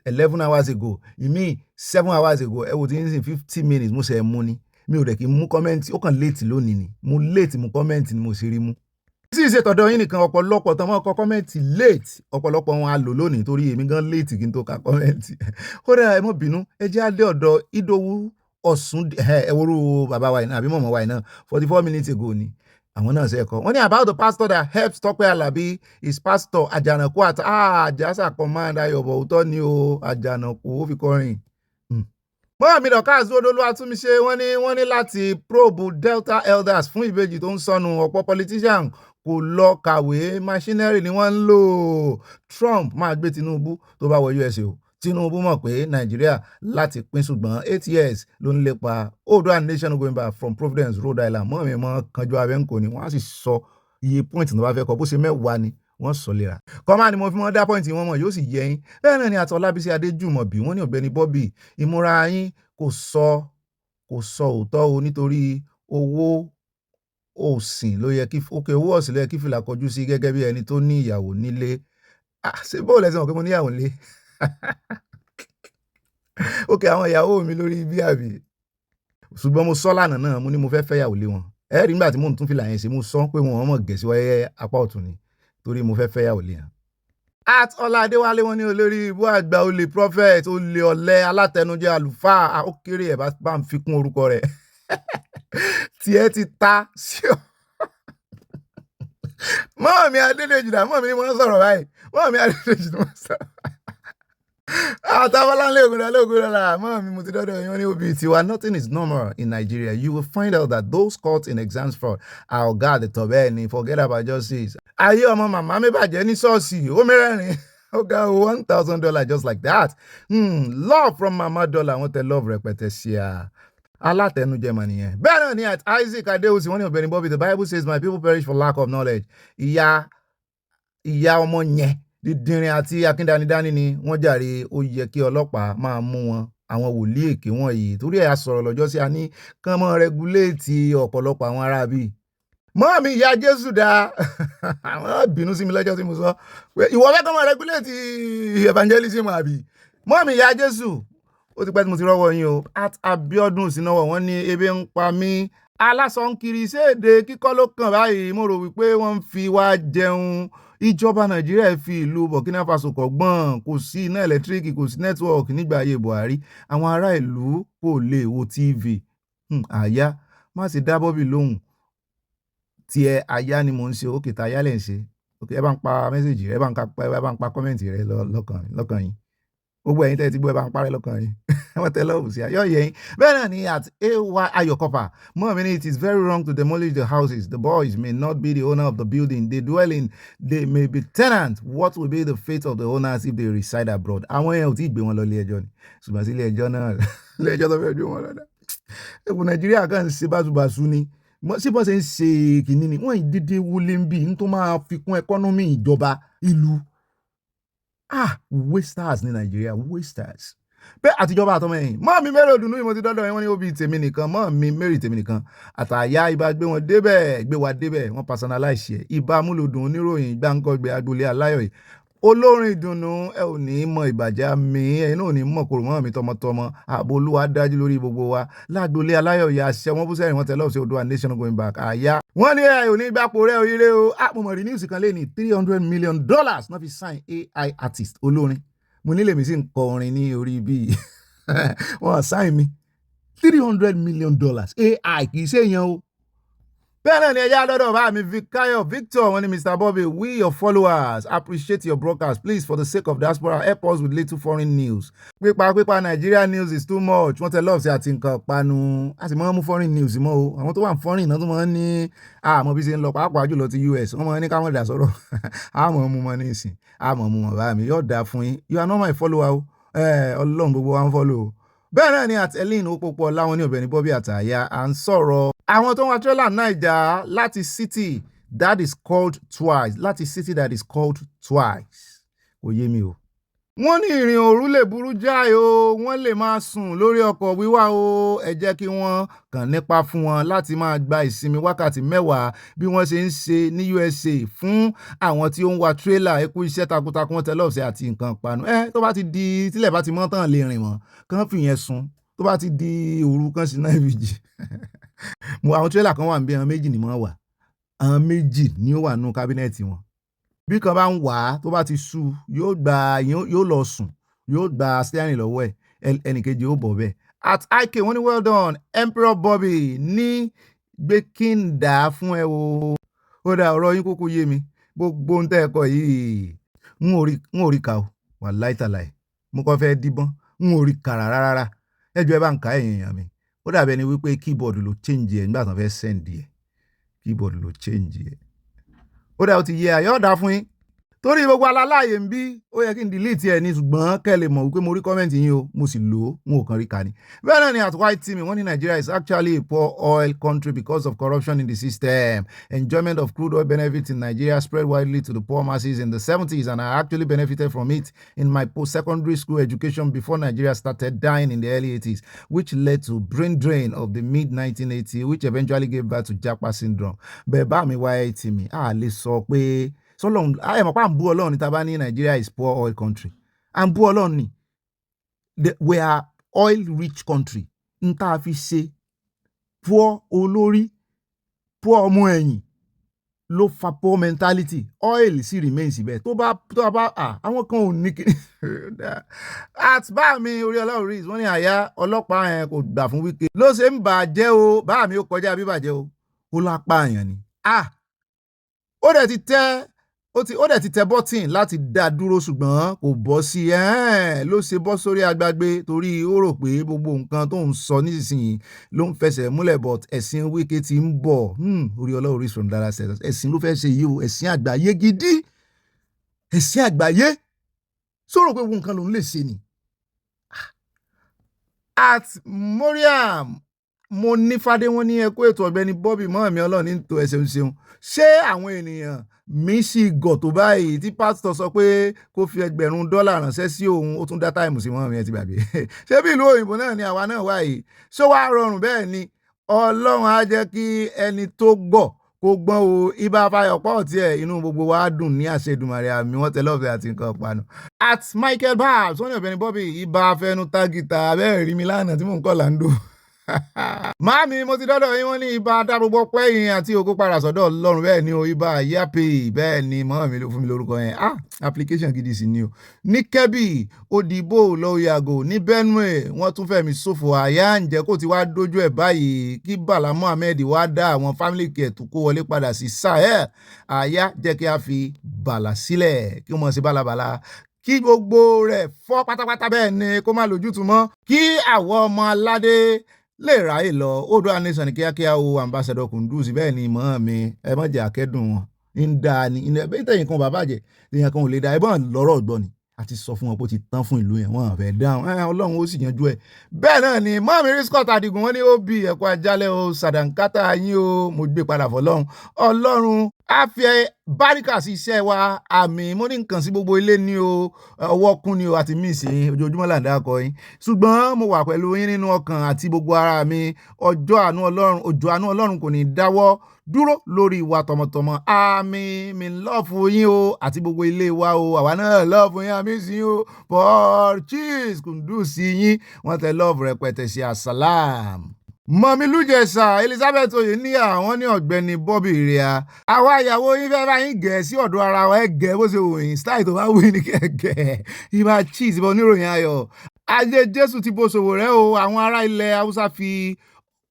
11 hours ago ìmí 7 hours ago ẹ wò tí ń sìn 50 minutes mo ṣe mú ni mi ò dẹ̀ kí n mú comment ó kàn late lónìí ni mo late mú comment ni mo sì rí mú. sì ṣe tọ̀dọ̀ yín nìkan ọ̀pọ̀lọpọ̀ tán mọ́ kọ comment late ọ̀pọ̀lọpọ̀ wọn a lò lónìí torí èmi gan late kí n tó ka comment ó dá ẹ mọ́ bínú ẹ jẹ́ adé ọ̀dọ̀ Ìdòwú Ọ̀ṣun ẹ̀wòrú bàbá wa iná àbí mọ̀mọ́ wa iná 44 minutes ago ni àwọn náà ṣe ẹ̀kọ́ wọ́n ní about the pastor that helps Tọ́pẹ́ Àlàbí is pastor Àjànàkú àti àjàsà command ayọ̀bọ̀ òótọ́ ni o Àjànàkú ó fi kọrin. Mọ́àmí Dorcas Olúwatúnmiṣe wọ́n ní láti probe Delta elders fún ìbejì tó ń sọnù ọ̀pọ̀ politician kò lọ kàwé machinery ni wọ́n ń lò Trump máa gbé Tinubu tó bá wọ USA o Tinubu mọ̀ pé Nàìjíríà láti pín ṣùgbọ́n 8 years ló ń lépa Oòduà nation going back from Providence Rhode Island mọ́ mi mọ́ kanjú abẹ́ǹkò ni wọ́n á sì sọ iye point tó bá fẹ́ kọ bó ṣe mẹ́wàá ni wọ́n sọ lera kọ́má ni mo fi mọ́ dá point wọn mọ̀ yóò sì yẹ yín bẹ́ẹ̀ náà ni àti Ọlábísí Adéjùmọ̀bí wọ́n ní Ọ̀gbẹ́ni Bobby ìmúra yín kò sọ òótọ́ o nítorí owó òsìn ló yẹ kí owó ọ̀sìn ló yẹ kí fìlà kọjú sí gẹ́gẹ́ bí ẹni tó ní ìyàwó nílé ṣé bó lẹ́sìn mọ̀ pé mo níyàwó nílé ókè àwọn ìyàwó mi lórí bí àbí ṣùgbọ́n mo sọ lánàá náà mo ní mo fẹ́ fẹ́yàwó lé wọn ẹ rí nígbà tí mò ń tún fìlà yẹn ṣe mo sọ pé wọn mọ̀ gẹ̀ẹ́sì wáyé apá ọ̀tún ni torí mo fẹ́ fẹ́yàwó lé wọn. at Ọlá Adéwálé wọn ní olórí ibú àgbà olè prophet olè ọ̀lẹ alátẹnujẹ àlùfáà ó kéré ẹ̀ bá ń fi kún orúkọ rẹ̀ tiẹ̀ ti ta sí ọ. Mọ́ọ̀mí Adédèjì náà mọ́ọ̀mí ni mo ń sọ̀rọ̀ báyìí Mọ́ọ̀mí Adédèjì ni mo ń sọ̀rọ̀. Àtàwọlá lóògùn mọ́ọ̀mí mo ti dọ́dọ̀ yín ní òbí tiwa. Nothing is normal in Nigeria. You will find out that those caught in exams fraud are ọ̀gá àdètọ̀ bẹ́ẹ̀ ni forget about justice. Ayé ọmọ màmá mi bàjẹ́ ní ṣọ́ọ̀ṣì ó mẹ́rẹ̀ẹ̀rin ó ga $1,000 just like that. Love from Mama Dollar wọ́n tẹ love rẹpẹtẹ sí a. Alátẹnujẹ mà nìyẹn. Bẹ́ẹ̀ náà ni at Isaac Adéhùsì wọ́n ní Ọ̀gbẹ́ni Bobby the Bible says my people perish for lack of knowledge. Ìyá ọmọ yẹn dídìrín àti akíndanidání ni wọ́n jàre ó yẹ kí ọlọ́pàá máa mú wọn àwọn wòlíì èké wọ̀nyí torí ẹ̀ sọ̀rọ̀ lọ́jọ́ sí a ní kán mọ́ rẹguléètì ọ̀pọ̀lọpọ̀ àwọn ará bíi. Mọ́ọ̀mí ìyá Jésù dá àwọn bínú sí mi lọ́jọ́ tí mo sọ pé ìwọ fẹ́ kán mọ́ rẹguléètì evangelism àbí. Mọ́ọ̀mí ìyá Jésù ó ti pẹ́ tí mo ti rọ́wọ́ yín o at Abiodun Sinawo wọ́n ní ebi ń pa mí alásọ̀nkiri séde kíkọ́ ló kàn báyìí mo rò wípé wọ́n ń fi wá jẹun ìjọba Nàìjíríà fi ìlú Burkina Faso kọ́gbọ́n kò sí iná ẹ̀lẹ́tíríkì kò sí nẹ́tíwọ̀kì nígbà ayé Buhari àwọn ará ìlú kò lè wo TV àyà má sì dá Bobby lóhùn tiẹ̀ àyà ni mò ń ṣe òkè tá àyà lẹ̀ ń ṣe òkè ẹ bá ń pa mẹ́sẹ̀jì rẹ ẹ bá ń pa kọ́mẹ̀ntì rẹ lọ́kàn yín gbogbo ẹ̀yin tẹ́ ti gbọ́ ẹ bá ń parẹ́ lọ́kàn yín wọ́n tẹ́ lọ́wọ́ sí ayọ̀ yẹn bẹ́ẹ̀ náà ni at AY Ayokopa more than it is very wrong to demolish the houses the boys may not be the owner of the building they dwell in they may be tenants what will be the fate of the owners if they reside abroad àwọn yẹn ò tí ì gbé wọn lọ ilé ẹjọ́ ni ṣùgbọ́n sí ilé ẹjọ́ náà ilé ẹjọ́ tó fẹ́ gbé wọn lọ́dà ẹkùn Nàìjíríà kàn ń ṣe báṣubàṣu ni ṣé bọ́n ṣe ń ṣe kìíní ni wọ́n ì dédé wọlé ń bì ní tó máa fi kún ẹkọ́nọ́mì ìjọba ìlú wasters ní Nàìjíríà wasters bẹ́ẹ̀ àtijọba àtọmọ ẹ̀yìn mọ́ mi mẹ́rin òdùnú ìmọ̀ ti dọ́dọ̀ yẹn wọ́n ní ó bí tèmi nìkan mọ́ mi mẹ́rin tèmi nìkan àtàyà ibà gbé wọn débẹ̀ gbé wa débẹ̀ wọ́n personalize ẹ̀ ibà múlòdùn oníròyìn gbáǹkọ́gbé agboolé aláyọ̀ yìí olórin ìdùnnú ẹ ò ní mọ ìbàjẹ́ mi ẹ̀yin náà ò ní mọ̀ kòrò mọ́ mi tọmọtọmọ ààbò Olúwa dájú lórí gbogbo wa lágboolé aláyọ̀ yìí àṣẹ wọn bú sẹ́yìn wọn tẹ̀lé ọ̀sẹ̀ Oòduà nation going back àyà wọ́n ní ẹ̀ ò ní gbàpò rẹ̀ òyìnbó o mo mọ̀ rí news kan lé ní $300 million náà fi sign AI artist olórin mo nílé mi sì ń kọ orin ní orí bíi wọ́n sign mi $300 million AI kì í ṣe èèyàn o. Bẹ́ẹ̀ náà ni ẹja lọ́dọ̀ bá mi Victor wọ́n ní Mr. Bobby we your followers appreciate your broadcast please for the sake of diaspora help us with little foreign news. pípa Nigeria news is too much wọ́n tẹ lọ́ọ̀ sí àti nǹkan panu a sì máa ń mú foreign news mọ́ o àwọn tó wà foreign náà tó máa ń ní àmọ́ bí ṣe ń lọ pàápàá jùlọ ti US wọ́n máa ń ní káwọn dà sọ̀rọ̀ àmọ́ mú wọn ní ìsìn àmọ́ mú wọn bá mi yóò dáa fún yín you are not my follower o Ọlọ́run gbogbo wa ń follow o. Bẹ́ẹ̀ náà ni at Ellen Opopo láwọn ní Ọ̀gbẹ́ni Bobby àtàyà à ń sọ̀rọ̀ àwọn tó ń wa trailer Naija láti city that is called twice kò yé mi o wọ́n ní ìrìn òru lè burú jáì o, wọ́n lè máa sùn lórí ọkọ̀ wíwá o, ẹ jẹ́ kí wọ́n kàn nípa fún wọn láti máa gba ìsinmi wákàtí 10 bí wọ́n ṣe ń ṣe ní USA fún àwọn tí ó ń wa tírélà ẹ kú iṣẹ́ takuntakun wọn tẹ́lọ̀ ọ̀sẹ̀ àti nǹkan panu. Tó bá ti di tílẹ̀ bá ti mọ́ tán lè rìn mọ́ kán fìyẹn sùn, tó bá ti di òru kan sí 9 vg. Àwọn tírélà kan wà níbí, àwọn méjì ni wọ́n wà, àwọn méjì ni ó wà nínú kábínẹ̀tì wọn. Bí kan bá ń wà á tó bá ti sú yóò lọ sùn, yóò gba steering lọ́wọ́ ẹ̀, ẹnìkejì ó bọ̀ bẹ́ẹ̀. At IK wọ́n ní well done Emperor Bobby ní gbé kí n dà fún ẹ o. Ó dá ọ̀rọ̀ yín kúkú yé mi, gbogbo ń tẹ́ ẹ̀kọ́ yìí n ò rí ka o, wàláhì tàláhì mo kàn fẹ́ díbọ́n, n ò rí kàrà rárá. Ẹ jọ̀ọ́ ẹ bá ń ka ẹ̀yin èèyàn mi, ó dàbí ẹni wípé keyboard ló change ẹ̀ nígbà tí wọ́n fẹ́ send ẹ̀, keyboard ló change ẹ̀. Ó dá ó ti yẹ ayọ́ dá fún yín torí gbogbo aláláyè ń bí ó yẹ kí n delete ẹ ní ṣùgbọ́n kẹ́ lè mọ̀ wípé mo rí kọ́mẹ́ǹtì yín o, mo sì lò ó, n ò kàn rí ka ni. Bẹ́ẹ̀ náà ni at White Team wọ́n ní Nigeria is actually a poor oil country because of corruption in the system. Enjoyment of crude oil benefits in Nigeria spread widely to the poor masses in the 70s and I actually benefited from it in my post-secondary school education before Nigeria started dying in the early 80s, which led to brain drain of the mid-1980s, which eventually gave birth to Japa syndrome. Bẹ́ẹ̀ bá mi wáyé tì mí, a lè sọ pé sọlọ́run ayé mọ̀ pé à ń bú Ọlọ́run ní tá bá ní Nigeria is poor oil country, à ń bú Ọlọ́run ní we are oil rich country, n tá a fi ṣe poor olórí, poor ọmọ ẹ̀yìn ló fa poor mentality, oil sì remain síbẹ̀ tó bá àwọn kan ò ní kí at bá mi orí Ọlọ́run rí wọ́n ní àyà ọlọ́pàá yẹn kò gbà fún Wike ló ṣe ń bàjẹ́ o, bá mi ó kọjá bíbàjẹ́ o, ó lápá àyàn ni ó dẹ̀ ti tẹ bọ́tìn láti dá dúró ṣùgbọ́n kò bọ́ sí ló ṣe bọ́ sórí agbágbé torí ó rò pé gbogbo nǹkan tó ń sọ nísinsìnyí ló ń fẹsẹ̀ múlẹ̀ but ẹ̀sìn Wike ti ń bọ̀ orí Ọlọ́run rí from Dallas ẹ̀sìn ló fẹ́ ṣe yìí o, ẹ̀sìn àgbáyé gidi, ẹ̀sìn àgbáyé sọ̀rọ̀ pé gbogbo nǹkan lòún lè ṣe ni. At Moriam mo ní fadé wọn ní ẹkú ètò Ọ̀gbẹ́ni Bobby mọ́ mi Ọlọ́run ní tó ẹsẹ̀ ń ṣeun. Ṣé àwọn ènìyàn mi sì gọ̀ tó báyìí tí pásítọ̀ sọ pé kó fi $1,000 ránṣẹ́ sí òun ó tún dá táìmù sí mọ́ mi ẹ ti gbàgbé. Ṣé bí ìlú òyìnbó náà ni àwa náà wà yìí? Ṣé wàá rọrùn bẹ́ẹ̀ ni? Ọlọ́run á jẹ́ kí ẹni tó gbọ́ kó gbọ́n o, ibà fayọ̀ pọ̀ tiẹ̀ inú gbogbo wa dùn ní àṣẹ Èdùmàrè àmì wọn tẹ́lẹ̀ ọ̀fẹ́ àti nǹkan panu. At Michael Babs wọ́n ní Ọ̀gbẹ́ni Bobby ibà fẹnu tágìtà abẹ́rẹ́ rí mi lánàá tí mò ń kọ́ làǹdó. Máàmi mo ti dọ́dọ̀ yín wọ́n ní ibà dá gbogbo pẹ́yìn àti ògo padà sọ́dọ̀ Ọlọ́run bẹ́ẹ̀ ni o, ibà yápè bẹ́ẹ̀ ni mọ́ mi ló fún mi lórúkọ yẹn application gidi sí ni o. Ní Kẹ́bì Òdìbò lọ́ọ̀yàgò ní Benue wọ́n tún fẹ̀mí ṣòfò àyà ǹjẹ́ kó ti wá dójú ẹ̀ báyìí kí Bala Mohammed wá dá àwọn family care tó kó wọlé padà sí Sahel àyà jẹ́ kí a fi Bala sílẹ̀ kí wọ́n ṣe bálabàla kí gbogbo rẹ̀ fọ́ pátápátá bẹ́ẹ̀ ni kó má lójútùú mọ́ kí àwọn ọmọ aládé lè ráyè lọ Oòduà nation ní kíákíá o. Ambassador Kunduz bẹ́ẹ̀ ni mọ́ mi ẹ má jẹ́ àkẹ́dùn wọn ń da ni bẹ́ẹ̀ tẹ̀yìn kan bàbá jẹ́ èèyàn kan ò lè da ẹ bọ́n lọ́rọ̀ gbọ́ ni àti sọ fún wọn pé ó ti tán fún ìlú yẹn wọn fẹ́ dáhùn Ọlọ́run ó sì yanjú ẹ̀. Bẹ́ẹ̀ náà ni mọ́mí Riscott Adigun wọn ní ó bí ẹ̀kọ́ ajálẹ̀ o sàdánkátà yín o mo gbé padà fọlọ́run Ọlọ́run á fi báríkà sí iṣẹ́ wa àmì mo ní nǹkan sí gbogbo ilé ní o ọwọ́ kún ni o àti mí sí ojoojúmọ́ là ń dákọ yín ṣùgbọ́n mo wà pẹ̀lú yín nínú ọkàn àti gbogbo ara mi òjò àánú Ọlọ́run kò ní dáwọ́ dúró lórí ìwà tọmọtọmọ àmì mi lọ́ọ̀fù yín o àti gbogbo ilé wa o àwa náà lọ́ọ̀fù yín àmì sí o Paul cheese Kunduz sí yín wọ́n tẹ lọ́ọ̀fù rẹpẹtẹ sí asalaam. Mọ̀mí Lújẹ̀sà Elizabeth Oyeniya wọ́n ní Ọ̀gbẹ́ni Bobby rẹ̀ àwa ìyàwó yín fẹ́ bá yín gẹ̀ sí ọ̀dọ̀ ara wa ẹ gẹ̀ bó ṣe wò yín style tó bá wù ní kẹ̀kẹ́ ibà cheese ibà oníròyìn ayọ̀ ajé Jésù ti bó ṣòwò rẹ̀ o àwọn ará ilẹ̀ Haúsá fi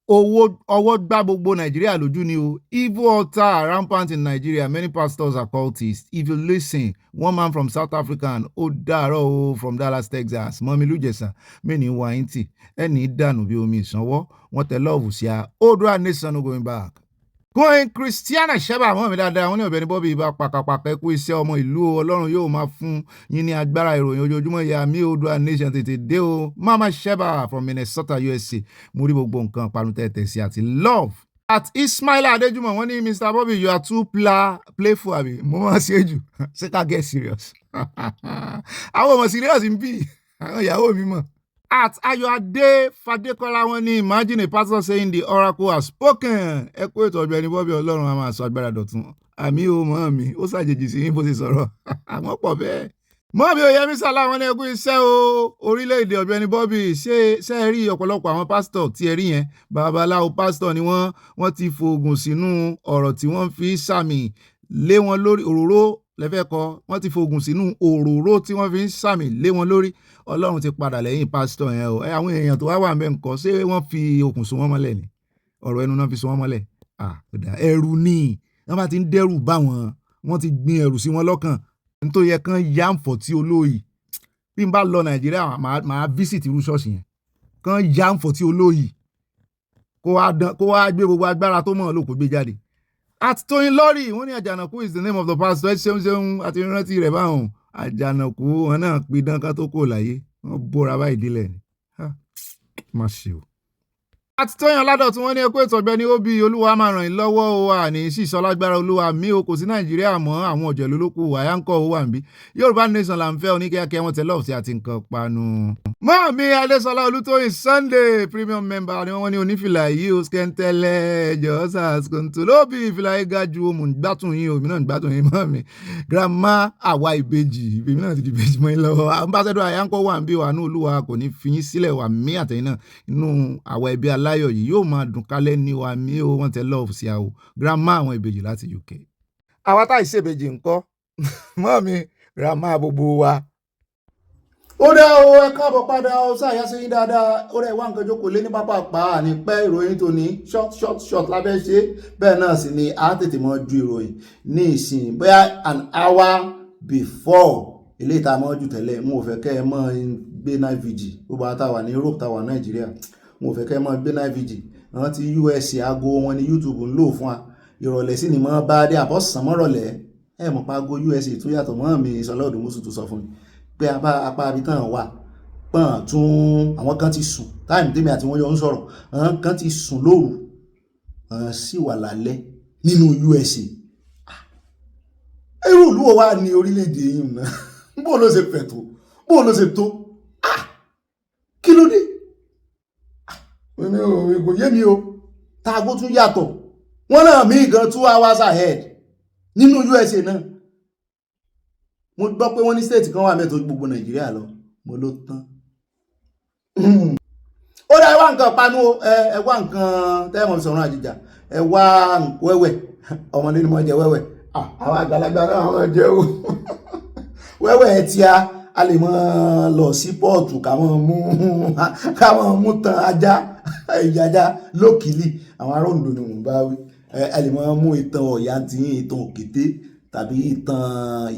ọwọ́ gbá gbogbo Nàìjíríà lójú ni o. Evil altar rampant in Nigeria, many pastors are cultists. If you listen, one man from South Africa ó dàárọ̀ o from Dallas, Texas. Mọ̀mí Lújẹ̀sà mẹ́ni wáyìntì ẹni dànù bí omi ìsanwó wọ́n tẹ lọ́ọ̀fù sí a Oòduà nation no going back. Going Christiana Sheba mọ́ mi dáadáa wọ́n ní Ọ̀gbẹ́ni Bobby ibà pàkàpàkà ẹkú iṣẹ́ ọmọ ìlú o Ọlọ́run yóò máa fún yín ní agbára ìròyìn ojoojúmọ́ ìyá mi Oòduà nation tètè dé o Mama Sheba from Minnesota USA mo rí gbogbo nǹkan parun tẹ̀tẹ̀ sí àti love At Ismaila Adejumo, wọ́n ní Mr. Bobby, you are too playful àbí mo máa ṣe jù ṣé ká get serious. Àwọn ọmọ serious ń bì àwọn ìyàwó mi mọ̀. At Ayoade Fadekola, wọ́n ní imagine a pastor saying the oracle has spoken. Ẹ kó ètò Ọ̀gbẹ́ni Bobby Ọlọ́run a máa sọ agbára dọ̀tun. Àmì o mọ́ mi ó ṣàjèjì sí yín bó ṣe sọ̀rọ̀ àwọn pọ̀ bẹ́ẹ̀. Mọ́bí Oyèmí Sálá, wọ́n ní ẹkú iṣẹ́ o orílẹ̀-èdè Ọ̀gbẹ́ni Bobby ṣé ẹ rí ọ̀pọ̀lọpọ̀ àwọn pásítọ̀ tí ẹ rí yẹn babaláwo pásítọ̀ ni wọ́n ti fògùn sínú ọ̀rọ̀ tí wọ́n fi sàmì lé wọn lórí òróró lẹ́fẹ̀ẹ́ kọ wọ́n ti fògùn sínú òróró tí wọ́n fi ń sàmì lé wọn lórí Ọlọ́run ti padà lẹ́yìn pásítọ̀ yẹn o àwọn èèyàn tó wà ń bẹ̀ ńkọ́ ṣé wọ́n fi okùn so wọ́n mọ́lẹ̀ ni ọ̀rọ̀ ẹnu náà fi so wọ́n mọ́lẹ̀ ẹ̀rù ni wọ́n bá ti ń dẹ́rù bá wọn wọ́n ti gbin ẹ̀rù sí wọn lọ́kàn nítorí yẹ kán yá ń fọ̀ tí olóyè bí n bá lọ Nàìjíríà màá visit irú ṣọ́ọ̀ṣì yẹn kán yá ń fọ̀ tí olóyè kó wá gbé gbogbo agbára tó mọ̀ lóko gbé jáde. At Tóyin Lọ́rì, wọ́n ní Àjànàkú is the name of the pastor ẹ ṣeun àti rántí rẹ̀ báwọn Àjànàkú wọn náà pidán ká tó kó láyé wọ́n bóra báyìí dílẹ̀ ni má ṣe o. Àti Tóyìn Ọládọ̀tún, wọ́n ní ẹkú ètò Ọ̀gbẹ́ni Obi Olúwa máa ràn yín lọ́wọ́ o àní sísọ lágbára Olúwa mi o kò sí Nàìjíríà mọ́ àwọn ọ̀jẹ̀lú ló kù wáyà ń kọ́ owó àǹbí Yorùbá nation là ń fẹ́ oníkẹ́kẹ́ wọn tẹ́lọ̀ sí àti nǹkan panu. Mọ́ọ̀mí Adésọlá Olútóyìn Sunday premium member ni wọ́n ní onífìlà yìí o skẹ́ńtẹ́lẹ̀ jọ́sà skọ́ńtòlóbì ìfìlà yìí ga ju omi gbátùn yín o mi náà gbátùn yín mọ́ọ̀mí grandma àwa ìbejì ìbejì náà ti di ìbejì mọ́ yín lọ́wọ́ ambassador àyánkọ́ wà ń bí wà ní Olúwa kò ní fi yín sílẹ̀ wà mí àtẹ̀yìn náà inú àwa ẹbí aláyọ̀ yìí yóò máa dùn kálẹ̀ ní wa mí o wọ́n tẹ lọ́ọ̀fù sí àwọ̀ grandma àwọn ìbejì láti UK. àwa táì ṣèbejì ńkọ́ mọ́ọ̀mí grandma gbogbo wa. ó dá o ẹ káàbọ̀ padà ọ sáàyà sí yín dáadáa ó rẹ̀ wá nǹkan jókòó lé ní pápá pa àní pẹ́ ìròyìn tó ní short lábẹ́ ṣe bẹ́ẹ̀ náà sì ni a tètè mọ́ ju ìròyìn ní ìsìn bóyá an hour before ilé ìta mọ́ jù tẹ́lẹ̀ mo fẹ́ kẹ́ ẹ mọ́ gbé night vigil gbogbo àtàwà ní Europe tàwà Nàìjíríà mo fẹ́ kẹ́ ẹ mọ́ gbé night vigil àwọn tí US aago wọn ní YouTube ń lò fún wa ìrọ̀lẹ́ sí ni mọ́ bá dé àbọ̀sán mọ́rọ̀lẹ́ ẹ mọ̀ pa aago US tó yàtọ̀ mọ́ mi Ìṣọ̀lá Òdùmọ̀ṣù tó sọ fún mi pé apá abitán wà pọ́n tún àwọn kan ti sùn táìmù tèmi àti wọ́n yọ ń sọ̀rọ̀ àwọn kan ti sùn lóru sì wà lálẹ́ nínú USA irú ìlú wa ní orílẹ̀-èdè yìí náà bó ló ṣe fẹ̀ tó bó ló ṣe tó kí ló dé kò yé mi o taago tún yàtọ̀ wọ́n náà mí gan 2 hours ahead nínú USA náà mo gbọ́ pé wọ́n ní state kan wà mẹ́tò gbogbo Nàìjíríà lọ mo ló tán ó dá ẹwà nǹkan panu ẹ wá nǹkan tẹ́mọ̀ sọ̀rọ̀ àjíjà ẹ wá wẹ́wẹ́ ọmọdé ni mo jẹ wẹ́wẹ́ àwọn àgbàlagbà náà wọ́n jẹ́ o wẹ́wẹ́ tí a lè mọ́ lọ sí pọ́ọ̀tù káwọn mú tan ajá ìyájá lókìlì àwọn ará Oǹdó ni wọ́n bá wí a lè mọ́ mú ìtàn Ọ̀yá tí ìtàn Òkété tàbí ìtàn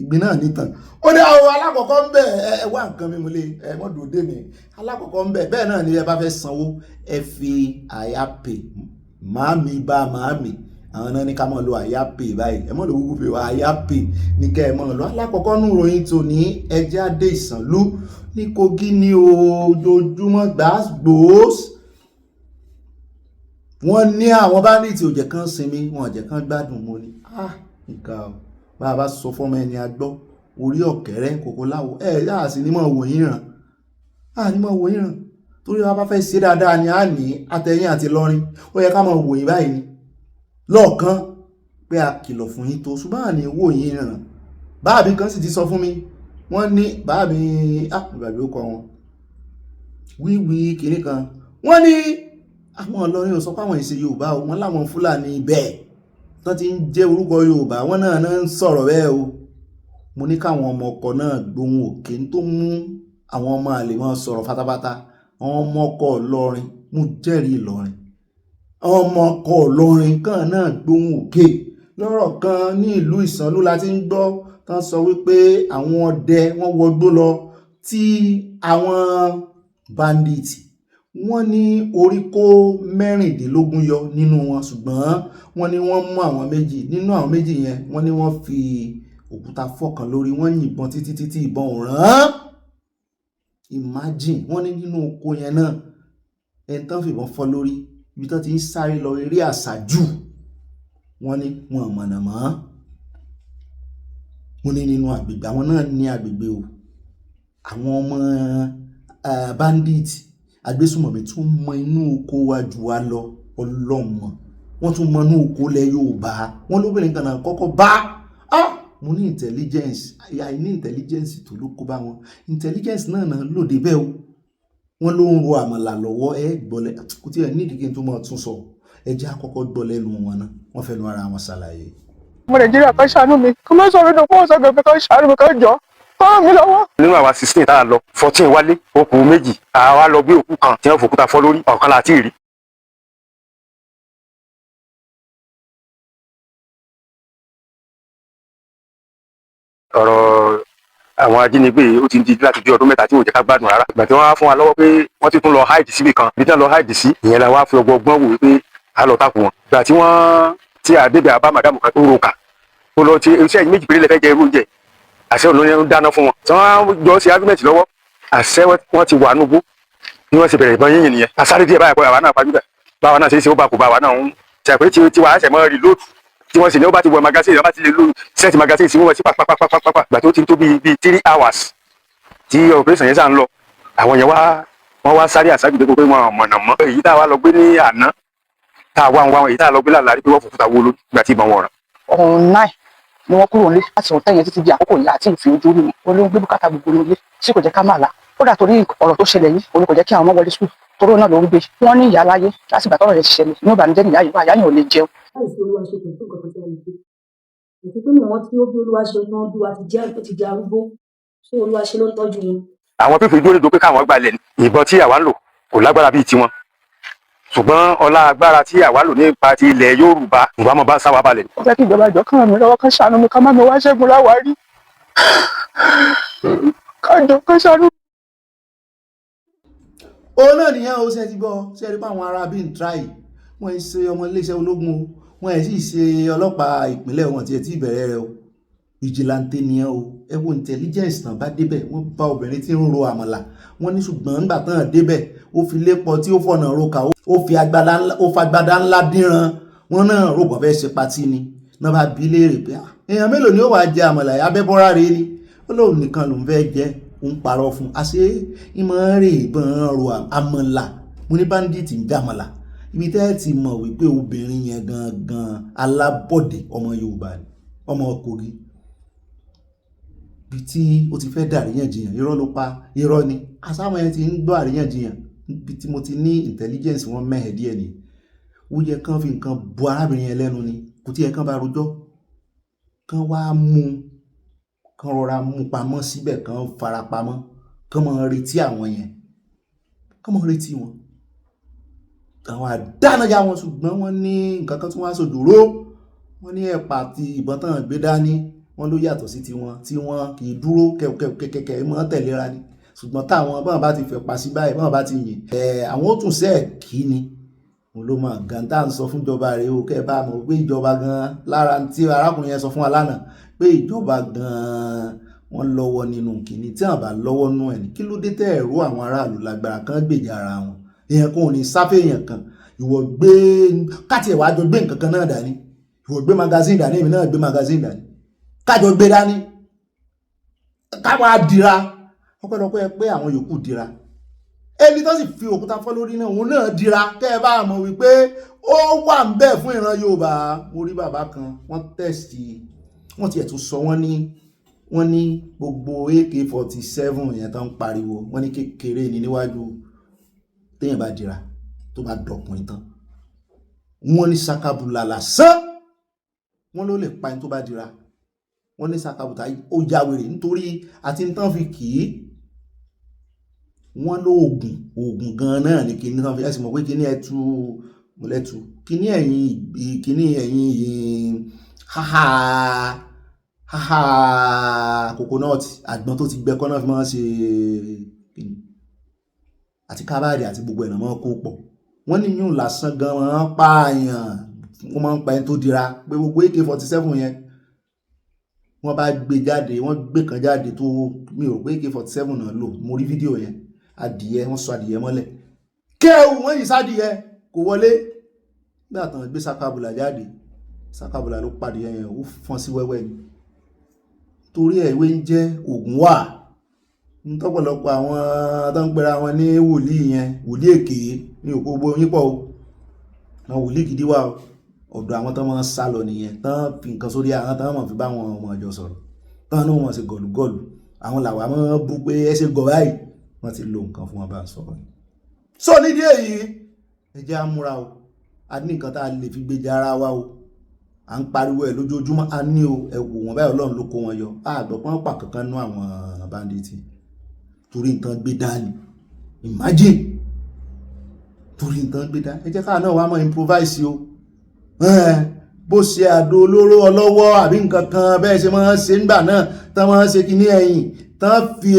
ìgbín náà nìtàn ó ní àwọn alákọ̀ọ́kọ́ ń bẹ̀ ẹ wá nǹkan mímu lé mọ́dòdé mi alákọ̀ọ́kọ́ ń bẹ̀ bẹ́ẹ̀ náà ni ẹ bá fẹ́ sanwó ẹ fi àyà pè màámi bá màámi àwọn náà ní ká mọ̀ lo àyà pè báyìí ẹ mọ̀ lo Google Pay àyà pè ní kẹ́ ẹ mọ̀ lọ alákọ̀ọ́kọ́ nù ròyìn tó ní ẹjẹ́ adé Ìsànlú ní Kogi ní ojoojúmọ́ gbàgbós wọ́n ní àwọn báńdíìtì ò jẹ́ kán sinmi wọn ò jẹ́ kán gbádùn mọ́ ni nǹkan bá a bá sọ fọ́mọ ẹni agbọ́ orí ọ̀kẹ́rẹ́ kòkó láwọ̀ yáà sí ní mọ̀ wòyìn ràn torí wọ́n bá fẹ́ ṣe dáadáa ni a ní àtẹ̀yìn àti lọ́rin ó yẹ ká mọ̀ wòyìn báyìí ni lọ́ọ̀kan pé a kìlọ̀ fún yín tó ṣùgbọ́n àní wòyìn ràn báàbí kan sì ti sọ fún mi wọ́n ní báàbí ìgbàgbé ó kọ wọn wíwí kìíní kan wọ́n ní àwọn ọlọ́rin ò sọ pé àwọn ìṣe Yorùbá wọn láwọn Fúlàní bẹ́ẹ̀ tó ti ń jẹ́ orúkọ Yorùbá wọn náà ń sọ̀rọ̀ bẹ́ẹ̀ o mo ní káwọn ọmọ ọkọ̀ náà gbóhùn òkè tó mú àwọn ọmọ àlè wọn sọ̀rọ̀ pátápátá àwọn ọmọ ọkọ̀ Ìlọrin mú jẹ́rìí Ìlọrin àwọn ọmọ ọkọ̀ Ìlọrin kan náà gbóhùn òkè lọ́rọ̀ kan ní ìlú Ìsànlú la ti ń gbọ́ tán sọ wípé àwọn ọdẹ wọ́n wọgbó lọ tí àwọn bandits wọ́n ní orí kó 16 yọ nínú wọn ṣùgbọ́n wọ́n ní wọ́n mú àwọn méjì nínú àwọn méjì yẹn wọ́n ní wọ́n fi òkúta fọ́kàn lórí wọ́n yìnbọn títí ìbọn ò rán imagine wọ́n ní nínú oko yẹn náà ẹni tán fìbọn fọ́ lórí ibi tó ti ń sáré lọ eré àsájù wọ́n ní wọn mọ̀nà mọ́ wọ́n ní nínú àgbègbè àwọn náà ní àgbègbè o àwọn ọmọ bandit agbésùmọ̀mí tún mọ inú oko wa jù wá lọ ọlọ́mọ wọ́n tún mọ inú oko lẹ Yorùbá wọ́n lóbìnrin kan náà kọ́kọ́ bá mo ní intelligence àìní intelligence tó ló kó bá wọn intelligence náà lòdì bẹ́ẹ̀ o wọ́n ló ń ro àmàlà lọ́wọ́ gbọ́lẹ̀ kò tí ẹ̀ nídìí kí n tó mọ̀ tún sọ ẹ jẹ́ àkọ́kọ́ gbọ́ lẹ́nu wọn náà wọ́n fẹ́ nu ara wọn ṣàlàyé. ọmọ Nàìjíríà kan ṣàánú mi kò má sọ̀rọ̀ ìdòkú ọ̀sán gbẹ̀gbẹ̀ kan ṣàánú mi kan jọ kọ́ mi lọ́wọ́. nínú àwa 16 tá a lọ 14 wálé òkú méjì àwa lọ gbé òkú kan tí wọ́n fòkúta fọ́ lórí ọ̀kan láti rí. ọ̀rọ̀ àwọn ajínigbé ó ti ń di láti bí ọdún mẹ́ta tí ò jẹ́ ká gbádùn rárá. ìgbà tí wọ́n á fún wa lọ́wọ́ pé wọ́n ti tún lọ háìdì síbì kan ibi tí wọ́n lọ háìdì sí ìyẹn la wá fi ọgbọ́n wò wípé a lọ takò wọn. ìgbà tí tí àdébẹ̀ àbá màdàmù kan tó roka ó lọ ti iṣẹ́ yìí méjì péré lẹ́fẹ̀ẹ́ jẹ irú oúnjẹ àṣẹ òun ń dáná fún wọn. tí wọ́n jọ ṣe argument lọ́wọ́ àṣẹ wọn ti wà núgbó bí wọ́n ṣe bẹ̀rẹ̀ ìbọn yíyìn nìyẹn. asáré díẹ̀ báyà pé àwa náà pàjùdà báwa náà ṣe é ṣe ó bá kó báwa náà ń ṣàpè tí wàá ṣẹ̀ mọ́ reload tí wọ́n sì ní ó bá ti wọ magazine ọba ti lè lo sẹ́ẹ̀tì magazine sí wọ́n sí pàpàpàpàpà gbà tó ti tó bíi 3 hours tí operation yẹn sàn ń lọ àwọn yẹn wọ́n wá sáré àṣájú pé wọ́n mọ̀nà mọ́ èyí tá a wá lọ gbé ní àná tá a wá ń wá wọn èyí tá a lọ gbé láàlárí pé wọ́n fòkúta wó lójú gbà tí ìbọn wọn ràn. ọ̀hún 9 ni wọ́n kúrò nílé láti ọ̀tẹ̀ yẹn títí di àkókò yìí àti ìfi ojú rí mi olóhùn gbé bùkátà gbogbo nílé tí kò jẹ́ ká máa la ó dà torí ọ̀rọ̀ tó ṣẹlẹ̀ yìí olùkọ́ jẹ́ kí àwọn ọmọ wọlé sùn torí náà ló ń gbé wọ́n ní ìyá láyé láti ìgbà tọ́rọ̀ yẹn ṣẹlẹ̀ ní ìbànújẹ́ nìyá yìí wá ìyá yẹn ò lè jẹun. láìsí olúwa ṣe kò tó nǹkan tó ti wà nígbè ètò pé àwọn tí ó bí olúwa ṣe tán bí wa ti jẹ arúgbó ṣé olúwa ṣe ló ń tọ́jú wọn. àwọn pípé dúró nídòó pé káwọn gbalẹ̀ ìbọn tí àwa ń lò kò lágbára bíi tiwọn ṣùgbọ́n ọlá agbára tí àwa lò nípa ti ilẹ̀ Yorùbá ìwà máa bá sáwà balẹ̀. ó fẹ́ kí ìjọba ìjọ kàn mí lọ́wọ́ kan ṣàánú mi ká má mi wá ṣẹ́gun láwárí kájọ kan ṣàánú. òun náà nìyẹn o ṣe ti gbọ́ ṣe rí pé àwọn ará bíi ń tíráì wọ́n ń ṣe ọmọ iléeṣẹ́ ológun o wọ́n ẹ̀ sì ṣe ọlọ́pàá ìpínlẹ̀ wọn tiẹ̀ tí ìbẹ̀rẹ̀ rẹ o vigilante nìyẹn o ẹ wo intelligence náà bá débẹ̀ wọ́n bá obìnrin tí ń ro àmàlà wọ́n ní ṣùgbọ́n nígbà tán débẹ̀ ó fi lépọ̀ tí ó fọ̀nà roka ó fi agbádá ńlá dínran wọ́n náà rògbọ́n fẹ́ ṣe patí ni náà bá bi léèrè pé èèyàn mélòó ni ó wàá jẹ àmàlà abẹ́bọ́ra rẹ ni ó lóun nìkan lòún fẹ́ jẹ òun parọ́ fún àṣé ìmọ̀ rè ìbọn ro àmàlà mo ní bandit ń jẹ àmàlà ibi tẹ́ ẹ ti mọ̀ wípé obìnrin yẹn gangan alábọ̀dé ọmọ Yorùbá ni ọmọ Kogi bí tí ó ti fẹ́ dá àríyànjiyàn irọ́ ló pa irọ́ ni àsáwọn yẹn ti ń gbọ́ àríyànjiyàn bí tí mo ti ní intelligence wọn mẹ́hẹ̀ díẹ̀ ni ó yẹ kán fi nǹkan bu arábìnrin yẹn lẹ́nu ni kò tí yẹ kán bá rojọ́ kán wá mú kán rọra mú pamọ́ síbẹ̀ kán fara pamọ́ kán mọ̀ retí àwọn yẹn kán mọ̀ retí wọn àwọn àdánáyà wọn ṣùgbọ́n wọ́n ní nǹkan kan tí wọ́n á sòdòró wọ́n ní ẹ̀pà àti ìbọn tán gbé dání wọ́n ló yàtọ̀ sí tiwọn tí wọ́n kì í dúró kẹ̀kẹ́ mọ́ tẹ̀léra ni ṣùgbọ́n táwọn bọ́n bá ti fẹ́ pa sí báyìí bọ́n bá ti yìn àwọn ó tún sẹ́ẹ̀ kí ni mo ló mọ̀ gàǹtà ń sọ fún ìjọba rẹ̀ o kẹ́ ẹ bá mọ̀ pé ìjọba gan lára tí arákùnrin yẹn sọ fún wa lánàá pé ìjọba gan wọ́n lọ́wọ́ nínú kìíní tí àwọn bá lọ́wọ́ nú ẹ̀ ní kí ló dé tẹ́ ẹ̀rú àwọn aráàlú lágbára kan gbèjà ara wọn èèyàn kan ò ní sáfẹ́ èèyàn kan ìwọ gbé káàtì ẹ̀wà àjọ gbé nǹkan kan náà dání ìwọ gbé magazine dání èmi náà gbé magazine dání kájọ gbé dání káwọn adira ọpẹ́lọpẹ́ pé àwọn yòókù dira ẹni tó sì fi òkúta fọ́ lórí náà òun náà dira kẹ́ ẹ bá mọ̀ wípé ó wà ń bẹ fún ìran Yorùbá mo rí bàbá kan wọ́n tẹ́sítì wọ́n tiẹ̀ tún sọ wọ́n ní gbogbo AK-47 yẹn tó ń pariwo wọ́n ní kékeré ní níwájú téèyàn bá dira tó bá dọkùnrin tán wọ́n ní sakabula lásán wọ́n ló lè pa ẹni tó bá dira wọ́n ní sakabuta ó jáwèrè nítorí àti tán fi kì í wọ́n ló oògùn gan náà ní kíní tán fi ẹ̀sìn mọ̀ pé kíní ẹ̀tú mọ̀lẹ́tù kíní ẹ̀yìn haha coconut àgbọn tó ti gbẹ kọ́ náà fi máa ń ṣe kíní àti kábàdì àti gbogbo ẹ̀nà mọ́ kó pọ̀ wọ́n ní yún lásán gan wọ́n pààyàn wọ́n máa ń pa ẹni tó dira pé gbogbo AK-47 yẹn wọ́n bá gbé jáde wọ́n gbé kan jáde tó mi ò pé AK-47 náà lò mo rí fídíò yẹn adìyẹ wọ́n sọ adìyẹ mọ́lẹ̀ kẹ́ẹ̀wù wọ́n yìí sádìyẹ kò wọlé nígbà tán gbé sakabula jáde sakabula ló pàdé ẹyẹn ó fọ́n sí wẹ́wẹ́ ni torí ẹ̀ ìwé ń jẹ́ ògùn wà nítọ́pọ̀lọpọ̀ àwọn tó ń pera wọn ní wòlíì yẹn wòlíì èké ní òpópó yípo àwọn wòlíì gidi wà ọ̀dọ̀ àwọn tó máa ń sá lọ nìyẹn tán fi nǹkan sórí àwọn tán máa fi bá wọn ọmọ ọjọ́ sọ̀rọ̀ tán ní wọn ṣe gọ̀lùgọ̀lù àwọn làwà máa bú pé ẹ ṣe gọ̀ báyìí wọ́n ti lo nǹkan fún wọn bá ń sọ̀rọ̀ so nídìí èyí ẹ jẹ́ àmúra o a ní nǹkan tá a lè fi gbèjà ara wa o à ń pariwo ẹ̀ lójoojúmọ́ a ní o ẹ wò wọn báyìí Ọlọ́run ló kó wọn yọ àgbọ̀pọ̀ pa kankan nú àwọn bandits torí nǹkan gbé dání imagine torí nǹkan gbé dání ẹ jẹ́ káà náà wá mọ́ improvise o bó ṣe àdó olóró ọlọ́wọ́ àbí nǹkan kan bẹ́ẹ̀ ṣe máa ń ṣe nígbà náà tán máa ń ṣe kíní ẹ̀yìn tán fi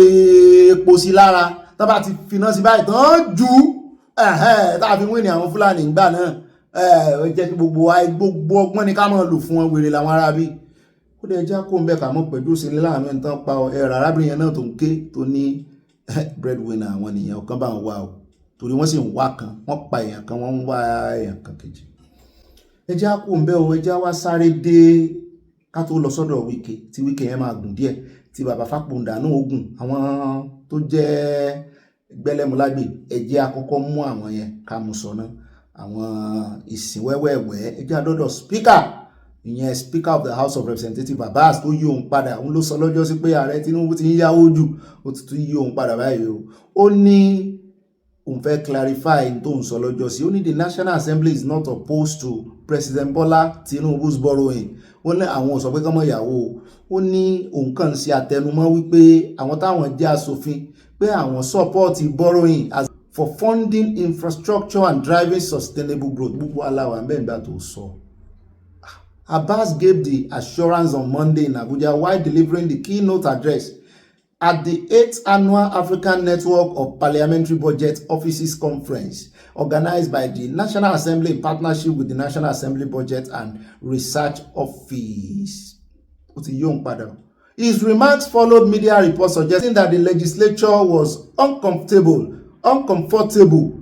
epo sí lára tán bá ti finá sí báyìí tán jù tá a fi wí ní àwọn Fúlàní nígbà náà ẹ jẹ́ kí gbogbo ọgbọ́n ni ká máa lò fún wọn wèrè làwọn ará bí ó dẹ̀ já kó ń bẹ́ ká mọ́ pẹ̀lú sí ní láàánú ẹ̀ tán pa ẹ̀rọ arábìnrin yẹn náà tó ń ké tó ní breadwinner àwọn nìyẹn ọ̀kan bá ń wá o torí wọ́n sì ń wá kan wọ́n pa èèyàn kan wọ́n ń wá èèyàn kan kejì ẹ já kó ń bẹ́ o ẹ já wá sáré dé ká tó lọ sọ́dọ̀ Wike tí Wike yẹn máa gùn díẹ̀ tí bàbá Fápòǹdà náà ogun àwọn tó jẹ́ gbẹ́lẹ́múlágbè ẹ jẹ́ àkọ́kọ́ mú àwọn yẹn ká mú sọ náà àwọn ìsìn wẹ́wẹ́wẹ́ ẹ jẹ́ àdọ́dọ̀ speaker ìyẹn speaker of the House of Representatives Abbas tó yí òun padà òun ló sọ lọ́jọ́ sí pé ààrẹ Tinubu ti ń yáwó jù ó ti tún yí òun padà báyìí o ó ní òun fẹ́ clarify tó ń sọ lọ́jọ́ sí ó ní the National Assembly is not opposed to President Bola Tinubu's borrowing ó ní àwọn ò sọ pé kọ́mọ ìyàwó ó ní òun kàn ń ṣe àtẹnumọ́ wípé àwọn táwọn jẹ́ aṣòfin pé àwọn support borrowing as for funding infrastructure and driving sustainable growth gbogbo aláwa mẹ́rin tó sọ. Abbas gave the assurance on Monday in Abuja while delivering the keynote address at the 8th Annual African Network of Parliamentary Budget Offices Conference organized by the National Assembly in partnership with the National Assembly Budget and Research Office. His remarks followed media reports suggesting that the legislature was uncomfortable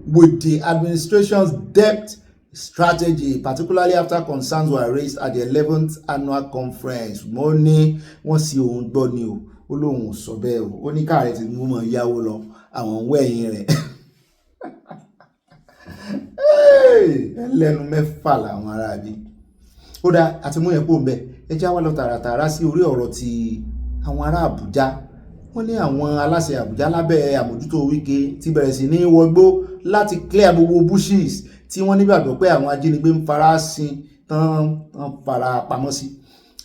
with the administration's debt strategy, particularly after concerns were raised at the 11th annual conference. Mo ní wọ́n sì òun gbọ́ ni o, ó lóun sọ bẹ́ẹ̀ o, ó ní káàrẹ̀ tí mo mọ̀ yáwó lọ, àwọn wẹ̀yìn rẹ̀. Ẹlẹ́nu mẹ́fà làwọn ará bí. Ó dá àti mú yẹn kó ń bẹ, ẹ já wá lọ tààràtààrà sí orí ọ̀rọ̀ ti àwọn ará Àbújá. Wọ́n ní àwọn aláṣẹ Àbújá lábẹ́ àmójútó Wike ti bẹ̀rẹ̀ sí ní wọgbó láti clear gbogbo bushes tí wọ́n nígbàgbọ́ pé àwọn ajínigbé ń fara sin tán fara pamọ́ sí.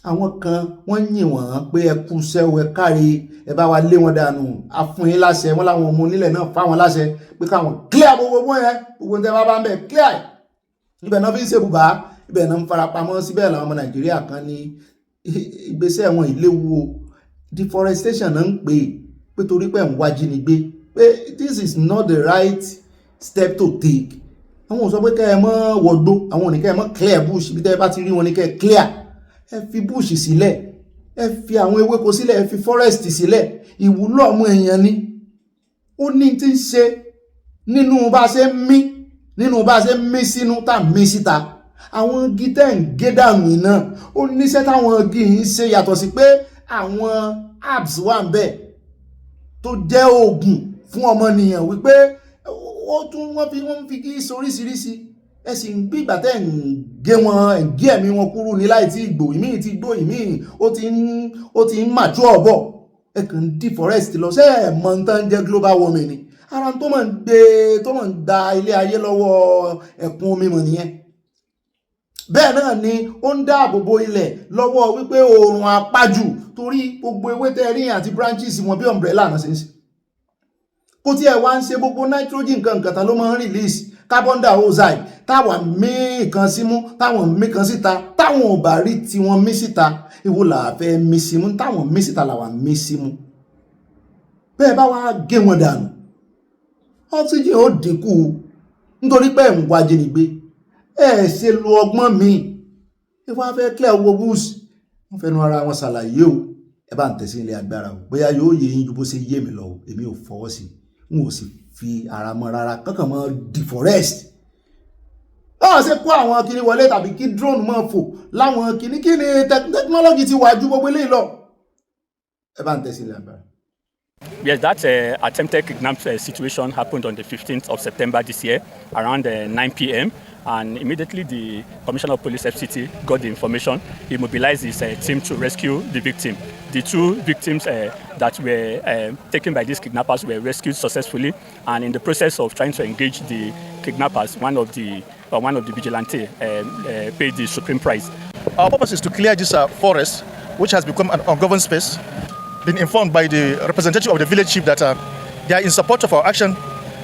Àwọn kan wọ́n yìn wọ́n pé ẹ kú iṣẹ́ ẹ káre ẹ bá wa lé wọn dànù a fún yín láṣẹ wọ́n láwọn ọmọ onílẹ̀ náà fáwọn láṣẹ pé káwọn clear gbogbo yẹn gbogbo tẹ́ bá ń bẹ̀ clear ibẹ̀ náà fi ń ṣe bùbá ibẹ̀ náà ń fara pamọ́ síbẹ̀ làwọn ọmọ Nàìjíríà kan ní ìgbésẹ̀ wọn ìléwu deforestation náà ń pè torí pé ń wájínigbé pé this is not the right step to take. Àwọn ò sọ pé kẹ́ ẹ mọ́ wọ̀gbó àwọn ò ní kẹ́ ẹ mọ́ clear bush bí tẹ́ bá ti rí wọn ní kẹ́ ẹ clear ẹ fi bush sílẹ̀ ẹ fi àwọn ewéko sílẹ̀ ẹ fi forest sílẹ̀ ìwúlò ọmọ èèyàn ni ó ní tí ń ṣe nínú bá ṣe ń mí sínú tá mí síta àwọn igi tẹ́ ń gé dànù náà ó níṣẹ́ táwọn igi yìí ṣe yàtọ̀ sí pé àwọn herbs wà ń bẹ tó jẹ́ oògùn fún ọmọnìyàn wípé wọ́n fi kí soríṣiríṣi ẹ sì ń gbígbà tẹ́ ń gé ẹ̀mí wọn kúrú ní láì tí ìgbò ìmí ti gbó ìmí ó ti ń màjú ọ̀bọ̀ ẹ kàn ń deforest lọ ṣé ẹ̀ mọ̀ tán jẹ́ global warming ni ara tó mọ̀ ń gba ilé ayé lọ́wọ́ ẹ̀kún omi mọ̀ nìyẹn. Bẹ́ẹ̀ náà ni ó ń dáàbò bo ilẹ̀ lọ́wọ́ wípé oòrùn apájù torí gbogbo ewé tẹ́rí àti branches wọn bí umbrella náà ṣe ń ṣe. Kó tí ẹ wá ń ṣe gbogbo nitrogen kankan tán ló máa ń release carbon dioxide táwọn mí kan símú táwọn mí kan síta táwọn ò bá rí tí wọ́n mí síta ìwọ là fẹ́ mí símú táwọn mí síta làwọn mí símú. Bẹ́ẹ̀ bá wá gé wọn dànù oxygen ó dínkù nítorí pé ń wá jínigbé ẹ ṣe lo ọgbọ́n mi ẹ wá fẹ́ clear owó bush wọ́n fẹ́nu ara wọn ṣàlàyé o ẹ bá ń tẹ̀sí ilé agbára o bóyá yóò yé yín ju bó ṣe yé mi lọ o èmi ò fọwọ́ sí n ò sì fi ara mọ́ rárá kankan mọ́ deforest báwọn ṣe kó àwọn kiri wọlé tàbí kí drone máa fò láwọn kí ni technology ti wà ju gbogbo eléyìí lọ. Ẹ bá ń tẹ̀sí ilé agbára. Yes, that attempted kidnap situation happened on the 15th of September this year around 9 p.m. And immediately the Commissioner of Police FCT got the information. He mobilized his team to rescue the victim. The two victims that were taken by these kidnappers were rescued successfully. And in the process of trying to engage the kidnappers, one of the vigilante paid the supreme price. Our purpose is to clear this forest, which has become an ungoverned space. Been informed by the representative of the village chief that they are in support of our action,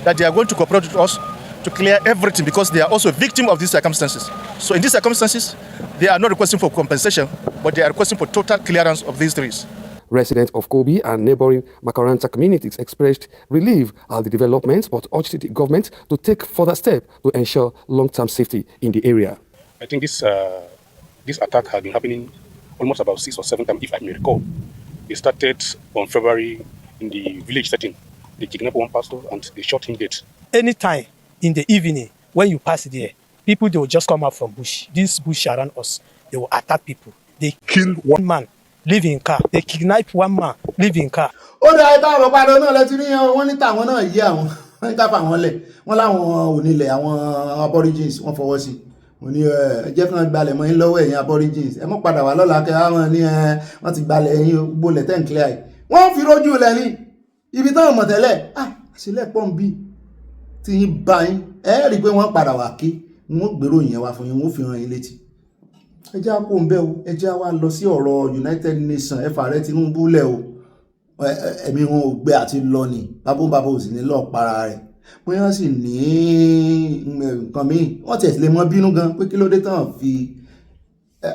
that they are going to cooperate with us to clear everything because they are also victims of these circumstances. So in these circumstances, they are not requesting for compensation, but they are requesting for total clearance of these trees. Residents of Kobe and neighboring Makaranta communities expressed relief at the developments, but urged the government to take further steps to ensure long-term safety in the area. I think this attack has been happening almost about 6 or 7 times, if I may recall. It started on February in the village setting. They kidnapped one pastor and they shot him dead. Anytime in the evening, when you pass there, people, they will just come out from bush. This bush around us, they will attack people. They kill one man, live in car. They kidnap one man, live in car. Ó dá ẹ̀ka ọ̀rọ̀ padà náà lẹ́tí ní wọ́n ní tàwọn náà yí àwọn wọ́n ní káfà wọn lẹ̀ wọ́n láwọn onílẹ̀ àwọn aborigines wọ́n fọwọ́ sí wọ́n ní ẹjẹ́ kan gbalẹ̀ mọ́ yín lọ́wọ́ ẹ̀yin aborigines ẹ mọ́ padà wá lọ́la kẹ́ àwọn ní wọ́n ti gbalẹ̀ ẹ̀yin gbolẹ̀ tẹ́ ń clear ẹ̀ wọ́n fi rójú ilẹ̀ ní ibi táwọn mọ̀ tẹ́lẹ̀ àṣìlẹ̀ pọ́n bí tí yín bá yín ẹ rí i pé wọ́n padà wá ké wọ́n gbèrò yẹn wá fún yín wọ́n fi ràn yín létí. Ẹ jẹ́ kó ń bẹ́ o ẹ jẹ́ wá lọ sí ọ̀rọ̀ United Nations ẹ̀fà rẹ̀ Tinubu lẹ̀ o ẹ̀mí wọn ò gbé àti lọ ní bábó ò sì ní lọ́ọ̀ para rẹ̀ bóyá sì ní nǹkan míì wọ́n tiẹ̀ lè mọ bínú gan pé kí ló dé tán fi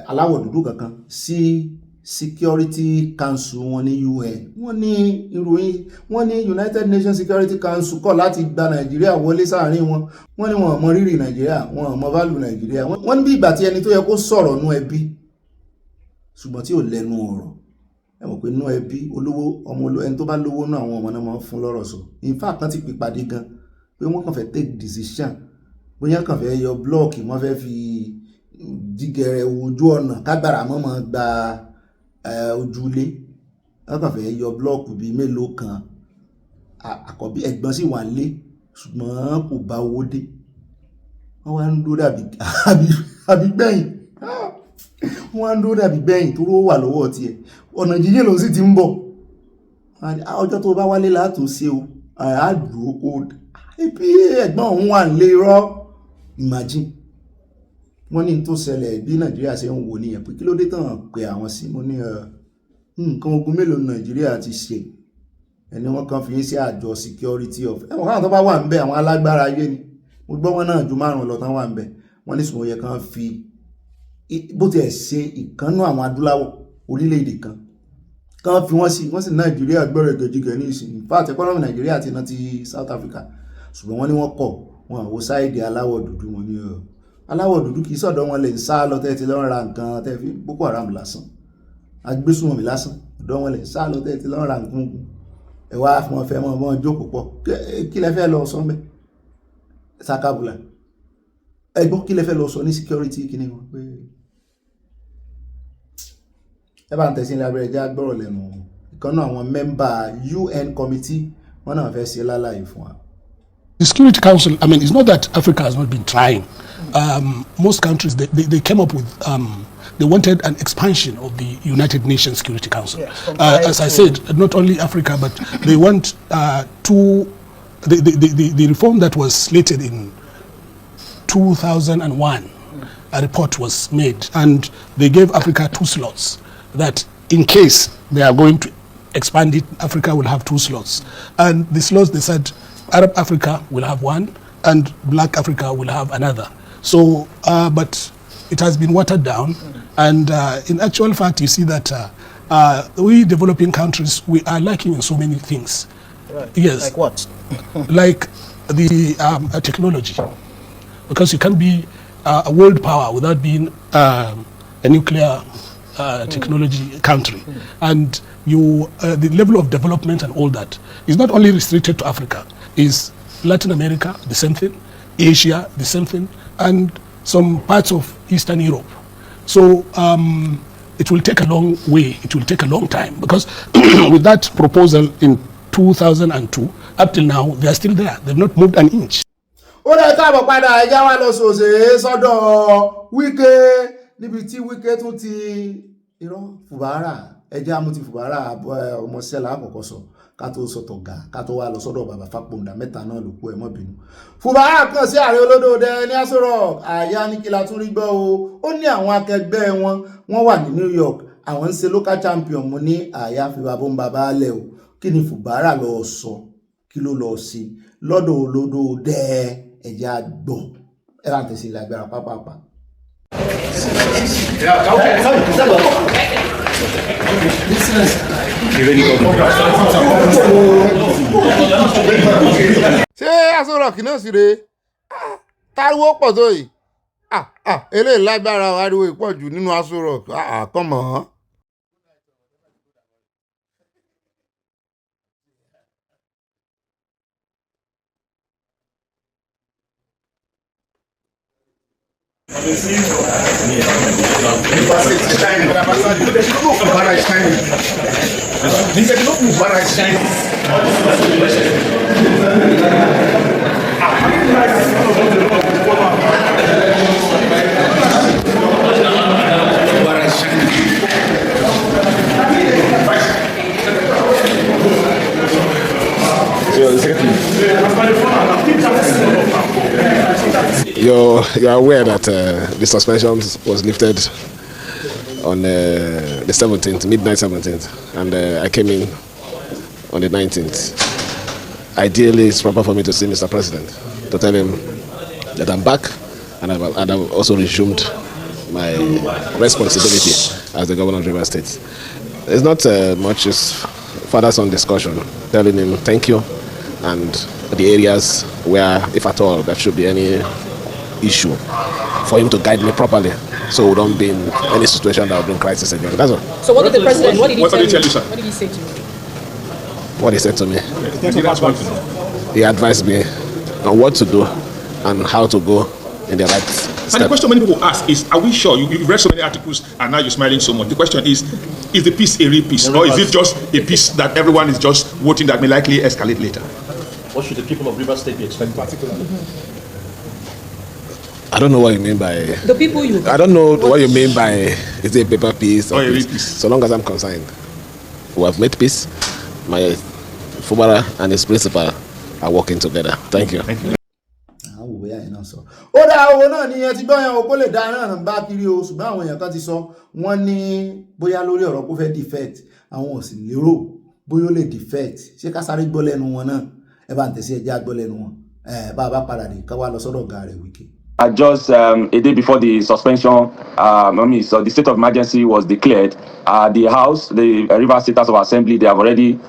aláwọ̀ dúdú kankan sí Security Council wọn ní UN wọ́n ní ìròyìn wọ́n ní United Nations Security Council kọ̀ láti gba Nàìjíríà wọlé sáàrin wọn wọ́n ní wọn ò mọ rírì Nàìjíríà wọn ò mọ válù Nàìjíríà wọ́n ní bí ìgbà tí ẹni tó yẹ kó sọ̀rọ̀ nú ẹbí ṣùgbọ́n tí ò lẹ́nu ọ̀rọ̀ ẹ mọ̀ pé nú ẹbí olówó ọmọ ẹni tó bá lówó náà àwọn ọmọ náà máa ń fún lọ́rọ̀ sọ in fact kan ti pípadé gan pé wọ́n kàn fẹ́ take decision bóyá kàn fẹ́ yọ blọ́ọ̀kì wọ́n fẹ́ fi jígẹrẹ ojú ọ̀nà kágbára mọ́ gba ojúlé wọ́n kàn fẹ́ yọ blọ́ọ̀kù bíi mélòó kan àkọ́bí ẹ̀gbọ́n sì wà lé ṣùgbọ́n kò bá owó dé wọ́n wá ń dúró dàbí gbẹ̀yìn wọ́n á ń dúró dàbí gbẹ̀yìn tó wà lọ́wọ́ tiẹ̀ ọ̀nà jíjìn ló sì ti ń bọ̀ ọjọ́ tó bá wálé látò ṣe o àádùú kó bí ẹ̀gbọ́n òun wà nílé irọ́ imagine wọ́n ní tó ṣẹlẹ̀ bí Nàìjíríà ṣe ń wò nìyẹn pé kí ló dé tàn pé àwọn sí mo ní nǹkan ogun mélòó Nàìjíríà ti ṣe ẹni wọ́n kàn fi sí àjọ security of ẹ̀wọ̀n káwọn tó bá wà ń bẹ àwọn alágbára ayé ni mo gbọ́ wọn náà ju 5 lọ tán wà ń bẹ wọ́n ní sùn yẹ kàn fi bó ti ẹ̀ ṣe ìkànnú àwọn adúláwọ̀ orílẹ̀-èdè kan fi wọ́n sí Nàìjíríà gbọ́rọ̀ gẹ̀jìgẹ̀ ní ìsìn fáàtì ẹkọ́nọ́mì Nàìjíríà ti ná ti South Africa ṣùgbọ́n wọ́n ní wọ́n kọ̀ wọn àwọ sáìdì aláwọ̀ dúdú wọn ní aláwọ̀ dúdú kìí sọ̀dọ̀ wọn lè ń sá lọ tẹ́ẹ̀tì lọ́n ra nǹkan tẹ́ẹ̀fì Boko Haram lásán agbésùnmọ̀mí lásán ọ̀dọ̀ wọn lè ń sá lọ tẹ́ẹ̀tì lọ́n ra nǹkan ẹ wá fún wọn fẹ́ mọ́ wọn jókòó pọ̀ kí lẹ fẹ́ lọ sọ mẹ́ sakabula ẹgbọ́n kí lẹ fẹ́ lọ sọ ní security kí ni wọn pé ẹ bá ń tẹ̀sí ilé abẹ́rẹ́ jẹ́ agbọ́rọ̀ lẹ́nu ìkànnà àwọn mẹ́mbà UN committee wọ́n náà fẹ́ ṣe lálàyé fún wa. The Security Council, I mean, it's not that Africa has not been trying. Most countries, they came up with, they wanted an expansion of the United Nations Security Council. Yes, as I said, not only Africa, but they want the reform that was slated in 2001, a report was made, and they gave Africa 2 slots, that in case they are going to expand it, Africa will have 2 slots. And the slots, they said, Arab Africa will have 1 and Black Africa will have another. So, but it has been watered down. And in actual fact, you see that we developing countries, we are lacking in so many things. Right. Yes. Like what? Like the technology. Because you can't be a world power without being a nuclear technology country. And the level of development and all that is not only restricted to Africa. Is Latin America the same thing, Asia the same thing, and some parts of Eastern Europe. So it will take a long way. It will take a long time because with that proposal in 2002, up till now, they are still there. They've not moved an inch. Ó lè káàbọ̀ padà ẹja wá lọ sòsè sọ́dọ̀ Wike níbi tí Wike tún ti irọ́ Fubara ẹja mú ti Fubara ọmọọṣẹ́ lákọ̀ọ́kọ́ sọ ká tó sọ̀tọ̀ ga ká tó wá lọ sọ́dọ̀ bàbá Fápòǹdà mẹ́ta náà ló kú ẹ mọ́ bínú. Fubara kàn sí ààrẹ olódòdẹ ní Aso Rock àyà ní kí la tún rí gbọ́ o ó ní àwọn akẹgbẹ́ wọn wà ní New York àwọn ń ṣe local champion mu ní àyà fi bàbá ń bàbá lẹ̀ o kí ni Fubara lọ sọ kí ló lọ sí lọ́dọ̀ olódòdẹ ẹ̀já gbọ́ ẹ bá tẹ̀sí lágbára pápápá. Ṣé Aso Rock náà sì rè táriwo pọ̀ tó yìí eléyìí lágbára ariwo ìpọ̀ jù nínú Aso Rock kọ́mọ̀. You're aware that the suspension was lifted on the 17th, midnight 17th, and I came in on the 19th. Ideally, it's proper for me to see Mr. President to tell him that I'm back and I've also resumed my responsibility as the governor of Rivers State. It's not much, it's father-son discussion, telling him thank you and the areas where, if at all, there should be any issue for him to guide me properly so we don't be in any situation that will bring crisis again. That's all. So what did the president, what did he tell you, sir? What did he say to you? What he said to me? He advised me on what to do and how to go in the right step. And the question many people ask is, are we sure? You've read so many articles and now you're smiling so much. The question is the peace a real peace or is it just a peace that everyone is just voting that may likely escalate later? What should the people of Rivers State be expecting particularly? I don't know what you mean by... The people you... I don't know what you mean by is it a paper peace or peace? So long as I'm concerned. We have made peace. My Fubara and his principal are working together. Thank you. Thank you. Ó dá owó náà ní ẹ ti gbọ́ yẹn o kó lè dá náà ń bá kiri o ṣùgbọ́n àwọn èèyàn kan ti sọ wọ́n ní bóyá lórí ọ̀rọ̀ kó fẹ́ defect àwọn ò sì lérò bóyá ó lè defect ṣé ká sáré gbọ́ lẹ́nu wọn náà ẹ bá ń tẹ̀sí ẹjẹ́ àgbọ́ lẹ́nu wọn bá a bá padà dé ká wá lọ sọ́dọ̀ ọ̀gá rẹ̀ Wike. Just a day before the suspension, so the state of emergency was declared. The House, the Rivers State House of Assembly, they have already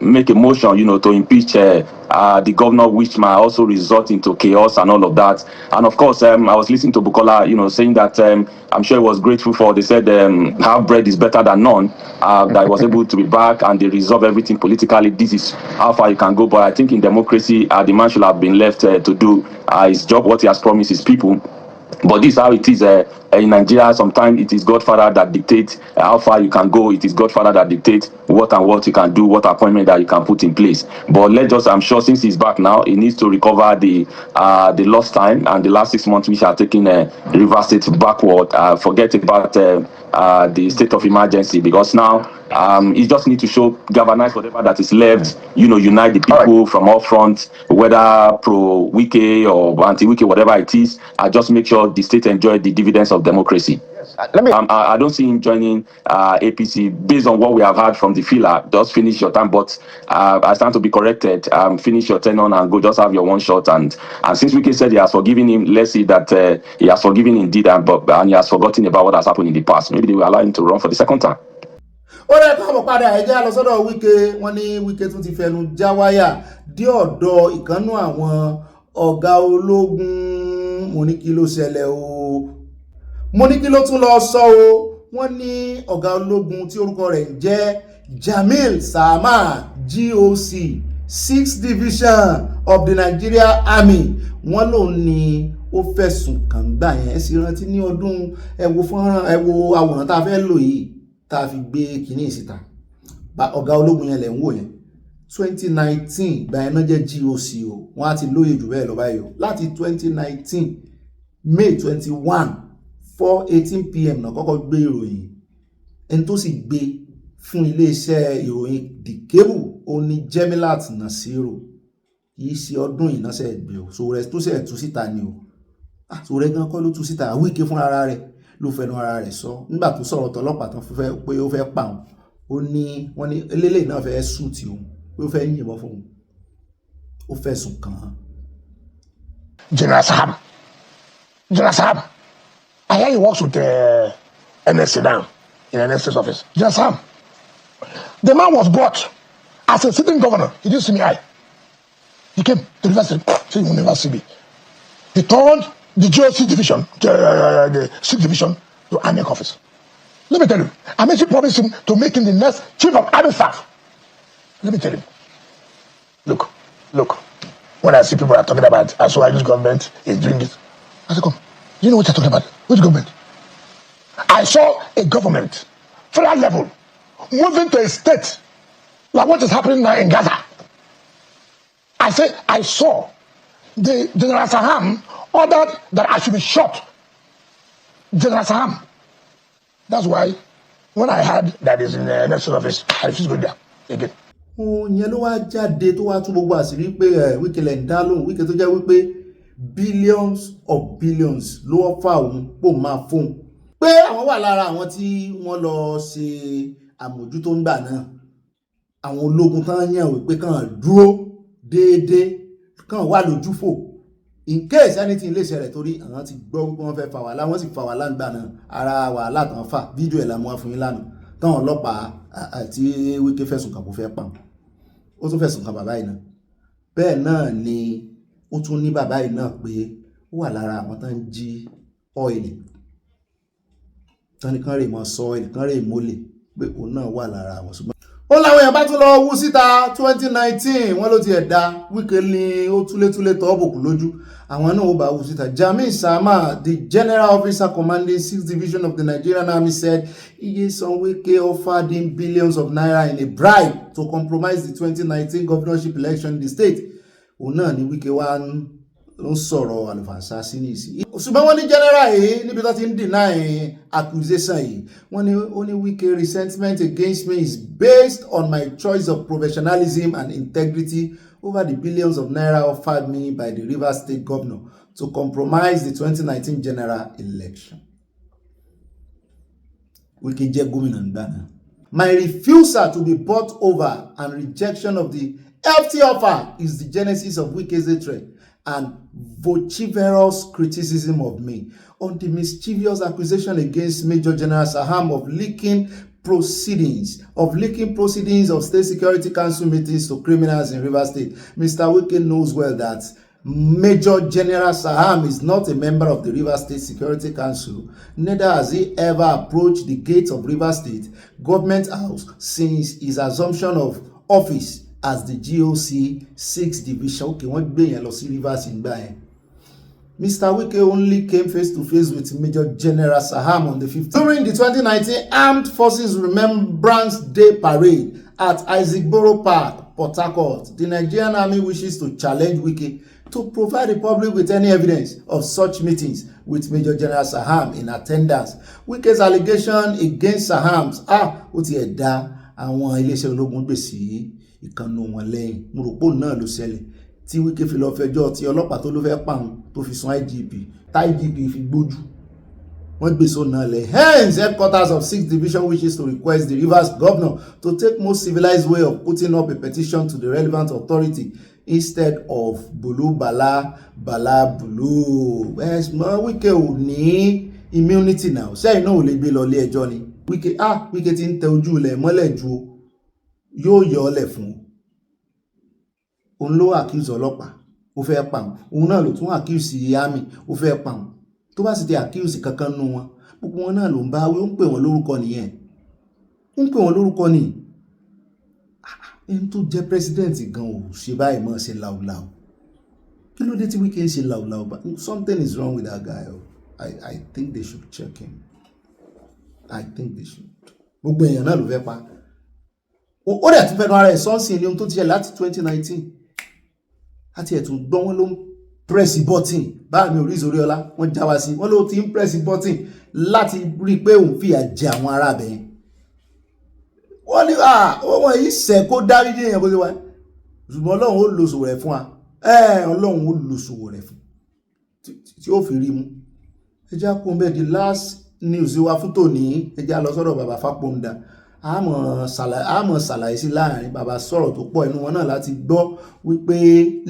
make a motion, to impeach the governor, which might also result into chaos and all of that. And of course, I was listening to Bukola, saying that I'm sure he was grateful for. They said half bread is better than none. That he was able to be back and they resolve everything politically. This is how far you can go. But I think in democracy, the man should have been left to do his job, what he has promised his people. But this is how it is in Nigeria. Sometimes it is Godfather that dictates how far you can go. It is Godfather that dictates what and what you can do, what appointment that you can put in place. But I'm sure since he's back now, he needs to recover the lost time and the last 6 months which are taking Rivers State backward. Forget about the state of emergency because now he just need to galvanize whatever that is left, unite the people from all fronts, whether pro-Wike or anti-Wike, whatever it is, just make sure the state enjoy the dividends of democracy. I don't see him joining APC based on what we have heard from the filler. Just finish your time, but I stand to be corrected. Finish your tenure and go. Just have your one shot. And since Wike said he has forgiven him, let's see that he has forgiven indeed, and he has forgotten about what has happened in the past. Maybe they will allow him to run for the second time. Ó rẹ̀ káàbọ̀ padà ẹ̀jẹ̀ lọ sọ́dọ̀ Wike wọ́n ní Wike tún ti fẹnu já wáyà dé ọ̀dọ̀ ìkànnú àwọn ọ̀gá ológun mo ní kí ló ṣẹlẹ̀ o mo ní kí ló tún lọ sọ o wọ́n ní ọ̀gá ológun tí orúkọ rẹ̀ ń jẹ́ Jamil Sama GOC 6th Division of the Nigeria Army wọ́n lòun ní ó fẹ̀sùn kàn gbà yẹn ẹ sì rántí ní ọdún ẹ wo fọ́nrán ẹ wo àwòrán tá a fẹ́ lò yìí tá a fi gbé kinní síta ọ̀gá ológun yẹn lẹ̀ ń wò yẹn 2019 gba ẹ̀nà jẹ́ GOC o wọ́n á ti lóye jù bẹ́ẹ̀ lọ báyìí o láti 2019 May 21 4:18 PM náà kọ́kọ́ gbé ìròyìn ẹni tó sì gbé fún iléeṣẹ́ ìròyìn The Cable ó ní Jemilat Nasiru kìí ṣe ọdún ìnáṣẹ́ ẹgbẹ́ o so rẹ̀ tó ṣe tú síta ni o so rẹ̀ gan kọ́ ló tú síta Wike fún ara rẹ̀ ló fẹnu ara rẹ̀ sọ nígbà tó sọ̀rọ̀ tọlọ́pàá tán pé ó fẹ́ pa òun ó ní wọ́n ní eléyìí náà fẹ́ sùn tí òun pé ó fẹ́ yìnbọn fún òun ó fẹ̀sùn kàn án. General Sahab, I hear he works with NSC now in NSC's office. General Sahab, the man was brought as a sitting governor. He didn't see me eye. He came to the university, so he will never see me. He turned the GOC division, the 6th division, to army office. Let me tell you, I'm actually promising him to make him the next chief of army staff. Let me tell him. Look. When I see people are talking about this government is doing this, I say, come, you know what you're talking about? Which government? I saw a government, federal level, moving to a state like what is happening now in Gaza. I say, I saw the General Saham ordered that I should be shot. General Saham. That's why when I heard that is in the next office, I refused to go there again. Yẹn ló wá jáde tó wá tún gbogbo àṣírí pé Wike lẹ̀ ń dá lóhùn Wike tó jẹ́ wípé billions of billions ló wọ́fà òun pò máa fóun pé àwọn wà lára àwọn tí wọ́n lọ ṣe àmójútó ń gbà náà àwọn ológun tán yàn wípé kàn dúró déédéé kàn wà lójúfò in case anything lè ṣẹlẹ̀ torí àwọn ti gbọ́ wípé wọ́n fẹ́ fà wàhálà wọ́n sì fà wàhálà ń gbà náà ara wàhálà tán fà fídíò ẹ̀ làmú wá fún yín lánàá táwọn ọlọ́pàá àti Wike fẹ̀sùn kàn kó fẹ́ pa ó tún fẹ̀sùn kàn bàbá yìí náà bẹ́ẹ̀ náà ni ó tún ní bàbá yìí náà pé ó wà lára àwọn tán ń jí ọ́ìlì tán ní kán rè mọ́ sọ ọ́ìlì kán rè mólè pé òun náà wà lára àwọn ṣùgbọ́n ó láwọn èèyàn bá tún lọ wú síta 2019 wọ́n ló ti ẹ̀dá Wike ní ó túlétúlé tọ́ bòkú lójú àwọn náà ó bá wú síta. Jamiu Sama, the general officer commanding 6th division of the Nigerian army, said Nyesom Wike offered him billions of naira in a bribe to compromise the 2019 governorship election in the state. Òun náà ni Wike wá ń sọ̀rọ̀ àlùfànṣá sí ní ìsìn. Ṣùgbọ́n wọ́n ní general yìí níbi tó ti ń deny accusation yìí wọ́n ní ó ní Wike resentment against me is based on my choice of professionalism and integrity over the billions of naira offered me by the Rivers State governor to compromise the 2019 general election. Wike jẹ́ gómìnà nígbà náà. My refusal to be bought over and rejection of the FT offer is the genesis of Wike's hatred and vociferous criticism of me on the mischievous accusation against Major General Saham of leaking proceedings of State Security Council meetings to criminals in Rivers State. Mr. Wike knows well that Major General Saham is not a member of the Rivers State Security Council, neither has he ever approached the gates of Rivers State Government House since his assumption of office as the GOC 6th Division. Okay, wọ́n gbé yẹn lọ sí Rivers ìgbà yẹn. Mr. Wike only came face to face with Major General Saham on the 15th during the 2019 Armed Forces Remembrance Day Parade at Igboho Park, Port Harcourt. The Nigerian Army wishes to challenge Wike to provide the public with any evidence of such meetings with Major General Saham in attendance. Wike's allegation against Saham's ó ti ẹ̀dá àwọn iléeṣẹ́ ológun gbé sí ìkànnù wọn lẹ́yìn mo rò pé náà ló ṣẹlẹ̀ tí Wike fi lọ fẹjọ́ tí ọlọ́pàá tó ló fẹ́ pàun tó fi sún IGP IGP fi gbójú wọ́n gbé so náà lẹ̀. Hence, headquarters of 6th Division wishes to request the Rivers governor to take most civilized way of putting up a petition to the relevant authority instead of bulu bala bulu. Wike ò ní immunity now ṣé iná ò lè gbé lọ ilé ẹjọ́ ni Wike ti ń tẹ ojú ilẹ̀ mọ́lẹ̀ ju yóò yọ ọ́lẹ̀ fún òun ló accuse ọlọ́pàá ó fẹ́ pa òun náà ló tún accuse army ó fẹ́ pa òun tó bá sì ti accuse kankan nù wọn gbogbo wọn náà ló ń bá wí ó ń pè wọ́n lórúkọ nìyẹn ó ń pè wọ́n lórúkọ ni ẹni tó jẹ́ president gan ò ṣe báyìí mọ́ ṣe làwùlàwù kí ló dé tí Wike ń ṣe làwùlàwù? Something is wrong with that guy. I think they should check him. I think they should. Gbogbo èèyàn náà ló fẹ́ pa. Ó dẹ̀ tún fẹ́nu ara ẹ̀ sọ́ọ̀sì ní ohun tó ti ṣe láti 2019. Àti ẹ̀tún gbọ́ wọn ló ń press button. Báà mi ò rí ìzórí ọlá, wọ́n já wa sí. Wọ́n ló ti ń press button láti rí pé òun fìyà jẹ àwọn ará bẹ̀yẹn. Wọ́n ní ọmọ yìí ṣẹ̀ kó dárí dé èèyàn bó ṣe wá. Ṣùgbọ́n Ọlọ́run ó lo sòwò rẹ̀ fún wa. Ọlọ́run ó lo sòwò rẹ̀ fún. Tí ó fi rí mú. Ẹ já kó ń bẹ́ẹ̀ di last news wa fún tòní. Ẹ já lọ sọ́dọ̀ bàbá Fápóndà. Àmọ́ ṣàlàyé sí láàrin bàbá sọ̀rọ̀ tó pọ̀ inú wọn náà láti gbọ́ wípé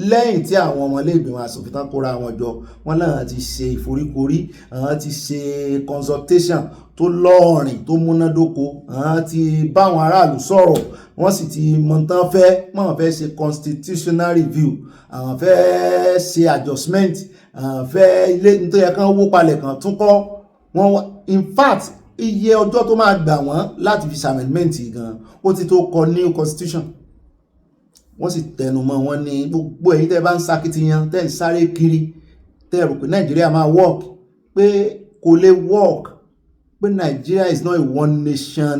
lẹ́yìn tí àwọn ọmọlẹ́gbẹ̀mọ aṣòfin tán kóra wọn jọ, wọn náà ti ṣe ìforíkorí, àwọn ti ṣe consultation tó lọ́ọ̀rìn tó múnádóko, àwọn ti bá àwọn aráàlú sọ̀rọ̀, wọ́n sì ti mọ̀ tán wọ́n fẹ́ ṣe constitutional review, àwọn fẹ́ ṣe adjustment, àwọn fẹ́ ilé nítorí ẹ̀kan wó palẹ̀ kan tún kọ́ wọn. In fact, iye ọjọ́ tó máa gbà wọ́n láti fi ṣàmẹ́lmẹ́ǹtì gan ó ti tó kọ new constitution. Wọ́n sì tẹnu mọ́ wọn ní gbogbo èyí tẹ́ bá ń sakitiyan tẹ́ ń sáré kiri tẹ́ rò pé Nàìjíríà máa work, pé kò lè work, pé Nigeria is not a one nation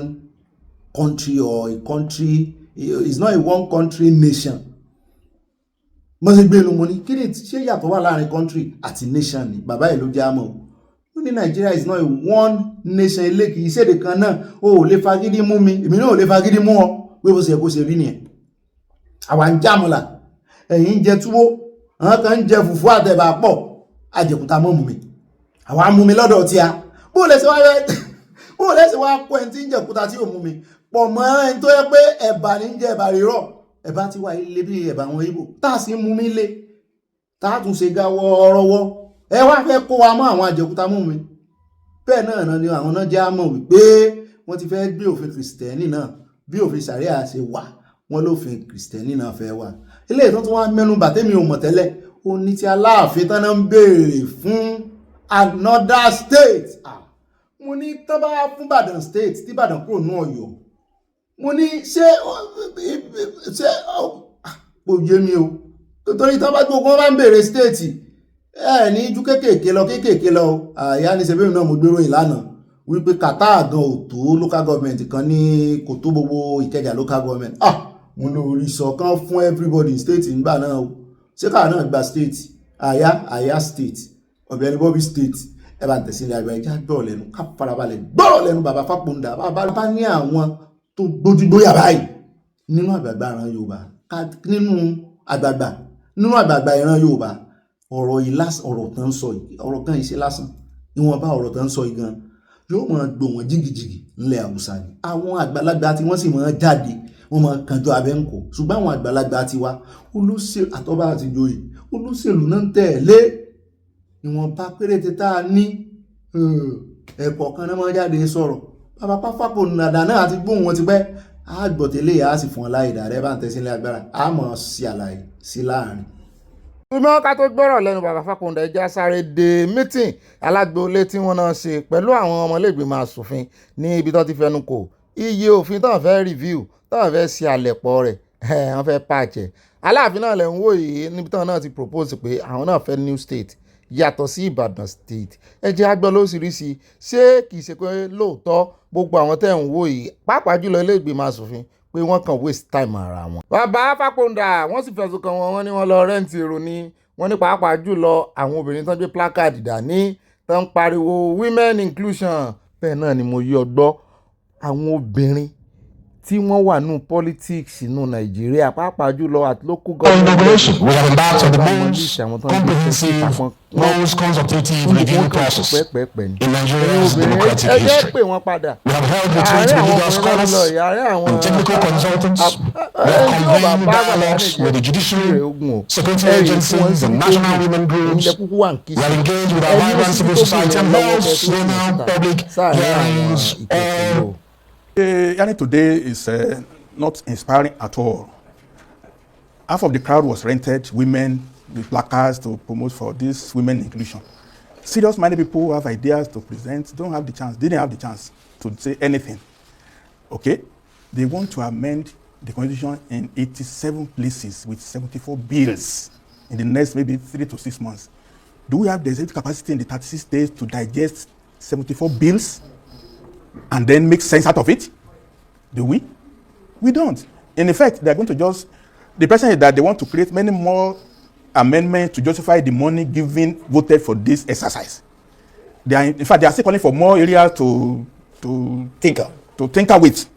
country or a country, is not a one country nation. Mo sì gbé inú mo ní kí ni ṣé yàtọ̀ wà láàrin country àti nation ni bàbá yìí ló jẹ́ àmọ́ ó ní Nigeria is not a one nation, ilé kìí ṣèdè kan náà. O ò lè fagídí mú mi, èmi náà ò lè fagídí mú ọ, pé bó ṣe kó ṣe rí nìyẹn. Àwa ń jàmùlà, ẹ̀yin ń jẹ túwó, àwọn kan ń jẹ fùfú àtẹ̀bà pọ̀, àjẹkúta mọ́ mú mi, àwa mú mi lọ́dọ̀ tí a bó lẹ́sẹ̀ wá kó ẹni tí ń jẹkúta tí ò mú mi pọ̀ mọ́ ẹni tó yẹ pé ẹ̀bà ní ń jẹ ẹ̀bà rírọ̀. Ẹ̀bà ti wà ilé bí ẹ̀bà àwọn Ìgbò tá a sì mú mi lé, tá a tún ṣe ga wọ́ọ́rọ́wọ́. Ẹ wá fẹ́ kó wa mọ́ àwọn àjẹkúta mú mi. Bẹ́ẹ̀ náà ni àwọn náà jẹ́ àmọ̀ wípé wọ́n ti fẹ́ gbé òfin kìrìsìtẹ́nì náà bí òfin ṣàríà ṣe wà, wọ́n lófin kìrìsìtẹ́nì náà fẹ́ wà. Ilé ìtàn tó wá mẹ́nu bà tẹ́mi ò mọ̀ tẹ́lẹ̀, ó ní ti Aláàfin tán náà ń béèrè fún another state. Mo ní tán bá fún Ìbàdàn state tí Ìbàdàn kúrò ní Ọ̀yọ́, mo ní ṣé kò yé mi o, torí tán bá gbogbo wọn bá ń béèrè state ní ju kékèké lọ àyà ní sẹ́bẹ̀rẹ̀ náà mo gbérò ìlànà wípé kàtà gan ò tó local government kan ní kò tó gbogbo Ìkẹjà local government. Mo lò orí sọ kan fún everybody state nígbà náà o. Ṣé káà náà gba state àyà state Ọ̀gbẹ́ni Bobby state ẹ bá ń tẹ̀sí ilé àgbà ẹja gbọ́rọ̀ lẹ́nu ká farabalẹ̀ gbọ́rọ̀ lẹ́nu bàbá Fápóndà. Bàbá ní àwọn tó gbójúgbóyà báyìí nínú àgbààgbà ìran Yorùbá, nínú àgbààgbà ìran Yorùbá. Ọ̀rọ̀ yìí lásán, ọ̀rọ̀ tán sọ yìí, ọ̀rọ̀ kan yìí ṣe lásán. Ìwọ̀nba ọ̀rọ̀ tán sọ yìí gan yóò máa gbò wọ́n jìgìjìgì ńlẹ̀ Haúsá ni. Àwọn àgbàlagbà tí wọ́n sì máa jáde, wọ́n máa kanjọ abẹ́ǹkò. Ṣùgbọ́n àwọn àgbàlagbà ti wá olóṣèlú àtọ́bá àti joyè, olóṣèlú náà ń tẹ̀lé. Ìwọ̀nba péréte tá a ní ẹ̀kọ́ kan náà máa jáde sọ̀rọ̀. Bàbá Fápóndà náà àti gbóhùn wọn ti pẹ́. Àgbọ̀tẹ́lẹ̀ á sì fún ọ láì dàrẹ́ bá ń tẹ̀sílẹ̀ agbára. A mọ̀ sí àlàyé sí láàrin. Ṣùgbọ́n ká tó gbọ́rọ̀ lẹ́nu bàbá Fápóndà, ẹja sáré de mítìn alágboolé tí wọ́n náà ṣe pẹ̀lú àwọn ọmọlẹ́gbẹ̀mọ aṣòfin ní ibi tó ti fẹnu kò iye òfin tó ń fẹ́ review tó ń fẹ́ ṣe àlẹ̀pọ̀ rẹ̀ wọ́n fẹ́ pàjẹ́. Aláàfin náà lẹ̀ ń wò yìí níbi tó náà ti propose pé àwọn náà fẹ́ new state yàtọ̀ sí Ìbàdàn state. Ẹ jẹ́ agbọ́ lóríṣiríṣi, ṣé kìí ṣe pé lóòótọ́ gbogbo àwọn tẹ̀ ń wò yìí pàápàá jùlọ ilé ìgbìmọ̀ aṣòfin pé wọ́n kàn waste time ara wọn. Bàbá Fápóndà wọ́n sì fẹ̀sùn kàn wọ́n ní wọ́n lọ rẹ́ǹtì èrò ni. Wọ́n ní pàápàá jùlọ àwọn obìnrin tó ń gbé placard dání tó ń pariwo women inclusion. Bẹ́ẹ̀ náà ni mo yọ gbọ́ àwọn obìnrin tí wọ́n wà nù politics nù Nàìjíríà pàápàá jùlọ at local government. We have embarked on the most comprehensive, most consultative review process in Nigeria's democratic history. We have held retreats with legal scholars and technical consultants. We have convened dialogues with the judiciary, security agencies, and national women groups. We have engaged with our vibrant civil society and held several public hearings all. Yani today is not inspiring at all. Half of the crowd was rented, women with placards to promote for this women inclusion. Serious-minded people who have ideas to present didn't have the chance to say anything. Okay? They want to amend the constitution in 87 places with 74 bills. in the next maybe 3 to 6 months, do we have the executive capacity in the 36 days to digest 74 bills and then make sense out of it? Do we? We don't. In effect, they're going to just, the person is that they want to create many more amendments to justify the money given, voted for this exercise. They are, in fact, they are still calling for more areas to tinker with.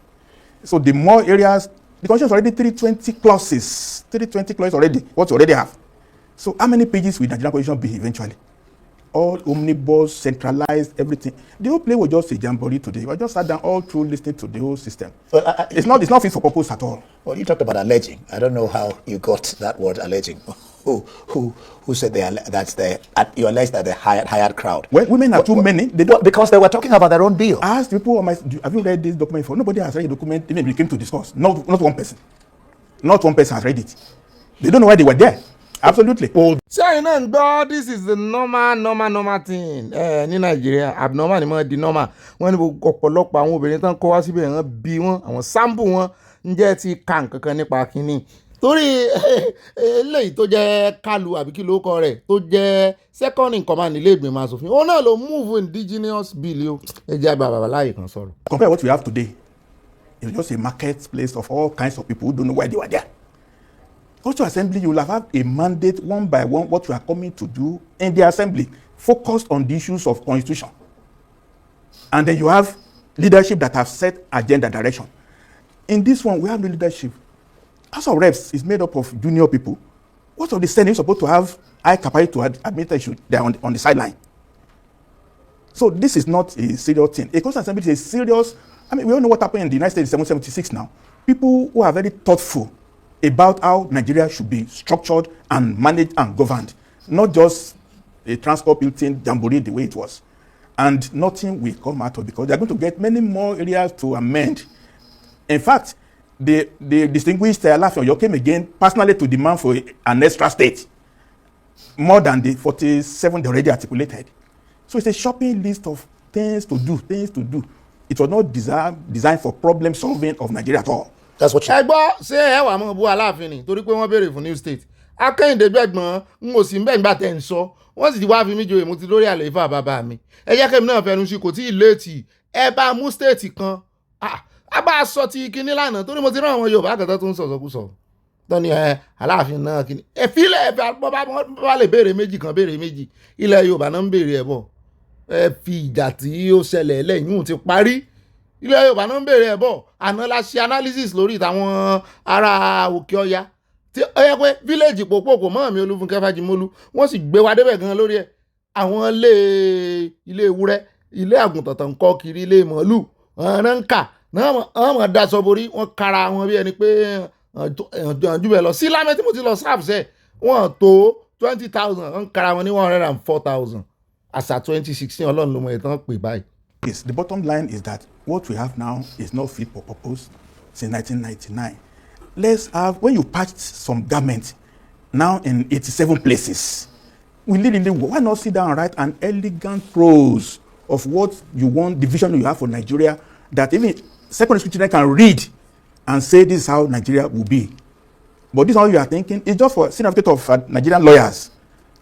So the more areas, the Constitution is already 320 clauses. 320 clauses already, what you already have. So how many pages will Nigerian Constitution be eventually? All omnibus, centralized, everything. The whole play was just a jamboree today. We just sat down all through listening to the whole system. Well, it's not fit for purpose at all. Well, you talked about alleging. I don't know how you got that word alleging. Who said you allege that the hired crowd? Well, women are too many. Because they were talking about their own bill. I asked people, have you read this document before? Nobody has read the document even we came to discuss. Not one person. Not one person has read it. They don't know why they were there. Absolutely. Ṣé iná ń gbọ́ this is the normal thing ní Nàìjíríà abnormal ni mo di normal wọ́n ní ọ̀pọ̀lọpọ̀ àwọn obìnrin tán kó wá síbẹ̀ wọ́n bí wọ́n àwọn sample wọn ń jẹ́ ti ka nǹkankan nípa kínní torí eléyìí tó jẹ́ Kalu àbí kí ló kọ rẹ̀ tó jẹ́ second in command nílé ìgbìmọ̀ asòfin òun náà ló move indigenous bill o ẹ jẹ́ bàbá láàyè kan sọ̀rọ̀. Compare what we have today. It's just a marketplace of all kinds of people who don't know why they were there. Also, assembly, you will have a mandate one by one what you are coming to do in the assembly, focused on the issues of constitution. And then you have leadership that have set agenda direction. In this one, we have no leadership. House of Reps is made up of junior people. What of the Senate is supposed to have high capacity to admit issue? They are on the sideline. So this is not a serious thing. A constitutional assembly is a serious. I mean, we all know what happened in the United States in 1776 now. People who are very thoughtful about how Nigeria should be structured and managed and governed, not just a transport building jamboree the way it was. And nothing will come out of it because they're going to get many more areas to amend. In fact, the distinguished Alaafin came again personally to demand for an extra state, more than the 47 they already articulated. So it's a shopping list of things to do. It was not designed for problem solving of Nigeria at all. That's what you. Ẹ gbọ́ ṣé ẹ wà mọ́ bú Aláàfin ni torí pé wọ́n béèrè fún New State. Akẹ́yìndé gbẹ̀gbọ́n ń ò sí ń bẹ́ẹ̀ gbà tẹ̀ ń sọ. Wọ́n sì ti wá fi mí joyè mo ti lórí àlééfà bàbá mi. Ẹ jẹ́ kẹ́mi náà fẹnu sí kò tí ì léètì. Ẹ bá mú state kan. A bá sọ ti kíní lánàá torí mo ti rán àwọn Yorùbá àgàtà tó ń sọ̀sọ̀kúsọ. Tọ́ni Aláàfin náà kíní. Ẹ fílẹ̀ ẹ bá lè béèrè méjì kan béèrè méjì. Ilẹ̀ Yorùbá náà ń béèrè ẹ̀ bọ̀. Ẹ fi ìjà tí ó ṣẹlẹ̀ lẹ́yìn ti parí. Ilẹ̀ Yorùbá náà ń béèrè ẹ̀ bọ̀ àná la ṣe analysis lórí ìtàwọn ará Òkè Ọya tí ó yẹ pé village pòpòpò mọ́ mi Olúfúnkẹ́ Fájimólú wọ́n sì gbé wa débẹ̀ gan lórí ẹ̀ àwọn ilé ewúrẹ́ ilé àgùntàn tó ń kọ́ kiri ilé màálù ọ̀ràn ń kà náà wọ́n daṣọ borí wọ́n kára wọn bí ẹni pé jù bẹ́ẹ̀ lọ sí lámẹ́ tí mo ti lọ sáàbùsẹ̀ wọ́n tó 20,000 wọ́n kára wọn ní 104,000 àṣà 2016 ọlọ́run ló mọ ìtàn pè báyìí. Yes, the bottom line is that what we have now is not fit for purpose since 1999. Let's have, when you patched some garments now in 87 places, why not sit down and write an elegant prose of what you want, the vision you have for Nigeria, that even secondary school children can read and say this is how Nigeria will be. But this is how you are thinking. It's just for certificate of Nigerian lawyers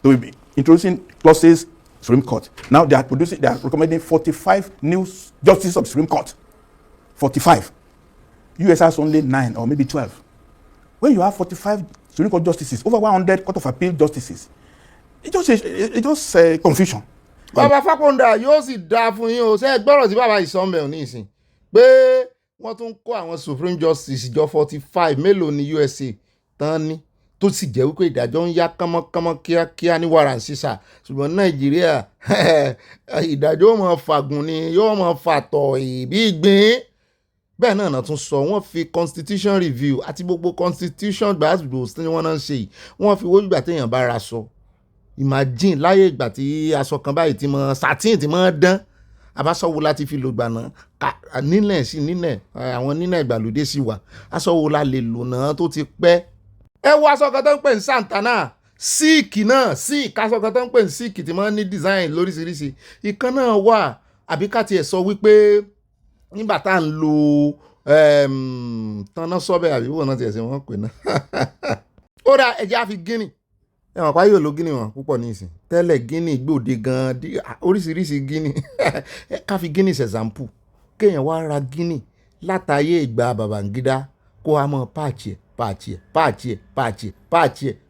to be introducing clauses Supreme Court. Now they are recommending 45 new justices of Supreme Court. 45. US has only 9 or maybe 12. When you have 45 Supreme Court justices, over 100 Court of Appeal justices, it's just confusion. Bàbá Fápóndà yóò sì dáa fún yín o ṣe gbọ́rọ̀ tí bàbá ìsọ̀nbẹ̀ ò ní ìsìn pé wọ́n tún kó àwọn Supreme Justice jọ 45 mélòó ní USA tán ní tó sì jẹ́ wípé ìdájọ́ ń yá kánmọ́kánmọ́ kíákíá ní wàrà sísà ṣùgbọ́n Nàìjíríà ìdájọ́ máa fàgùn ni yóò máa fàtọ̀ ìbí ìgbín bẹ́ẹ̀ náà tún sọ wọ́n fi constitution review àti gbogbo constitution gbàgbọ́ tí wọ́n náà ń ṣe yìí wọ́n fi wọ́n gbà téèyàn bá ra sọ imagine láyé ìgbà tí aṣọ kan báyìí ti mọ satin ti mọ dán abáṣọwò láti fi lò gbà náà nílẹ̀ sí nílẹ̀ àwọn nílẹ̀ ìgbàlódé sì wà aṣọwò la lè lò náà tó ti pẹ́. ẹ wo aṣọ kan tó ń pè ní Santana síìkì náà síìkì aṣọ kan tó ń pè ní síìkì tí wọ́n ní design lóríṣiríṣi ìkan náà wà àbí ká tiẹ̀ sọ wípé nígbà tá à ń lo tanná sọ́bẹ̀ àbí wọ́n náà tiẹ̀ sí wọ́n pè náà. Ó dá ẹ̀jẹ̀ á fi Guinea ẹ̀wọ̀n pa yóò lo Guinea wọn púpọ̀ nísìn tẹ́lẹ̀ Guinea gbòde gan-an oríṣiríṣi Guinea ká fi Guinea ṣẹ̀sàmpù kéèyàn wá ra Guinea látàyè ìgbà Babangida kó a mọ̀ páàchì ẹ̀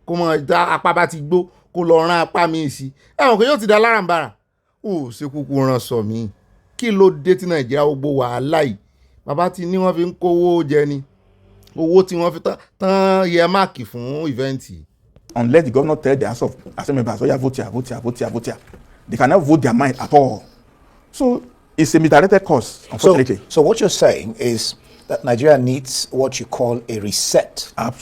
kó mọ̀ apá bá ti gbó kó lọ rán apá mi sí ẹ̀wọ̀n pé yóò ti da lárànbarà ó ṣe kúkú ran sọ mí kí ló dé tí Nàìjíríà gbogbo wàhálà yìí bàbá ti ní wọ́n fi ń kówó jẹ ni owó tí wọ́n fi tán yẹ máàkì fún ìvẹ́ǹtì. Unless the governor tell the House of Assembly members, oh yeah, vote here, they cannot vote their mind at all. So it's a misdirected course, unfortunately. So what you're saying is that Nigeria needs what you call a reset in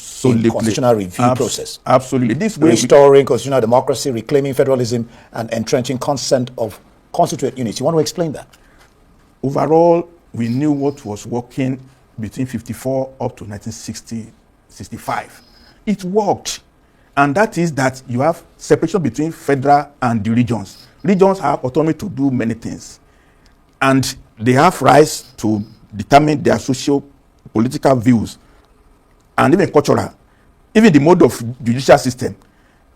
constitutional review process. Absolutely. This way, restoring constitutional democracy, reclaiming federalism, and entrenching consent of constituent units. You want to explain that? Overall, we knew what was working between 54 up to 1960, 65. It worked. And that is that you have separation between federal and the regions. Regions have autonomy to do many things. And they have rights to determine their socio-political views and even cultural, even the mode of judicial system.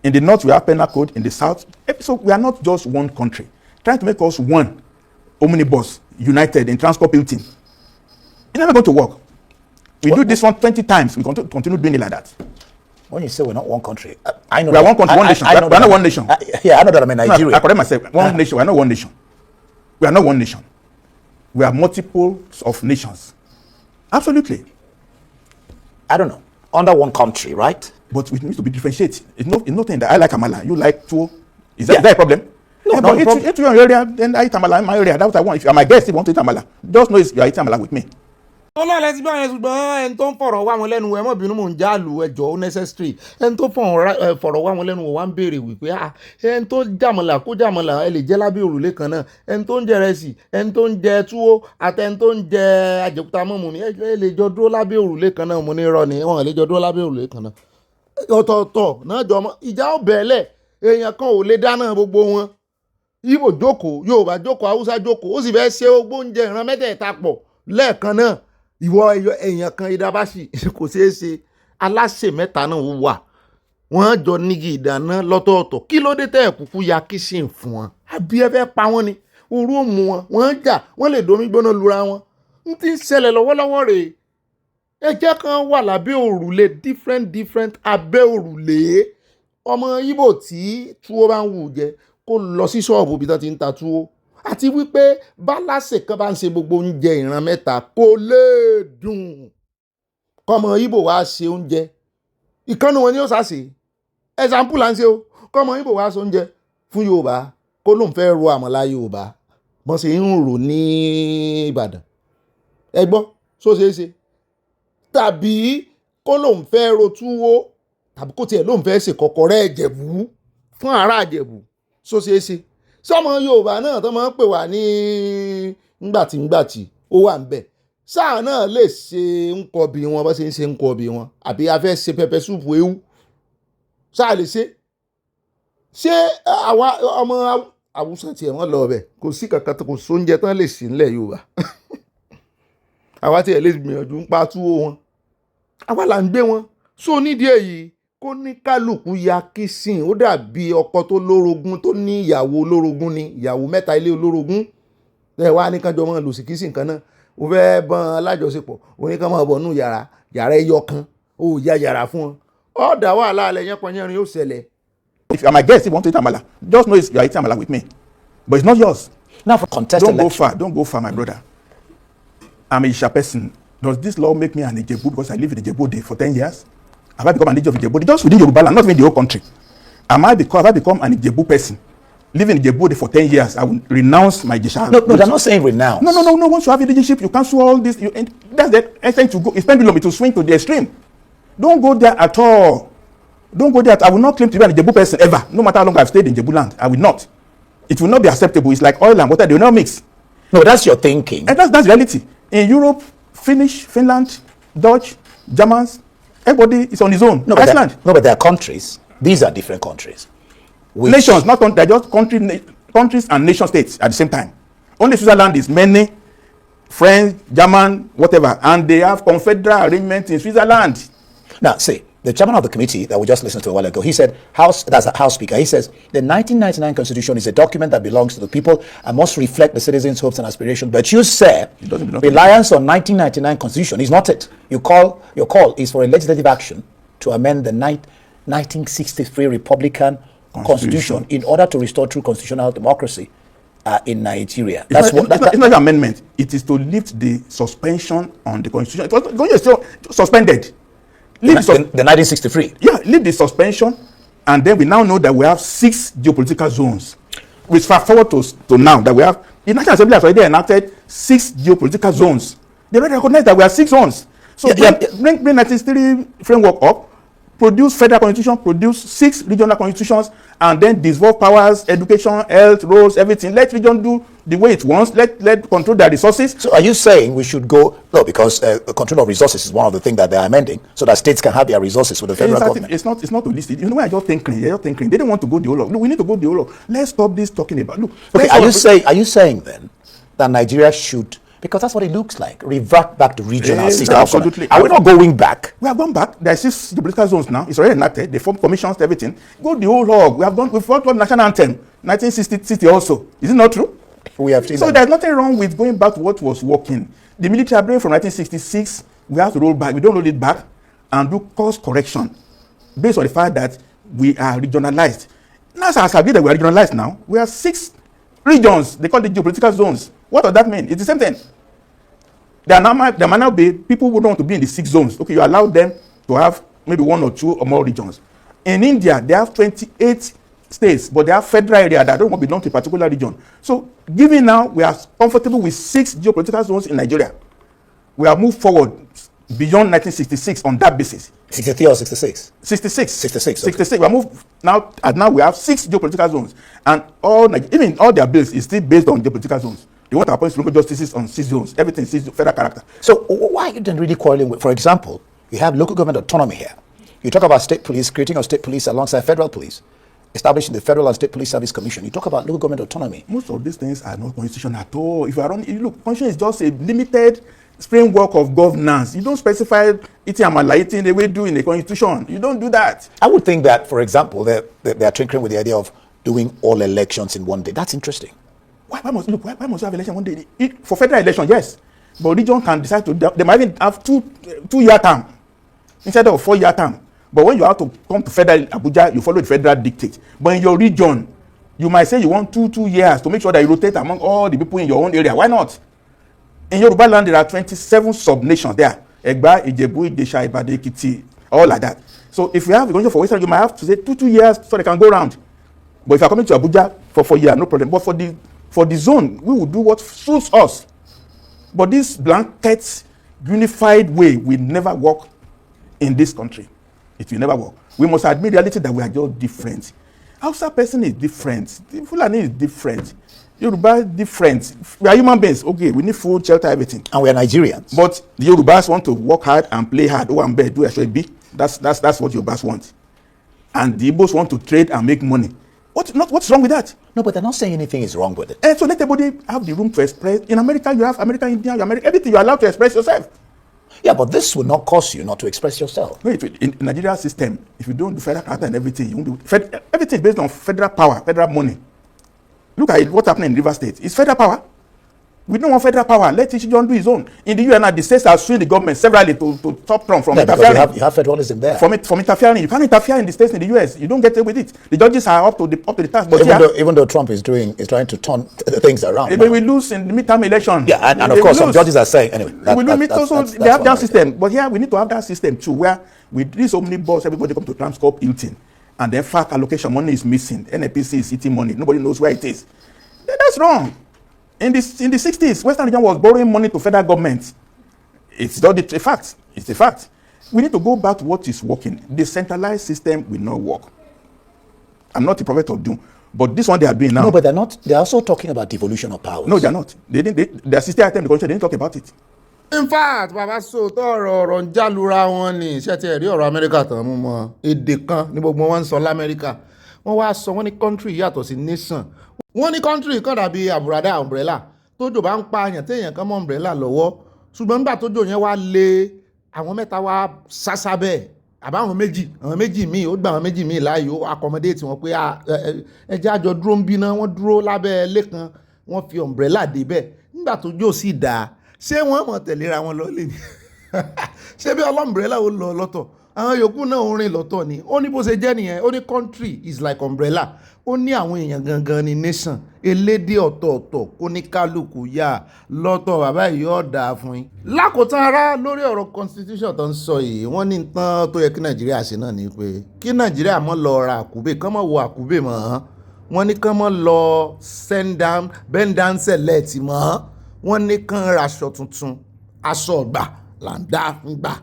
In the north, we have penal code. In the south, so we are not just one country. Trying to make us one omnibus, united in transport building. It's never going to work. We do this one 20 times. We continue doing it like that. When you say we're not one country, I know we are one country, one nation. We are not one nation. Yeah, I know that I'm in Nigeria. No, I correct myself. One nation. We are not one nation. We are not one nation. We are multiples of nations. Absolutely. I don't know. Under one country, right? But it needs to be differentiated. It's nothing that I like Amala. You like Tuwo. Is that a problem? No, but if you're in your area, then I eat Amala in my area. That's what I want. If you're my guest, you want to eat Amala. Just know you are eating Amala with me. ọlọ́ọ̀lẹ́ ti bá yẹn ṣùgbọ́n ẹni tó ń fọ̀rọ̀ wá wọn lẹ́nu ẹ mọ̀ bínú mò ń jálù ẹjọ́ necessary ẹni tó fọ̀rọ̀ wá wọn lẹ́nu wá ń béèrè wípé ẹni tó jàmọ̀là kó jàmọ̀là ẹ lè jẹ́ lábẹ́ òrùlé kan náà ẹni tó ń jẹ rẹsì ẹni tó ń jẹ túwó àti ẹni tó ń jẹ àjẹkúta mọ́mù ni ẹ lè jọ dúró lábẹ́ òrùlé kan náà mo ní irọ́ ni wọn lè jọ dúró lábẹ́ òrùlé kan náà ọ̀tọ̀ọ̀tọ̀ náà jọ mọ́ ìjà ó bẹ̀ẹ́lẹ̀ èèyàn kan ò lè dáná gbogbo wọn Ìgbò jókòó Yorùbá jókòó Haúsá jókòó ó sì fẹ́ ṣe ogbóúnjẹ ìran mẹ́tẹ̀ẹ̀ta pọ̀ lẹ́ẹ̀kan náà ìwọ èèyàn kan ìdábàṣì kò ṣeé ṣe aláṣẹ mẹ́ta náà wà wọ́n jọ nígi ìdáná lọ́tọ̀ọ̀tọ̀ kí ló dé tẹ́ kúkú ya kíṣìn fún wọn àbí ẹ fẹ́ pa wọ́n ni orú òmù wọn wọ́n jà wọ́n lè domi gbóná lura wọn n ti ń ṣẹlẹ̀ lọ́wọ́lọ́wọ́ rèé ẹjẹ́ kan wà lábẹ́ òrùlé different abẹ́ òrùlé ọmọ Ìgbò tí túwó bá ń wù jẹ kó lọ sí ṣọ́ọ̀bù bí wọ́n ti ń ta túwó àti wípé bálásè kan bá ń ṣe gbogbo oúnjẹ ìran mẹ́ta kò lè dùn kọ́mọ Ìgbò wá ṣe oúnjẹ ìkànnì wọn ni ó ṣàṣe example là ń ṣe o kọ́mọ Ìgbò wá ṣe oúnjẹ fún Yorùbá kó lóun fẹ́ ro àmàlà Yorùbá bọ́n ṣe ń rò ní Ìbàdàn ẹ gbọ́ só ṣeé ṣe tàbí kó lóun fẹ́ ro túwó tàbí kó tiẹ̀ lóun fẹ́ ṣe kọ̀kọ̀rẹ́ Ìjẹ̀bú fún ará Ìjẹ̀bú só ṣeé ṣe sọmọ Yorùbá náà tó máa ń pè wá ní ngbàtí ó wà ń bẹ̀ sáà náà lè ṣe nkọbì wọn bó ṣe ń ṣe nkọbì wọn àbí a fẹ́ ṣe pẹpẹ súùpù ewu sáà lè ṣe àwa ọmọ Haúsá tiẹ̀ wọ́n lọ ọbẹ̀ kò sí kankan kò sóúnjẹ tán lè sí nílẹ̀ Yorùbá àwa tiẹ̀ lè gbìyànjú ń pa túwó wọn àwa là ń gbé wọn só nídìí èyí kó ní kálukú ya kísìn ó dàbí ọkọ tó lórogún tó ní ìyàwó olórogún ni ìyàwó mẹ́ta ilé olórogún ẹ wá ní kánjọ mọ́ lòsì kísìn kan náà ó fẹ́ bọ́n alájọṣepọ̀ oníkan máa bọ̀ nù yàrá ẹyọ kan ó ya yàrá fún wọn ọ̀dà wàhálà alẹ́ yẹn pọnyẹ́rin yóò ṣẹlẹ̀. If you are my guest, you want to eat Amala, just know you are eating Amala with me, but it's not yours. Now for contest election. Don't go far, my brother. I'm a Isha person. Does this law make me an Ijebu because I live in Ijebu for 10 years? Have I become an Ijebu of Ijebu? Just within Yoruba land, not even the whole country. Have I become an Ijebu person? Living in Ijebu for 10 years, I will renounce my Jesha. No, they're not saying renounce. No. Once you have leadership, you cancel all this. That's the essence to go. It's pendulum to swing to the extreme. Don't go there at all. Don't go there. I will not claim to be an Ijebu person ever. No matter how long I've stayed in Ijebu land, I will not. It will not be acceptable. It's like oil and water. They will not mix. No, that's your thinking. And that's reality. In Europe, Finnish, Finland, Dutch, Germans, everybody is on his own. No, Iceland. But there are countries. These are different countries. Nations, not they're just countries and nation states at the same time. Only Switzerland is many, French, German, whatever, and they have confederal arrangements in Switzerland. Now, see, the chairman of the committee that we just listened to a while ago, he said, that's a House Speaker, he says, the 1999 Constitution is a document that belongs to the people and must reflect the citizens' hopes and aspirations. But you say, reliance on 1999 Constitution is not it. Your call is for a legislative action to amend the 1963 Republican Constitution in order to restore true constitutional democracy in Nigeria. It's not an amendment. It is to lift the suspension on the Constitution. It was still suspended. The 1963. Yeah, leave the suspension, and then we now know that we have 6 geopolitical zones. We fast forward to now that we have the National Assembly has already enacted 6 geopolitical zones. They already recognize that we have 6 zones. So bring 1963 framework up, produce federal constitution, produce 6 regional constitutions, and then dissolve powers, education, health, roads, everything. Let region do the way it wants. Let control their resources. So are you saying we should go, no, because control of resources is one of the things that they are amending, so that states can have their resources with the federal government? It's not to list it. You know why you're thinking? They don't want to go the whole lot. Look, we need to go the whole lot. Let's stop this talking about. Look. Okay, are you saying then that Nigeria should, because that's what it looks like, revert back to regional system? Absolutely. Are we not going back? We have gone back. There are 6 geopolitical zones now. It's already enacted. They form commissions, everything. Go the whole hog. We've fought the national anthem, 1960 also. Is it not true? We have seen so there's nothing wrong with going back to what was working. The military brain from 1966, we have to roll back. We don't roll it back and do course correction based on the fact that we are regionalized. Now, as I agree that we are regionalized now, we have 6 regions. They call it geopolitical zones. What does that mean? It's the same thing. There might now be people who don't want to be in the 6 zones. Okay, you allow them to have maybe 1 or 2 or more regions. In India, they have 28 states, but they have federal area that don't want to belong to a particular region. So, given now we are comfortable with 6 geopolitical zones in Nigeria, we have moved forward beyond 1966 on that basis. 63 or 66? 66. 66. 66. We have moved now, and now we have 6 geopolitical zones, and even all their bills is still based on geopolitical zones. They want to appoint local justices on 6 zones. Everything is federal character. So why are you then really quarreling with, for example, you have local government autonomy here. You talk about state police, creating of state police alongside federal police, establishing the Federal and State Police Service Commission. You talk about local government autonomy. Most of these things are not constitutional at all. If you are look, constitution is just a limited framework of governance. You don't specify eating amala, eating the way you do in the constitution. You don't do that. I would think that, for example, they are tinkering with the idea of doing all elections in one day. That's interesting. Why must you have election one day? For federal election, yes. But region can decide to, they might even have two-year term instead of 4-year term. But when you have to come to federal Abuja, you follow the federal dictate. But in your region, you might say you want 2 years to make sure that you rotate among all the people in your own area. Why not? In Yoruba land, there are 27 sub-nations there. Egba, Ijebu, Idesha, Ibade, Ekiti, all like that. So if you have a constitution for Western, you might have to say 2 years so they can go around. But if you are coming to Abuja for 4 years, no problem. But for the zone, we will do what suits us. But this blanket, unified way will never work in this country. It will never work. We must admit reality that we are just different. Hausa person is different. The Fulani is different. Yoruba is different. We are human beings. Okay, we need food, shelter, everything. And we are Nigerians. But the Yorubas want to work hard and play hard. Oh, and do SOB. That's what Yorubas want. And the Igbos want to trade and make money. What's wrong with that? No, but they're not saying anything is wrong with it. And so let everybody have the room to express. In America, you have American Indian, everything. You're allowed to express yourself. Yeah, but this will not cause you not to express yourself. No, in Nigeria system, if you don't do federal character and everything, you won't be. Everything is based on federal power, federal money. Look at what's happening in River State. It's federal power. We don't want federal power. Let each region do his own. In the UN, the states are suing the government severally to stop Trump from interfering. You have federalism there. From interfering. You can't interfere in the states in the US. You don't get away with it. The judges are up to the task. But even though Trump is trying to turn things around. But we lose in the midterm election. Yeah, and of course some judges are saying anyway. They have that system. But here we need to have that system too, where with this omnibus, everybody come to Transcorp Hilton, and then FAC allocation money is missing. NAPC is eating money. Nobody knows where it is. That's wrong. In the 60s, Western region was borrowing money to federal government. It's not a fact. It's a fact. We need to go back to what is working. The centralized system will not work. I'm not a prophet of doom, but this one they are doing now. No, but they're not. They're also talking about devolution of powers. No, they're not. Their system item, the country, they didn't talk about it. In fact, bàbá sòótọ́ ọ̀rọ̀ ń jálura wọn ni iṣẹ́ tí ẹ̀rí ọ̀rọ̀ Amẹ́ríkà tán mú mọ́ èdè kan ní gbogbo wọn ń sọ l'Amẹ́ríkà. Wọ́n wá sọ wọ́n ní country yàtọ̀ sí nation. Wọ́n ní country kan dàbí àbùradà umbrella tójò bá ń pa àyàn téèyàn kan mọ́ umbrella lọ́wọ́ ṣùgbọ́n nígbà tójò yẹn wá lé àwọn mẹ́ta wá sásá bẹ́ẹ̀ àbáwọn méjì míì ó gba àwọn méjì míì láàyè ó accommodate wọn pé ẹjẹ́ àjọ dúró ń bínà wọ́n dúró lábẹ́ ilé kan wọ́n fi umbrella débẹ̀ nígbà tó jó sí dáa ṣé wọ́n mọ̀ tẹ̀léra wọn lọ lé ní ṣé bí umbrella ó lọ lọ́tọ̀ àwọn yòókù náà ń rìn lọ́tọ̀ ni ó ní bó ṣe jẹ́ nìyẹn ó ní country is like umbrella ó ní àwọn èèyàn gangan ní nation elédè ọ̀tọ̀ọ̀tọ̀ kó ní kálukú yá lọ́tọ̀ bàbá yìí yóò dáa fún yín. lákòótán ara lórí ọ̀rọ̀ constitution tó ń sọ yìí wọ́n ní tán tó yẹ kí nàìjíríà ṣe náà ni pé kí nàìjíríà mọ́ lọ ra àkúbè kán mọ́ wo àkúbè mọ́ wọ́n ní kán mọ́ lọ bend down select mọ́ wọ́n ní kán raṣọ tuntun aṣọ ọ̀gbà là ń dá ń gbà.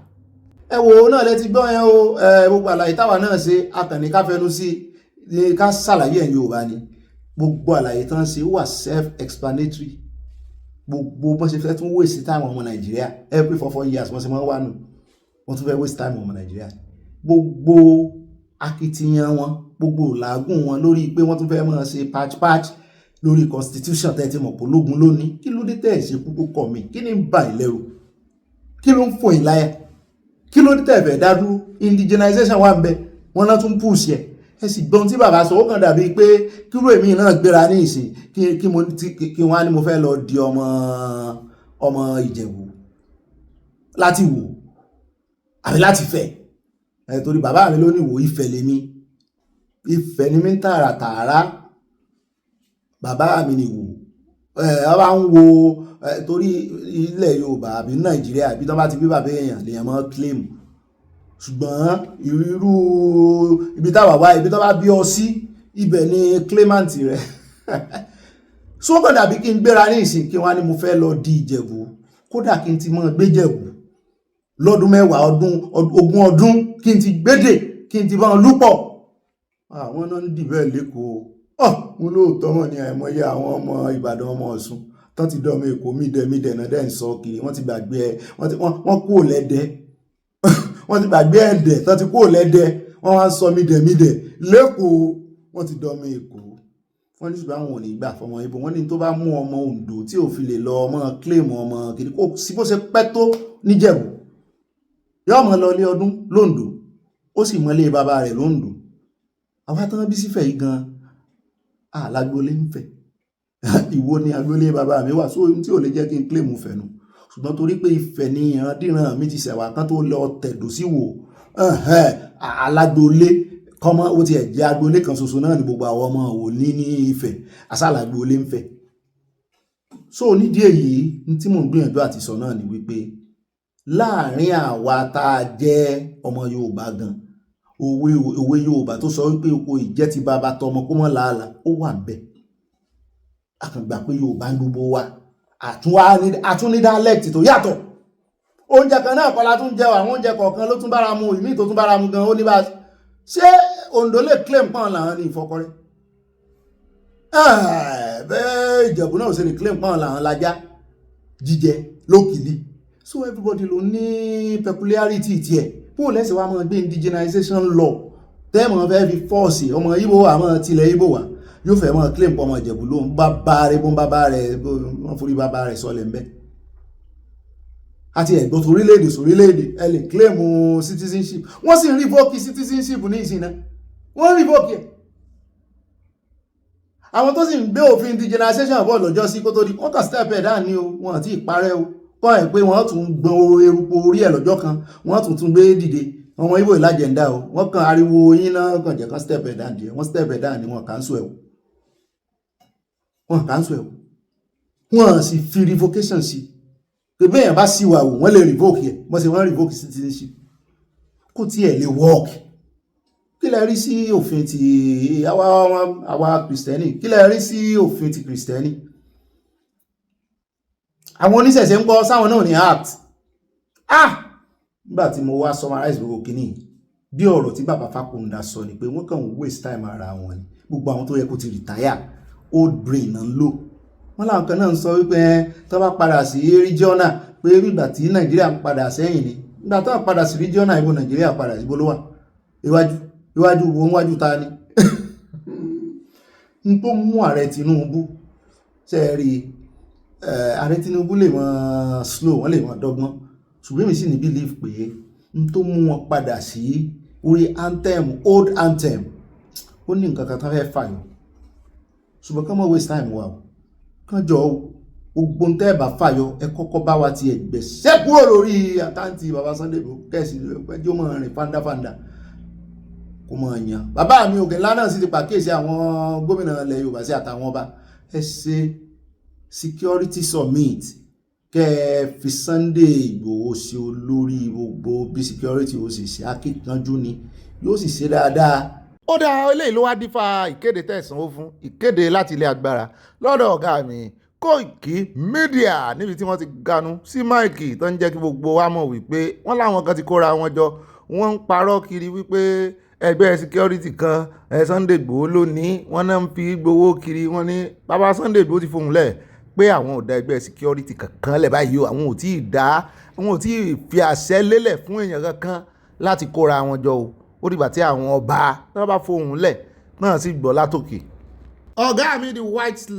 ẹ wo náà lẹ ti gbọ́ yẹn o gbogbo àlàyé táwa náà ṣe akànnì ká fẹnu sí i ká ṣàlàyé ẹ̀ Yorùbá ni gbogbo àlàyé tán ṣe wà self-explanatory gbogbo bọ́n ṣe fẹ́ tún waste time ọmọ Nàìjíríà every 4 years wọ́n ṣe máa ń wà nù wọ́n tún fẹ́ waste time ọmọ Nàìjíríà gbogbo akitiyan wọn gbogbo làágùn wọn lórí pé wọ́n tún fẹ́ máa ṣe patch lórí constitution tẹ́ ti mọ̀ pé ológun lónìí kí ló dé tẹ́ ẹ̀ ṣe kúkú kọ̀ mí kí ni ń bà ìlẹ́rù kí ló ń fò ìláyà kí ló dé tẹ́ ẹ̀ fẹ́ dá dúró indigenization wà ń bẹ wọ́n náà tún push ẹ̀ ẹ sì gbọ́n tí bàbá sọ ó kàn dàbí pé kíró èmi náà gbéra ní ìsìn kí wọ́n á ní mo fẹ́ lọ di ọmọ Ìjẹ̀bú láti wò àbí láti fẹ́ torí bàbá mi ló ní wò Ifẹ̀ lèmi Ifẹ̀ ni mi ń tààràtààrà bàbá mi ni wò ọ bá ń wo torí ilẹ̀ Yorùbá àbí Nàìjíríà àbí tó bá ti bí bàbá èèyàn lèèyàn mọ́ claim ṣùgbọ́n irú ibi táwà wá ibi tó bá bí ọ sí ibẹ̀ ni claimant rẹ̀ sókàn dàbí kí n gbéra ní ìsìn kí wọ́n á ní mo fẹ́ lọ di Ìjẹ̀bú kódà kí n ti mọ́ gbé Jẹ̀bú lọ́dún 10 ọdún kí n ti gbédè kí n ti bá wọn lúpọ̀ àwọn náà ń dìbẹ̀ lẹ́kọ̀ọ́ wọn lóòótọ́ mọ̀ ní àìmọye àwọn ọmọ Ìbàdàn ọmọ Ọ̀ṣun tán ti dọ́mọ Èkó mídẹ̀ náà dẹ́ ń sọ kiri wọ́n ti gbàgbé wọ́n kú lẹ́dẹ́ wọ́n ti gbàgbé ẹ̀dẹ̀ tán ti kú lẹ́dẹ́ wọ́n wá ń sọ mídẹ̀ lẹ́kọ̀ọ́ wọ́n ti dọ́mọ Èkó wọ́n ní ṣùgbọ́n àwọn ò ní gbà fọmọ ibo wọ́n ní tó bá mú ọmọ Oǹdó tí ò fi lè lọ ọmọ kílèmù ọmọ kiri kó sí bó ṣe pẹ́ tó níjẹ̀bú yóò mọ lọ ilé ọdún lóǹdó ó sì mọ ilé bàbá rẹ̀ lóǹdó àwọn tán bí sífẹ̀ yìí gan alágbólé ń fẹ̀ ìwọ ni agbólé bàbá mi wà sóò tí ò lè jẹ́ kí n kílèmù fẹ̀nu ṣùgbọ́n torí pé Ifẹ̀ ni ìrandíran mi ti ṣẹ̀wà kan tó lọ tẹ̀dó sí wò alágbólé kọ́mọ́ ó ti ẹ̀jẹ̀ agbólé kan ṣoṣo náà ni gbogbo àwọn ọmọ òní ní Ifẹ̀ asálágbólé ń fẹ̀ so nídìí èyí tí mò ń gbìyànjú àti sọ náà ni wípé láàrin àwa tá a jẹ́ ọmọ Yorùbá gan òwe Yorùbá tó sọ wípé oko ìjẹ́ ti bàbá tọmọ kó mọ́ làálàá ó wà ń bẹ̀ àkàngbà pé Yorùbá ń gbogbo wa àtún ní dialect tó yàtọ̀ oúnjẹ kan náà kọ́ la tún jẹ àwọn oúnjẹ kọ̀ọ̀kan ló tún bára mu ìmí tó tún bára mu gan ó ní bá ṣé Oǹdó lè claim pọ́n làwọn ní ìfọkọrẹ́ bẹ́ẹ̀ Ìjẹ̀bú náà ṣe lè claim pọ́n làwọn lajá jíjẹ lókìlì so everybody ló ní peculiarity tiẹ̀ bó lẹ́sẹ̀ wá máa gbé indigenization law tẹ́ẹ̀mọ̀ fẹ́ fi fọ́ọ̀sì ọmọ Ìgbò àmọ́ tilẹ̀ Ìgbò wà yóò fẹ́ mọ́ claim pọ́ ọmọ Ìjẹ̀bú ló ń bá rẹ̀ wọ́n forí bàbá rẹ̀ sọlẹ̀ ń bẹ́ àti ẹ̀gbọ́n sórílẹ̀-èdè ẹ lè claim citizenship wọ́n sì ń revoke citizenship ní ìsìn náà wọ́n revoke ẹ̀ àwọn tó sì ń gbé òfin indigenization bọ̀ lọ́jọ́ sí kó tó di wọ́n kàn step ẹ̀ dáa ní o wọ́n àti ìparẹ́ o kọ́ ẹ̀ pé wọ́n tún gbọ́n erupo orí ẹ̀ lọ́jọ́ kan wọ́n tún gbé dìde ọmọ Ìgbò ìlàjẹ̀ndà o wọ́n kàn ariwo yín náà kàn jẹ́ kan step ẹ̀ dáa díẹ̀ wọ́n step ẹ̀ dáa ní wọn cancel ẹ̀ wọ́n sì fi revocation sí pé bẹ́ẹ̀ bá sí wà wò wọ́n lè revoke ẹ̀ wọ́n sì wọ́n revoke citizenship kò tí ẹ̀ lè work kí lẹ rí sí òfin ti àwa kìrìsìtẹ́nì kí lẹ rí sí òfin ti kìrìsìtẹ́nì àwọn oníṣẹ̀ṣẹ̀ ń gbọ́ sáwọn náà ní act nígbà tí mo wá summarize gbogbo kìíní bí ọ̀rọ̀ tí bàbá Fápòǹdà sọ ni pé wọ́n kàn waste time ara wọn ni gbogbo àwọn tó yẹ kó ti retire old brain náà ń lò wọ́n láwọn kan náà ń sọ wípé tó bá padà sí regional pé nígbà tí Nàìjíríà ń padà sẹ́yìn ni nígbà tó bá padà sí regional ibo Nàìjíríà padà sí bolówà iwájú ta ni n tó mú ààrẹ Tinubu sẹ́ẹ̀rí ààrẹ Tinubu lè mọ́ slow wọ́n lè mọ́ dọ́gbọ́n ṣùgbọ́n mi sì ní believe pé n tó mú wọn padà sí orí anthem old anthem ó ní nǹkan kan tó fẹ́ fàyọ ṣùgbọ́n kán mọ́ waste time wa kán jọ gbogbo ń tẹ́ bá fàyọ ẹ kọ́kọ́ bá wa ti ẹgbẹ̀ṣẹ́ kúrò lórí àkáǹtì bàbá Sunday Igboho kẹ́sì ẹjọ́ mọ̀ rìn fáńdáfáńdá kó mọ̀ yan bàbá mi òkè ńlá náà sì ti pàkíyèsí àwọn gómìnà ilẹ̀ Yorùbá sí àtàwọn ọba ẹ ṣe security summit kẹ́ ẹ fi Sunday Igboho sí olórí gbogbo bí security ó sì ṣe akíkanjú ni yóò sì ṣe dáadáa. Ó dá eléyìí ló wá dífá ìkéde tẹ̀sánwó fún ìkéde láti ilé agbára lọ́dọ̀ ọ̀gá mi Koiki Media níbi tí wọ́n ti ganu sí máìkì tó ń jẹ́ kí gbogbo wa mọ̀ wípé wọ́n láwọn kan ti kóra wọn jọ wọ́n ń parọ́ kiri wípé ẹgbẹ́ security kan Sunday Igboho ló ní wọ́n náà ń fi gbowó kiri wọ́n ní bàbá Sunday Igboho ti fohùn lẹ̀ pé àwọn ò dá ẹgbẹ́ security kankan lẹ̀ báyìí o àwọn ò tí ì fi àṣẹ lélẹ̀ fún èèyàn kankan láti kóra wọn jọ o ó dìgbà tí àwọn ọba tó bá fohùn lẹ̀ náà sì gbọ́ látòkè. Ọ̀gá mi the whitest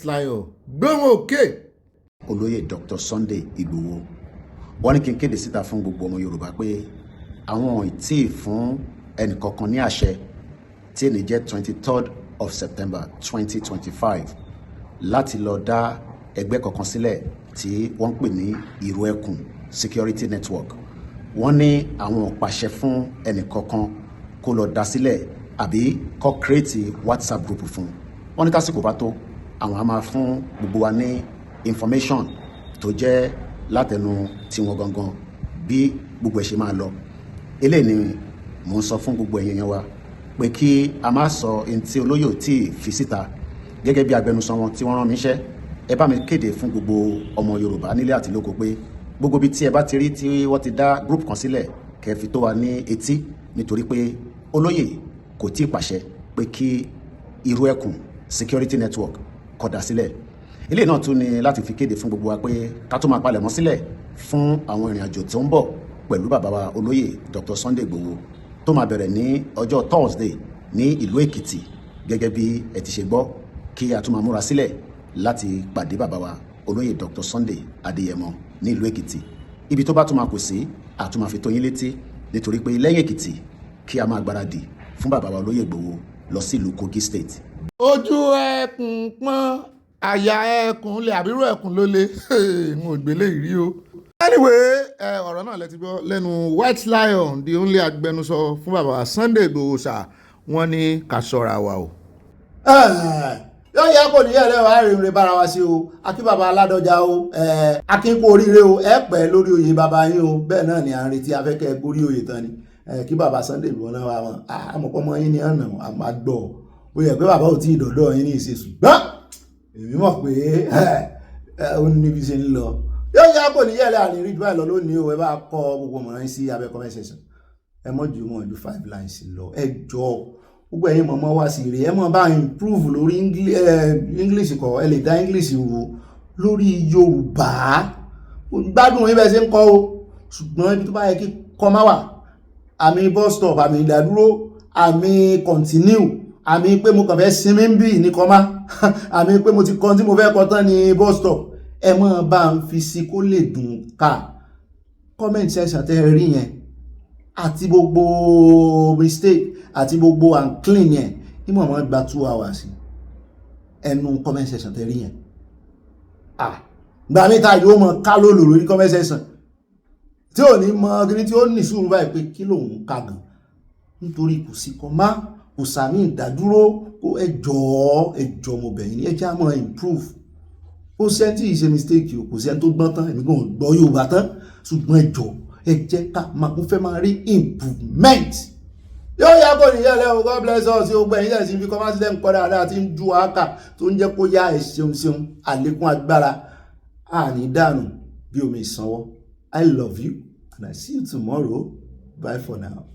lion gbóhùn òkè. Olóyè Dr. Sunday Igboho wọ́n ní kí n kéde síta fún gbogbo ọmọ Yorùbá pé àwọn ò tí ì fún ẹnìkankan ní àṣẹ tí èní jẹ́ 23rd of September 2025 láti lọ dá ẹgbẹ́ kankan sílẹ̀ tí wọ́n ń pè ní Ìró Ẹkùn Security Network. Wọ́n ní àwọn ò pàṣẹ fún ẹnìkankan kó lọ dá sílẹ̀ àbí kó create WhatsApp group fún. Wọ́n ní tásìkò bá tó àwọn á máa fún gbogbo wa ní information tó jẹ́ látẹnu tiwọn gangan bí gbogbo ẹ̀ ṣe máa lọ. Eléyìí ni mò ń sọ fún gbogbo ẹ̀yin yẹn wa pé kí a má sọ ohun tí olóyè ò tí ì fi síta gẹ́gẹ́ bí agbẹnusọ wọn tí wọ́n rán mi iṣẹ́. Ẹ bá mi kéde fún gbogbo ọmọ Yorùbá nílé àti lóko pé gbogbo bí tí ẹ bá ti rí tí wọ́n ti dá group kan sílẹ̀ kẹ́ fi tó wa ní etí nítorí pé olóyè kò tí ì pàṣẹ pé kí Ìró Ẹkùn Security Network kó dá sílẹ̀. Eléyìí náà tún ni láti fi kéde fún gbogbo wa pé ká tó máa palẹ̀mọ́ sílẹ̀ fún àwọn ìrìn àjò tó ń bọ̀ pẹ̀lú bàbá wa olóyè Dr. Sunday Igboho tó máa bẹ̀rẹ̀ ní ọjọ́ Thursday ní ìlú Èkìtì gẹ́gẹ́ bí ẹ ti ṣe gbọ́ kí a tún máa múra sílẹ̀ láti pàdé bàbá wa olóyè Dr. Sunday Adéyẹmọ ní ìlú Èkìtì. Ibi tó bá tún máa kù sí a tún máa fi tó yín létí nítorí pé lẹ́yìn Èkìtì kí a máa gbáradì fún bàbá wa olóyè Igboho lọ sí ìlú Kogi State. Ojú ẹkùn pọ́n àyà ẹkùn lè àbírò ẹkùn ló lé n ò gbélé ìrí o. Anyway ọ̀rọ̀ náà lẹ ti gbọ́ lẹ́nu White Lion the only agbẹnusọ fún bàbá Sunday Igboho ṣá wọ́n ní ká ṣọ́ra wa o. Yóò yẹ kò ní yẹ̀rẹ̀ wá rèé bára wa sí o akí bàbá Aládọjà o akínkù oríire o ẹ pẹ́ lórí oyè bàbá yín o bẹ́ẹ̀ náà ni à ń retí afẹ́kẹ́ gorí oyè tán ni kí bàbá Sunday Igboho náà wà wọn àmọ̀pọ̀ mọ́ yín ní ọ̀nà àmà gbọ́ ó yẹ pé bàbá ò tí ì dọ̀dọ̀ yín ní ìṣe ṣùgbọ́n èmi mọ̀ pé ó ní níbi ṣe ń lọ yóò yẹ kò ní yẹ̀rẹ̀ àní rí báyìí lọ lónìí o ẹ bá kọ gbogbo mọ̀ràn sí abẹ́ comment section ẹ mọ̀ ju 5 lines lọ ẹ jọ gbogbo ẹ̀yin mọ̀mọ́ wá sí rèé ẹ mọ̀ bá improve lórí English kọ ẹ lè dá English wò lórí Yorùbá gbádùn yín bẹ́ẹ̀ ṣe ń kọ́ o ṣùgbọ́n ibi tó bá yẹ kí kọ́ má wà àmì bus stop àmì ìdádúró àmì continue àmì pé mo kàn fẹ́ sinmi ń bì ní kọ́má àmì pé mo ti kọ́ tí mo fẹ́ kọ́ tán ní bus stop ẹ mọ̀ bá ń fi sí kó lè dùn ká comment section tẹ́ ẹ rí yẹn àti gbogbo mistake àti gbogbo unclean yẹn ní mọ̀ wọ́n gba 2 hours ẹnu comment section tẹ́ rí yẹn gbà mí ta yóò mọ̀ ká lóòlò lórí comment section tí ò ní mọ gírí tí ó ní sùúrù báyìí pé kí lòun ká gan nítorí kò sí kan má kò sàmì ìdádúró kó ẹjọ́ mo bẹ̀yìn ní ẹjá mọ́ improve ó sẹ́ńtì ìṣe mistake o kò sẹ́ńtì tó gbọ́n tán èmi kò gbọ́ Yorùbá tán ṣùgbọ́n ẹjọ́ ẹ jẹ́ ká máa ń fẹ́ máa rí improvement yóò yá kò ní yẹlẹ o God bless us o gbẹ̀yìn lẹ̀ sí fi kọ́másí lẹ́nu kọ́ dáadáa tí ń ju àáká tó ń jẹ́ kó yá ẹ̀ ṣeun àlékún agbára àní dànù bí omi ìsanwó. I love you and I see you tomorrow. Bye for now.